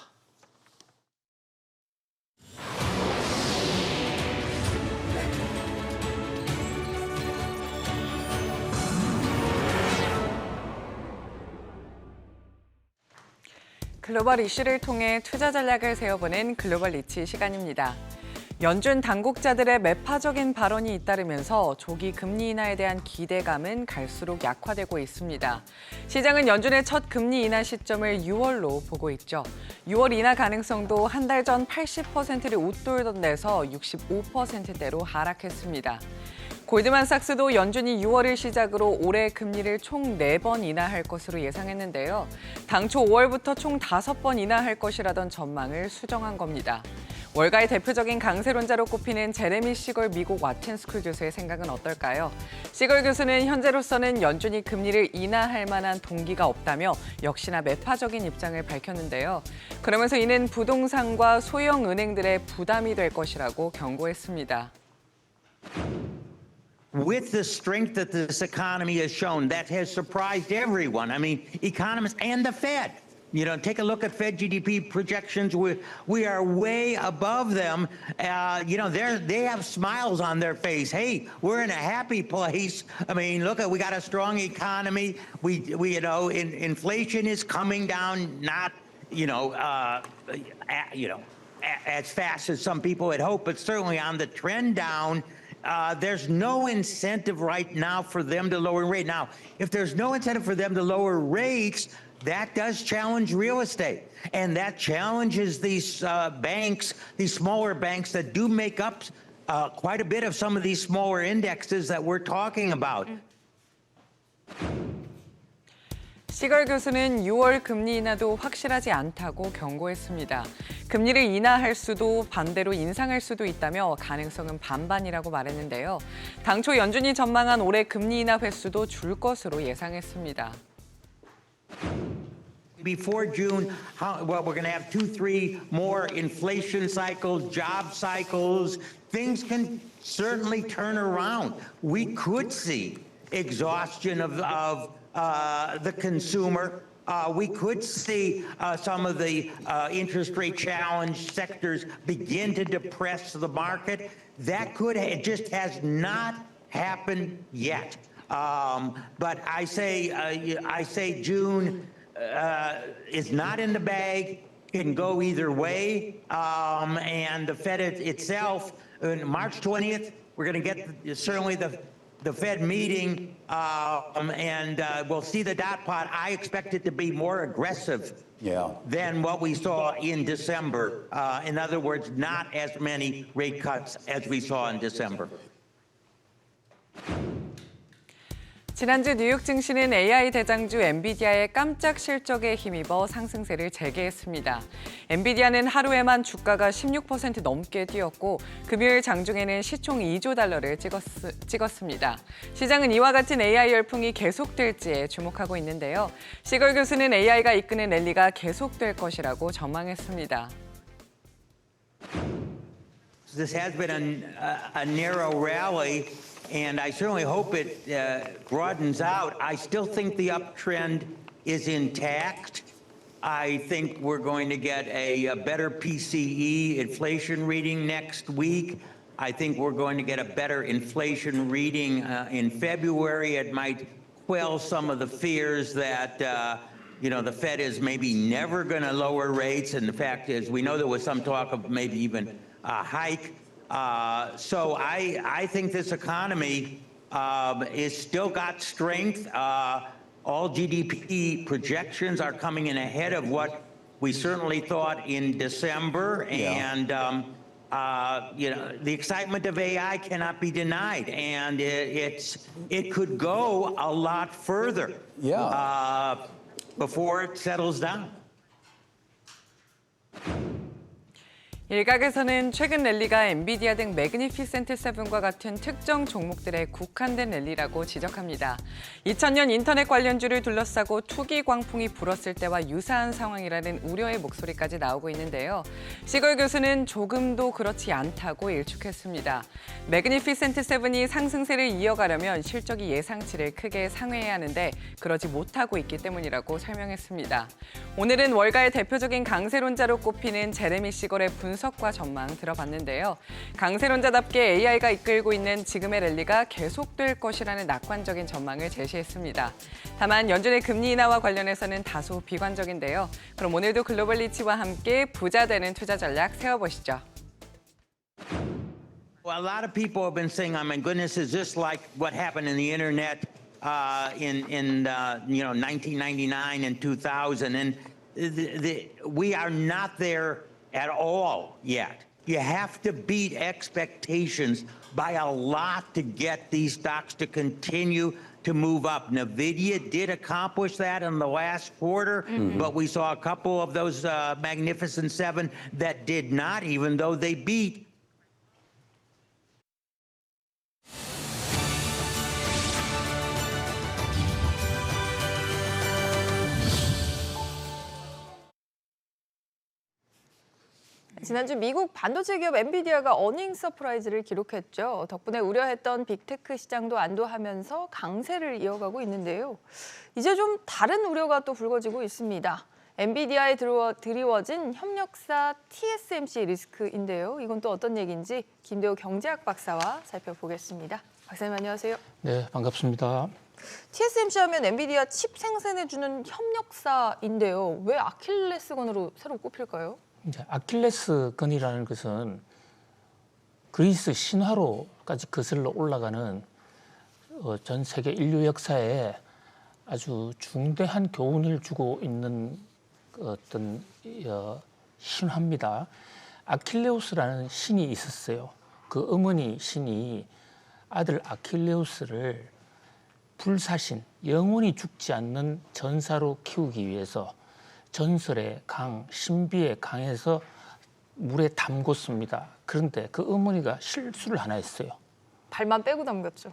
글로벌 이슈를 통해 투자 전략을 세워보는 글로벌 리치 시간입니다. 연준 당국자들의 매파적인 발언이 잇따르면서 조기 금리 인하에 대한 기대감은 갈수록 약화되고 있습니다. 시장은 연준의 첫 금리 인하 시점을 6월로 보고 있죠. 6월 인하 가능성도 한 달 전 80%를 웃돌던 데서 65%대로 하락했습니다. 골드만삭스도 연준이 6월을 시작으로 올해 금리를 총 4번 인하할 것으로 예상했는데요. 당초 5월부터 총 5번 인하할 것이라던 전망을 수정한 겁니다. 월가의 대표적인 강세론자로 꼽히는 제레미 시걸 미국 와튼스쿨 교수의 생각은 어떨까요? 시걸 교수는 현재로서는 연준이 금리를 인하할 만한 동기가 없다며 역시나 매파적인 입장을 밝혔는데요. 그러면서 이는 부동산과 소형 은행들의 부담이 될 것이라고 경고했습니다. With the strength that this economy has shown, that has surprised everyone. I mean, economists and the Fed. You know, take a look at Fed GDP projections. We are way above them. You know, they have smiles on their face. Hey, we're in a happy place. I mean, look, we got a strong economy. We you know, inflation is coming down, not, as fast as some people had hoped, but certainly on the trend down. There's no incentive right now for them to lower rate. Now, if there's no incentive for them to lower rates, that does challenge real estate. And that challenges these banks, these smaller banks that do make up quite a bit of some of these smaller indexes that we're talking about. 시걸 교수는 6월 금리 인하도 확실하지 않다고 경고했습니다. 금리를 인하할 수도 반대로 인상할 수도 있다며 가능성은 반반이라고 말했는데요. 당초 연준이 전망한 올해 금리 인하 횟수도 줄 것으로 예상했습니다. Before June, we're going to have 2-3 more inflation cycles, job cycles. Things can certainly turn around. We could see exhaustion of the consumer. We could see some of the interest rate challenged sectors begin to depress the market. That could, it just has not happened yet. But I say June is not in the bag, can go either way. And the Fed itself, on March 20th, we're going to get certainly the Fed meeting, and we'll see the dot plot. I expect it to be more aggressive than what we saw in December. In other words, not as many rate cuts as we saw in December. 지난주 뉴욕 증시는 AI 대장주 엔비디아의 깜짝 실적에 힘입어 상승세를 재개했습니다. 엔비디아는 하루에만 주가가 16% 넘게 뛰었고 금요일 장중에는 시총 2조 달러를 찍었습니다. 시장은 이와 같은 AI 열풍이 계속될지에 주목하고 있는데요. 시걸 교수는 AI가 이끄는 랠리가 계속될 것이라고 전망했습니다. This has been a narrow rally. And I certainly hope it broadens out. I still think the uptrend is intact. I think we're going to get a better PCE inflation reading next week. I think we're going to get a better inflation reading in February. It might quell some of the fears that the Fed is maybe never going to lower rates. And the fact is, we know there was some talk of maybe even a hike. So I think this economy is still got strength. All GDP projections are coming in ahead of what we certainly thought in December. And, the excitement of AI cannot be denied. And it could go a lot further before it settles down. 일각에서는 최근 랠리가 엔비디아 등 매그니피센트 세븐과 같은 특정 종목들의 국한된 랠리라고 지적합니다. 2000년 인터넷 관련주를 둘러싸고 투기 광풍이 불었을 때와 유사한 상황이라는 우려의 목소리까지 나오고 있는데요. 시걸 교수는 조금도 그렇지 않다고 일축했습니다. 매그니피센트 세븐이 상승세를 이어가려면 실적이 예상치를 크게 상회해야 하는데 그러지 못하고 있기 때문이라고 설명했습니다. 오늘은 월가의 대표적인 강세론자로 꼽히는 제레미 시걸의 분석과 전망 들어봤는데요. 강세론자답게 AI가 이끌고 있는 지금의 랠리가 계속될 것이라는 낙관적인 전망을 제시했습니다. 다만 연준의 금리 인하와 관련해서는 다소 비관적인데요. 그럼 오늘도 글로벌 리치와 함께 부자 되는 투자 전략 세워보시죠. Well, a lot of people have been saying, "Oh my goodness, is this like what happened in the internet in 1999 and 2000?" And we are not there at all yet. You have to beat expectations by a lot to get these stocks to continue to move up. NVIDIA did accomplish that in the last quarter, but we saw a couple of those Magnificent Seven that did not, even though they beat. 지난주 미국 반도체 기업 엔비디아가 어닝 서프라이즈를 기록했죠. 덕분에 우려했던 빅테크 시장도 안도하면서 강세를 이어가고 있는데요. 이제 좀 다른 우려가 또 불거지고 있습니다. 엔비디아에 드리워진 협력사 TSMC 리스크인데요. 이건 또 어떤 얘기인지 김대호 경제학 박사와 살펴보겠습니다. 박사님 안녕하세요. 네, 반갑습니다. TSMC 하면 엔비디아 칩 생산해주는 협력사인데요. 왜 아킬레스건으로 새로 꼽힐까요? 이제 아킬레스건이라는 것은 그리스 신화로까지 거슬러 올라가는 전 세계 인류 역사에 아주 중대한 교훈을 주고 있는 어떤 신화입니다. 아킬레우스라는 신이 있었어요. 그 어머니 신이 아들 아킬레우스를 불사신, 영원히 죽지 않는 전사로 키우기 위해서 전설의 강, 신비의 강에서 물에 담궜습니다. 그런데 그 어머니가 실수를 하나 했어요. 발만 빼고 담겼죠.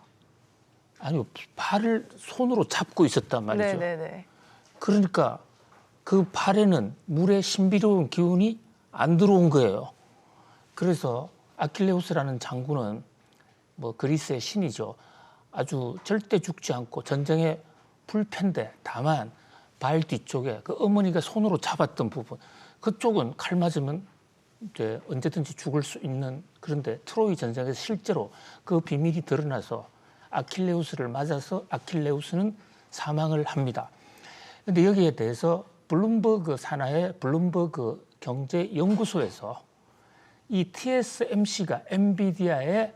아니요, 발을 손으로 잡고 있었단 말이죠. 네네네. 그러니까 그 발에는 물의 신비로운 기운이 안 들어온 거예요. 그래서 아킬레우스라는 장군은 뭐 그리스의 신이죠. 아주 절대 죽지 않고 전쟁에 불편데 다만 발 뒤쪽에 그 어머니가 손으로 잡았던 부분 그쪽은 칼 맞으면 이제 언제든지 죽을 수 있는 그런데 트로이 전쟁에서 실제로 그 비밀이 드러나서 아킬레우스를 맞아서 아킬레우스는 사망을 합니다. 그런데 여기에 대해서 블룸버그 산하의 블룸버그 경제연구소에서 이 TSMC가 엔비디아의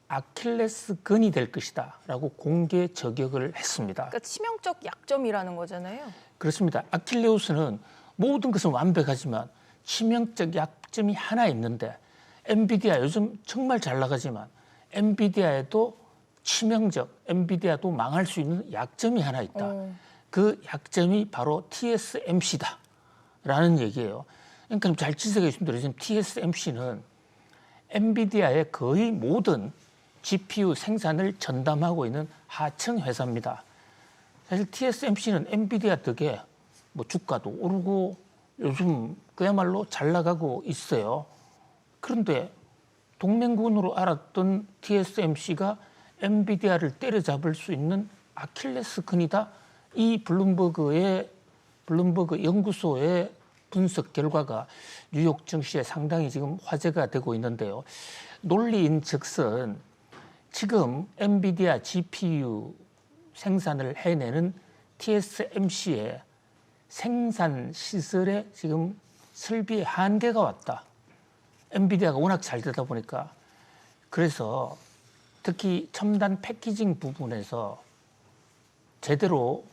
아킬레스건이 될 것이다 라고 공개 저격을 했습니다. 그러니까 치명적 약점이라는 거잖아요. 그렇습니다. 아킬레우스는 모든 것은 완벽하지만 치명적 약점이 하나 있는데 엔비디아 요즘 정말 잘 나가지만 엔비디아에도 치명적, 엔비디아도 망할 수 있는 약점이 하나 있다. 그 약점이 바로 TSMC다 라는 얘기예요. 그러니까 잘 지적해 주시면 지금 TSMC는 엔비디아의 거의 모든 GPU 생산을 전담하고 있는 하청 회사입니다. 사실 TSMC는 엔비디아 덕에 뭐 주가도 오르고 요즘 그야말로 잘 나가고 있어요. 그런데 동맹군으로 알았던 TSMC가 엔비디아를 때려잡을 수 있는 아킬레스건이다. 이 블룸버그 연구소의 분석 결과가 뉴욕 증시에 상당히 지금 화제가 되고 있는데요. 논리인즉슨 지금 엔비디아 GPU 생산을 해내는 TSMC의 생산 시설에 지금 설비의 한계가 왔다. 엔비디아가 워낙 잘 되다 보니까 그래서 특히 첨단 패키징 부분에서 제대로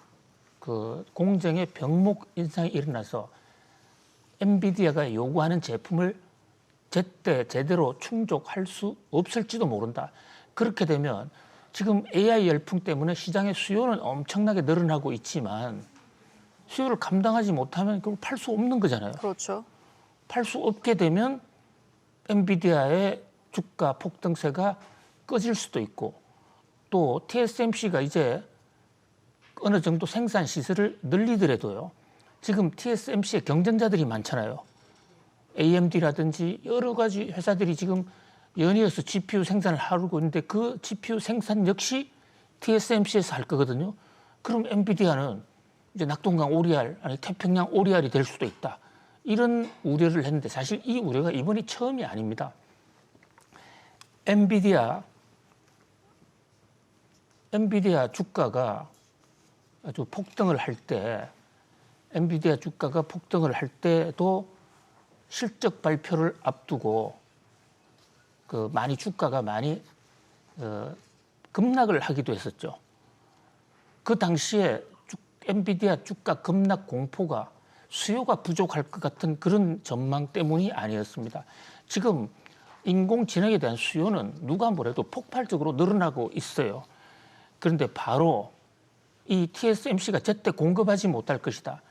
그 공정의 병목 인상이 일어나서 엔비디아가 요구하는 제품을 제때 제대로 충족할 수 없을지도 모른다. 그렇게 되면 지금 AI 열풍 때문에 시장의 수요는 엄청나게 늘어나고 있지만 수요를 감당하지 못하면 그걸 팔 수 없는 거잖아요. 그렇죠. 팔 수 없게 되면 엔비디아의 주가 폭등세가 꺼질 수도 있고 또 TSMC가 이제 어느 정도 생산 시설을 늘리더라도요. 지금 TSMC의 경쟁자들이 많잖아요. AMD라든지 여러 가지 회사들이 지금 연이어서 GPU 생산을 하고 있는데 그 GPU 생산 역시 TSMC에서 할 거거든요. 그럼 엔비디아는 이제 낙동강 오리알 아니 태평양 오리알이 될 수도 있다. 이런 우려를 했는데 사실 이 우려가 이번이 처음이 아닙니다. 엔비디아 주가가 아주 폭등을 할 때 엔비디아 주가가 폭등을 할 때도 실적 발표를 앞두고 많이 주가가 많이 급락을 하기도 했었죠. 그 당시에 엔비디아 주가 급락 공포가 수요가 부족할 것 같은 그런 전망 때문이 아니었습니다. 지금 인공지능에 대한 수요는 누가 뭐래도 폭발적으로 늘어나고 있어요. 그런데 바로 이 TSMC가 제때 공급하지 못할 것이다.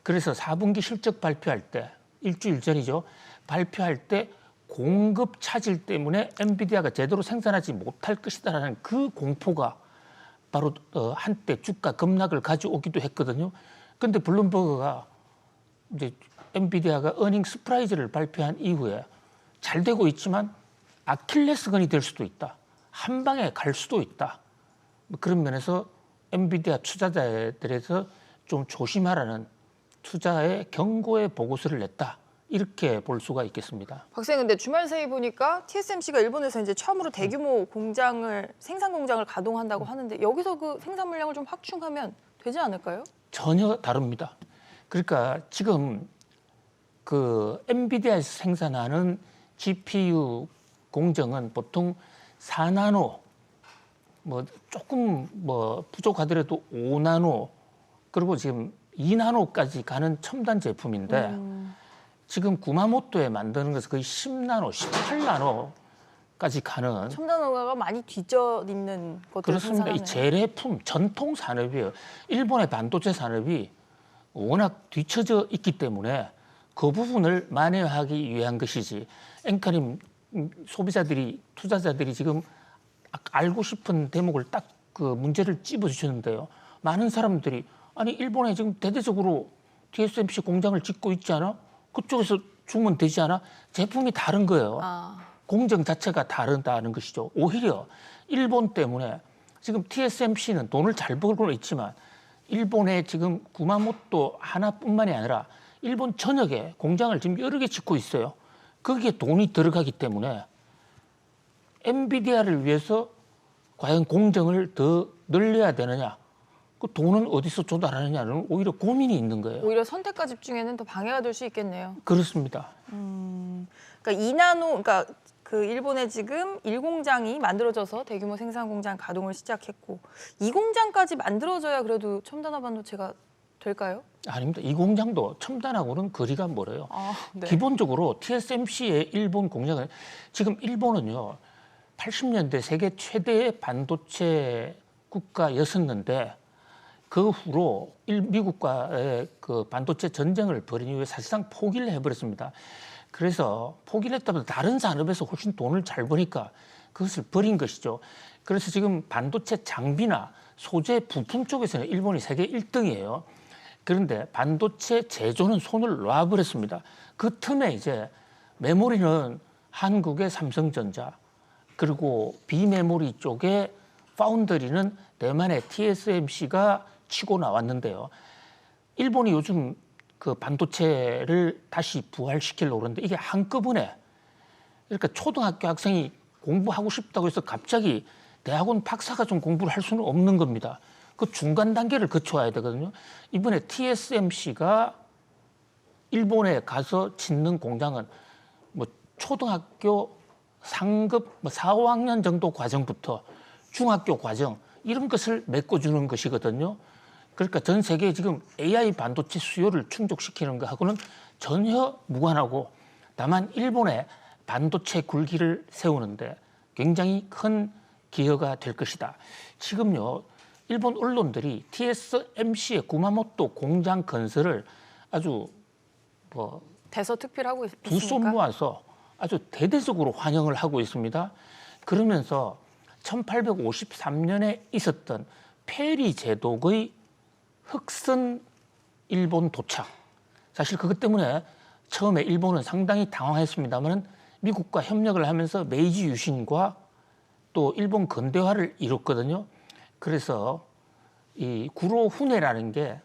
그래서 4분기 실적 발표할 때 일주일 전이죠. 발표할 때 공급 차질 때문에 엔비디아가 제대로 생산하지 못할 것이다라는 그 공포가 바로 한때 주가 급락을 가져오기도 했거든요. 그런데 블룸버그가 이제 엔비디아가 어닝 서프라이즈를 발표한 이후에 잘 되고 있지만 아킬레스건이 될 수도 있다. 한 방에 갈 수도 있다. 그런 면에서 엔비디아 투자자들에서 좀 조심하라는 투자의 경고의 보고서를 냈다. 이렇게 볼 수가 있겠습니다. 박사님, 근데 주말 사이 보니까 TSMC가 일본에서 이제 처음으로 대규모 생산 공장을 가동한다고 하는데 여기서 그 생산 물량을 좀 확충하면 되지 않을까요? 전혀 다릅니다. 그러니까 지금 그 엔비디아에서 생산하는 GPU 공정은 보통 4나노, 조금 부족하더라도 5나노, 그리고 지금 2나노까지 가는 첨단 제품인데 지금 구마모토에 만드는 것은 거의 10나노, 18나노가 까지 가는 첨단 원가가 많이 뒤져 있는 것들을 그렇습니다. 이 생산하네요. 재래품 전통 산업이에요. 일본의 반도체 산업이 워낙 뒤처져 있기 때문에 그 부분을 만회하기 위한 것이지. 앵커님 소비자들이 투자자들이 지금 알고 싶은 대목을 딱 그 문제를 찝어주셨는데요. 많은 사람들이 아니 일본에 지금 대대적으로 TSMC 공장을 짓고 있지 않아? 그쪽에서 주면 되지 않아? 제품이 다른 거예요. 공정 자체가 다르다는 것이죠. 오히려 일본 때문에 지금 TSMC는 돈을 잘 벌고 있지만 일본의 지금 구마모토 하나뿐만이 아니라 일본 전역에 공장을 지금 여러 개 짓고 있어요. 거기에 돈이 들어가기 때문에 엔비디아를 위해서 과연 공정을 더 늘려야 되느냐, 그 돈은 어디서 조달하느냐는 오히려 고민이 있는 거예요. 오히려 선택과 집중에는 더 방해가 될 수 있겠네요. 그렇습니다. 그러니까 2나노, 그러니까 그 일본에 지금 1공장이 만들어져서 대규모 생산 공장 가동을 시작했고 2공장까지 만들어져야 그래도 첨단화 반도체가 될까요? 아닙니다. 이 공장도 첨단하고는 거리가 멀어요. 네. 기본적으로 TSMC의 일본 공장은 지금 일본은요 80년대 세계 최대의 반도체 국가였었는데 그 후로 미국과의 그 반도체 전쟁을 벌인 이후에 사실상 포기를 해버렸습니다. 그래서 포기를 했다면 다른 산업에서 훨씬 돈을 잘 버니까 그것을 버린 것이죠. 그래서 지금 반도체 장비나 소재 부품 쪽에서는 일본이 세계 1등이에요. 그런데 반도체 제조는 손을 놔버렸습니다. 그 틈에 이제 메모리는 한국의 삼성전자, 그리고 비메모리 쪽에 파운더리는 대만의 TSMC가 치고 나왔는데요. 일본이 요즘 그 반도체를 다시 부활시키려고 그러는데 이게 한꺼번에, 그러니까 초등학교 학생이 공부하고 싶다고 해서 갑자기 대학원 박사가 좀 공부를 할 수는 없는 겁니다. 그 중간 단계를 거쳐야 되거든요. 이번에 TSMC가 일본에 가서 짓는 공장은 뭐 초등학교 상급 4, 5학년 정도 과정부터 중학교 과정 이런 것을 메꿔주는 것이거든요. 그러니까 전 세계에 지금 AI 반도체 수요를 충족시키는 것하고는 전혀 무관하고 다만 일본의 반도체 굴기를 세우는데 굉장히 큰 기여가 될 것이다. 지금요 일본 언론들이 TSMC의 구마모토 공장 건설을 아주 뭐 대서특필하고 두 손 있습니까? 모아서 아주 대대적으로 환영을 하고 있습니다. 그러면서 1853년에 있었던 페리 제독의 흑선 일본 도착. 사실 그것 때문에 처음에 일본은 상당히 당황했습니다만 미국과 협력을 하면서 메이지 유신과 또 일본 근대화를 이뤘거든요. 그래서 이 구로훈에라는 게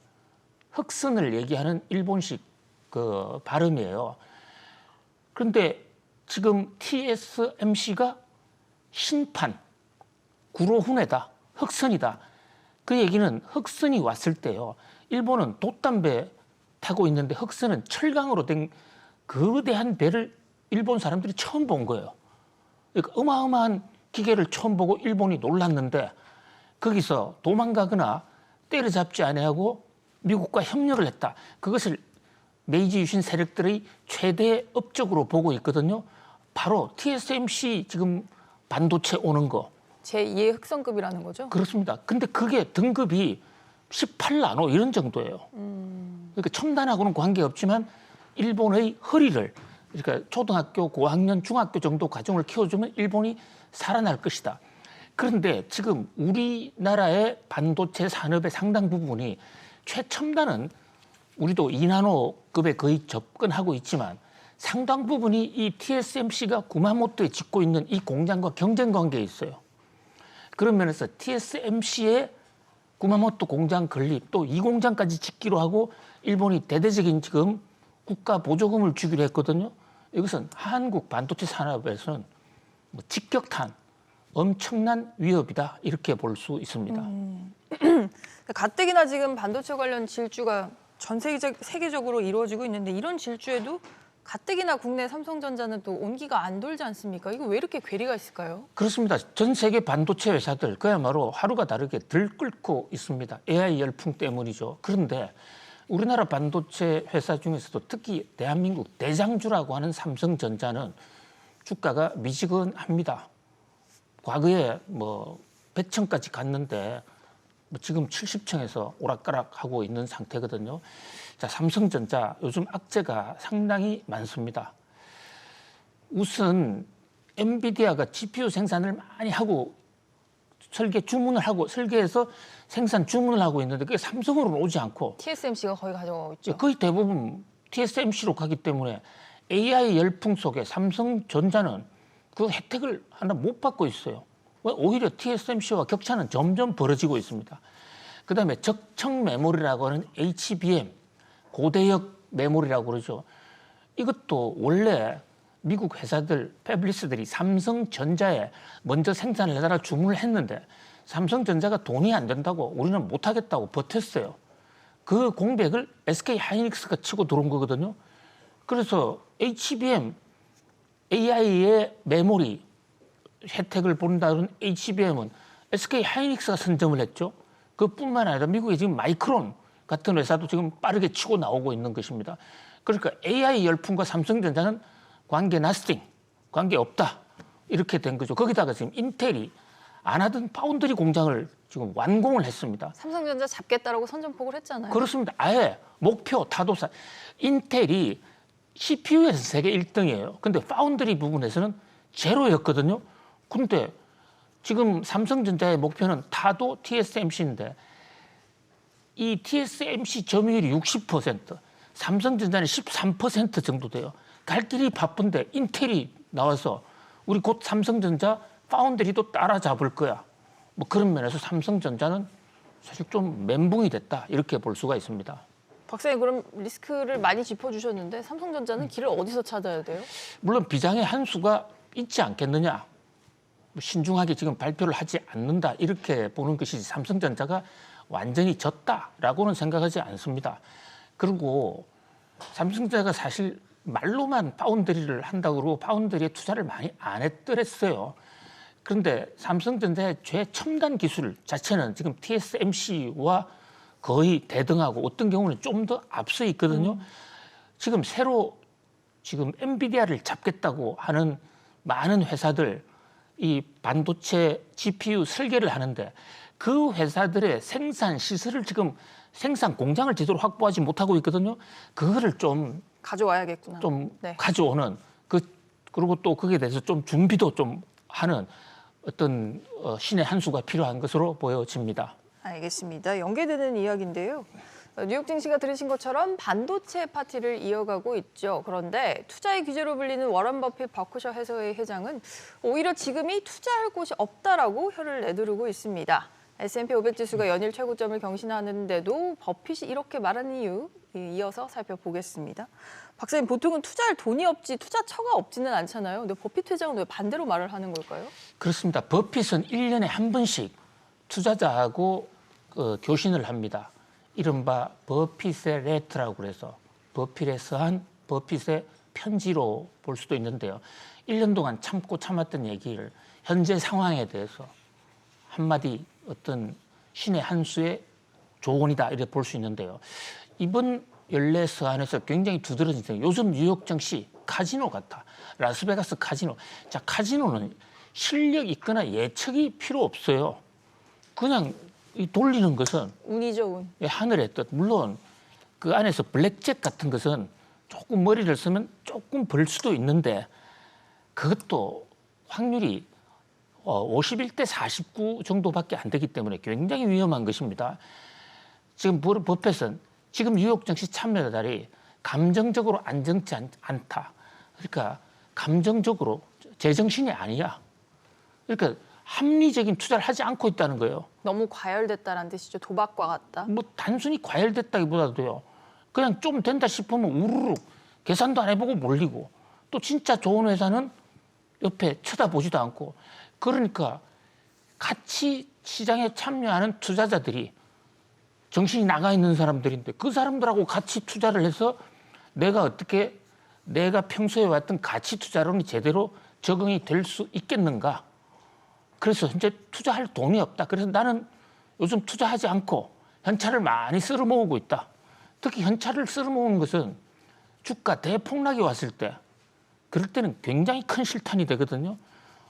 흑선을 얘기하는 일본식 그 발음이에요. 그런데 지금 TSMC가 신판, 구로훈에다, 흑선이다. 그 얘기는 흑선이 왔을 때요. 일본은 돛담배 타고 있는데 흑선은 철강으로 된 거대한 배를 일본 사람들이 처음 본 거예요. 그러니까 어마어마한 기계를 처음 보고 일본이 놀랐는데 거기서 도망가거나 때려잡지 아니하고 미국과 협력을 했다. 그것을 메이지 유신 세력들의 최대 업적으로 보고 있거든요. 바로 TSMC 지금 반도체 오는 거. 제2의 흑선급이라는 거죠? 그렇습니다. 근데 그게 등급이 18나노 이런 정도예요. 그러니까 첨단하고는 관계없지만 일본의 허리를, 그러니까 초등학교, 고학년, 중학교 정도 과정을 키워주면 일본이 살아날 것이다. 그런데 지금 우리나라의 반도체 산업의 상당 부분이 최첨단은 우리도 2나노급에 거의 접근하고 있지만 상당 부분이 이 TSMC가 구마모토에 짓고 있는 이 공장과 경쟁 관계에 있어요. 그런 면에서 TSMC의 구마모토 공장 건립 또 이 공장까지 짓기로 하고 일본이 대대적인 지금 국가 보조금을 주기로 했거든요. 이것은 한국 반도체 산업에서는 뭐 직격탄, 엄청난 위협이다 이렇게 볼 수 있습니다. 가뜩이나 지금 반도체 관련 질주가 전 세계적으로 이루어지고 있는데 이런 질주에도 가뜩이나 국내 삼성전자는 또 온기가 안 돌지 않습니까? 이거 왜 이렇게 괴리가 있을까요? 그렇습니다. 전 세계 반도체 회사들 그야말로 하루가 다르게 들끓고 있습니다. AI 열풍 때문이죠. 그런데 우리나라 반도체 회사 중에서도 특히 대한민국 대장주라고 하는 삼성전자는 주가가 미지근합니다. 과거에 100층까지 갔는데 지금 70층에서 오락가락하고 있는 상태거든요. 자, 삼성전자 요즘 악재가 상당히 많습니다. 우선 엔비디아가 GPU 생산을 많이 하고 설계해서 생산 주문을 하고 있는데 그게 삼성으로는 오지 않고 TSMC가 거의 가져가고 있죠. 거의 대부분 TSMC로 가기 때문에 AI 열풍 속에 삼성전자는 그 혜택을 하나 못 받고 있어요. 오히려 TSMC와 격차는 점점 벌어지고 있습니다. 그다음에 적청 메모리라고 하는 HBM, 고대역 메모리라고 그러죠. 이것도 원래 미국 회사들, 패블리스들이 삼성전자에 먼저 생산을 해달라 주문을 했는데 삼성전자가 돈이 안 된다고 우리는 못하겠다고 버텼어요. 그 공백을 SK하이닉스가 치고 들어온 거거든요. 그래서 HBM, AI의 메모리 혜택을 본다는 HBM은 SK하이닉스가 선점을 했죠. 그뿐만 아니라 미국에 지금 마이크론 같은 회사도 지금 빠르게 치고 나오고 있는 것입니다. 그러니까 AI 열풍과 삼성전자는 관계 nothing, 관계 없다 이렇게 된 거죠. 거기다가 지금 인텔이 안 하던 파운드리 공장을 지금 완공을 했습니다. 삼성전자 잡겠다라고 선전포고를 했잖아요. 그렇습니다. 아예 목표 타도사. 인텔이 CPU에서 세계 1등이에요. 근데 파운드리 부분에서는 제로였거든요. 근데 지금 삼성전자의 목표는 타도 TSMC인데 이 TSMC 점유율이 60%, 삼성전자는 13% 정도 돼요. 갈 길이 바쁜데 인텔이 나와서 우리 곧 삼성전자 파운드리도 따라잡을 거야. 그런 면에서 삼성전자는 사실 좀 멘붕이 됐다 이렇게 볼 수가 있습니다. 박사님 그럼 리스크를 많이 짚어주셨는데 삼성전자는 길을 어디서 찾아야 돼요? 물론 비장의 한 수가 있지 않겠느냐. 신중하게 지금 발표를 하지 않는다 이렇게 보는 것이지 삼성전자가 완전히 졌다라고는 생각하지 않습니다. 그리고 삼성전자가 사실 말로만 파운드리를 한다고 그러고 파운드리에 투자를 많이 안 했더랬어요. 그런데 삼성전자의 최첨단 기술 자체는 지금 TSMC와 거의 대등하고 어떤 경우는 좀 더 앞서 있거든요. 지금 새로 엔비디아를 잡겠다고 하는 많은 회사들 이 반도체 GPU 설계를 하는데 그 회사들의 생산 시설을 지금 생산 공장을 제대로 확보하지 못하고 있거든요. 그거를 좀 가져와야겠구나. 네. 가져오는 그리고 또 거기에 대해서 좀 준비도 좀 하는 어떤 신의 한 수가 필요한 것으로 보여집니다. 알겠습니다. 연계되는 이야기인데요. 뉴욕 증시가 들으신 것처럼 반도체 파티를 이어가고 있죠. 그런데 투자의 귀재로 불리는 워런 버핏 버크셔 해서웨이 회장은 오히려 지금이 투자할 곳이 없다라고 혀를 내두르고 있습니다. S&P 500 지수가 연일 최고점을 경신하는데도 버핏이 이렇게 말하는 이유 이어서 살펴보겠습니다. 박사님, 보통은 투자할 돈이 없지 투자처가 없지는 않잖아요. 근데 버핏 회장은 왜 반대로 말을 하는 걸까요? 그렇습니다. 버핏은 1년에 한 번씩 투자자하고 교신을 합니다. 이른바 버핏의 레터라고 그래서 버핏에 서한 버핏의 편지로 볼 수도 있는데요. 1년 동안 참고 참았던 얘기를 현재 상황에 대해서 한마디 어떤 신의 한 수의 조언이다 이렇게 볼 수 있는데요. 이번 연례 서한에서 굉장히 두드러진 점, 요즘 뉴욕 증시 카지노 같아. 라스베가스 카지노. 자, 카지노는 실력 있거나 예측이 필요 없어요. 그냥 이 돌리는 것은 운이죠, 운. 하늘의 뜻. 물론 그 안에서 블랙잭 같은 것은 조금 머리를 쓰면 조금 벌 수도 있는데 그것도 확률이 51대 49 정도밖에 안 되기 때문에 굉장히 위험한 것입니다. 지금 버핏은 지금 뉴욕 증시 참여자들이 감정적으로 안정치 않다. 그러니까 감정적으로 제정신이 아니야. 그러니까 합리적인 투자를 하지 않고 있다는 거예요. 너무 과열됐다는 뜻이죠. 도박과 같다. 단순히 과열됐다기보다도요. 그냥 좀 된다 싶으면 우르르 계산도 안 해보고 몰리고 또 진짜 좋은 회사는 옆에 쳐다보지도 않고 그러니까 같이 시장에 참여하는 투자자들이 정신이 나가 있는 사람들인데 그 사람들하고 같이 투자를 해서 내가 평소에 왔던 가치 투자론이 제대로 적응이 될 수 있겠는가? 그래서 현재 투자할 돈이 없다. 그래서 나는 요즘 투자하지 않고 현찰을 많이 쓸어 모으고 있다. 특히 현찰을 쓸어 모으는 것은 주가 대폭락이 왔을 때 그럴 때는 굉장히 큰 실탄이 되거든요.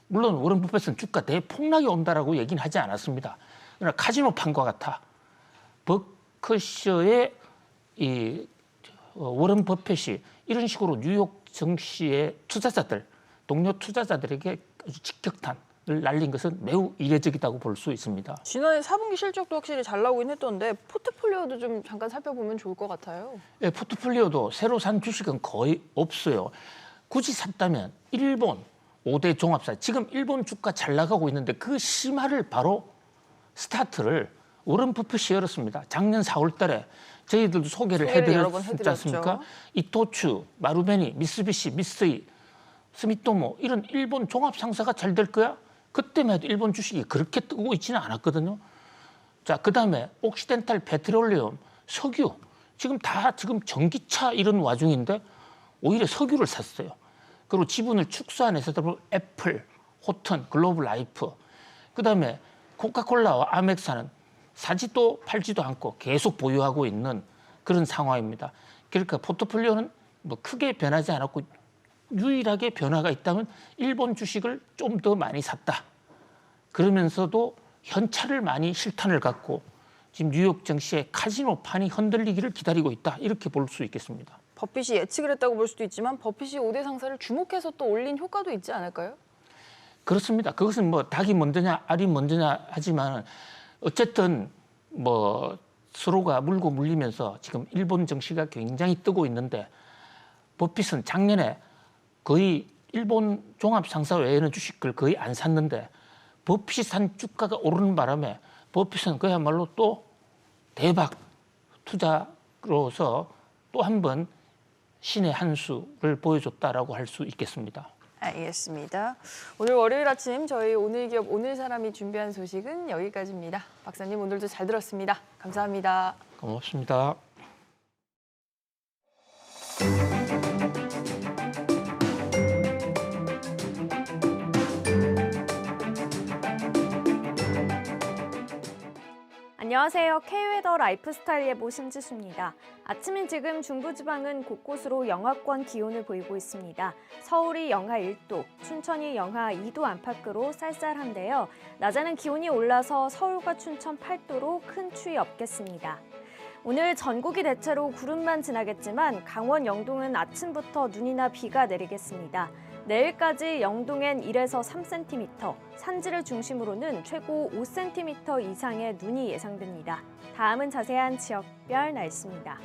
물론 워런 버핏은 주가 대폭락이 온다라고 얘기는 하지 않았습니다. 그러나 카지노판과 같아 버크셔의 워런 버핏이 이런 식으로 뉴욕 증시의 투자자들, 동료 투자자들에게 아주 직격탄을 날린 것은 매우 이례적이라고 볼 수 있습니다. 지난해 4분기 실적도 확실히 잘 나오긴 했던데 포트폴리오도 좀 잠깐 살펴보면 좋을 것 같아요. 네, 포트폴리오도 새로 산 주식은 거의 없어요. 굳이 샀다면 일본 5대 종합사, 지금 일본 주가 잘 나가고 있는데 그 심화를 바로 스타트를 워런 버핏이 열었습니다. 작년 4월 달에 저희들도 소개를 해드렸지 않습니까? 이토추, 마루베니, 미쓰비시, 미쓰이, 스미토모 이런 일본 종합 상사가 잘 될 거야? 그때만 해도 일본 주식이 그렇게 뜨고 있지는 않았거든요. 자, 그다음에 옥시덴탈 페트롤리움, 석유. 지금 전기차 이런 와중인데 오히려 석유를 샀어요. 그리고 지분을 축소한 회사들 애플, 호튼, 글로벌 라이프. 그다음에 코카콜라와 아멕사는 사지도 팔지도 않고 계속 보유하고 있는 그런 상황입니다. 그러니까 포트폴리오는 뭐 크게 변하지 않았고 유일하게 변화가 있다면 일본 주식을 좀 더 많이 샀다. 그러면서도 현찰을 많이 실탄을 갖고 지금 뉴욕 증시의 카지노판이 흔들리기를 기다리고 있다. 이렇게 볼 수 있겠습니다. 버핏이 예측을 했다고 볼 수도 있지만 버핏이 5대 상사를 주목해서 또 올린 효과도 있지 않을까요? 그렇습니다. 그것은 뭐 닭이 먼저냐 알이 먼저냐 하지만 어쨌든 뭐 서로가 물고 물리면서 지금 일본 증시가 굉장히 뜨고 있는데 버핏은 작년에 거의 일본 종합상사 외에는 주식을 거의 안 샀는데 버핏이 산 주가가 오르는 바람에 버핏은 그야말로 또 대박 투자로서 또 한 번 신의 한 수를 보여줬다라고 할 수 있겠습니다. 알겠습니다. 오늘 월요일 아침 저희 오늘 기업 오늘 사람이 준비한 소식은 여기까지입니다. 박사님 오늘도 잘 들었습니다. 감사합니다. 고맙습니다. 안녕하세요. K웨더 라이프스타일 예보 신지수입니다. 아침인 지금 중부지방은 곳곳으로 영하권 기온을 보이고 있습니다. 서울이 영하 1도, 춘천이 영하 2도 안팎으로 쌀쌀한데요. 낮에는 기온이 올라서 서울과 춘천 8도로 큰 추위 없겠습니다. 오늘 전국이 대체로 구름만 지나겠지만 강원 영동은 아침부터 눈이나 비가 내리겠습니다. 내일까지 영동엔 1에서 3cm, 산지를 중심으로는 최고 5cm 이상의 눈이 예상됩니다. 다음은 자세한 지역별 날씨입니다.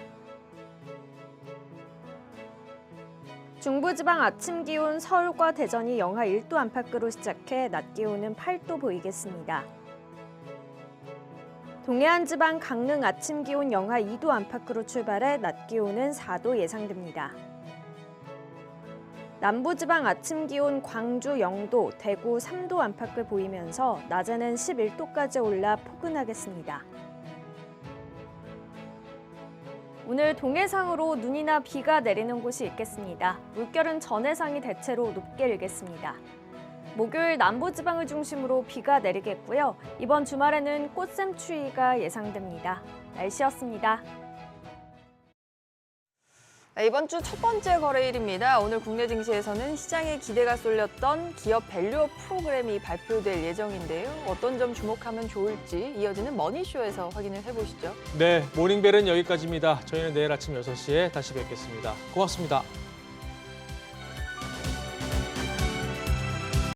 중부지방 아침 기온 서울과 대전이 영하 1도 안팎으로 시작해 낮 기온은 8도 보이겠습니다. 동해안 지방 강릉 아침 기온 영하 2도 안팎으로 출발해 낮 기온은 4도 예상됩니다. 남부지방 아침 기온 광주 0도, 대구 3도 안팎을 보이면서 낮에는 11도까지 올라 포근하겠습니다. 오늘 동해상으로 눈이나 비가 내리는 곳이 있겠습니다. 물결은 전해상이 대체로 높게 일겠습니다. 목요일 남부지방을 중심으로 비가 내리겠고요. 이번 주말에는 꽃샘추위가 예상됩니다. 날씨였습니다. 이번 주 첫 번째 거래일입니다. 오늘 국내 증시에서는 시장에 기대가 쏠렸던 기업 밸류업 프로그램이 발표될 예정인데요. 어떤 점 주목하면 좋을지 이어지는 머니쇼에서 확인을 해보시죠. 네, 모닝벨은 여기까지입니다. 저희는 내일 아침 6시에 다시 뵙겠습니다. 고맙습니다.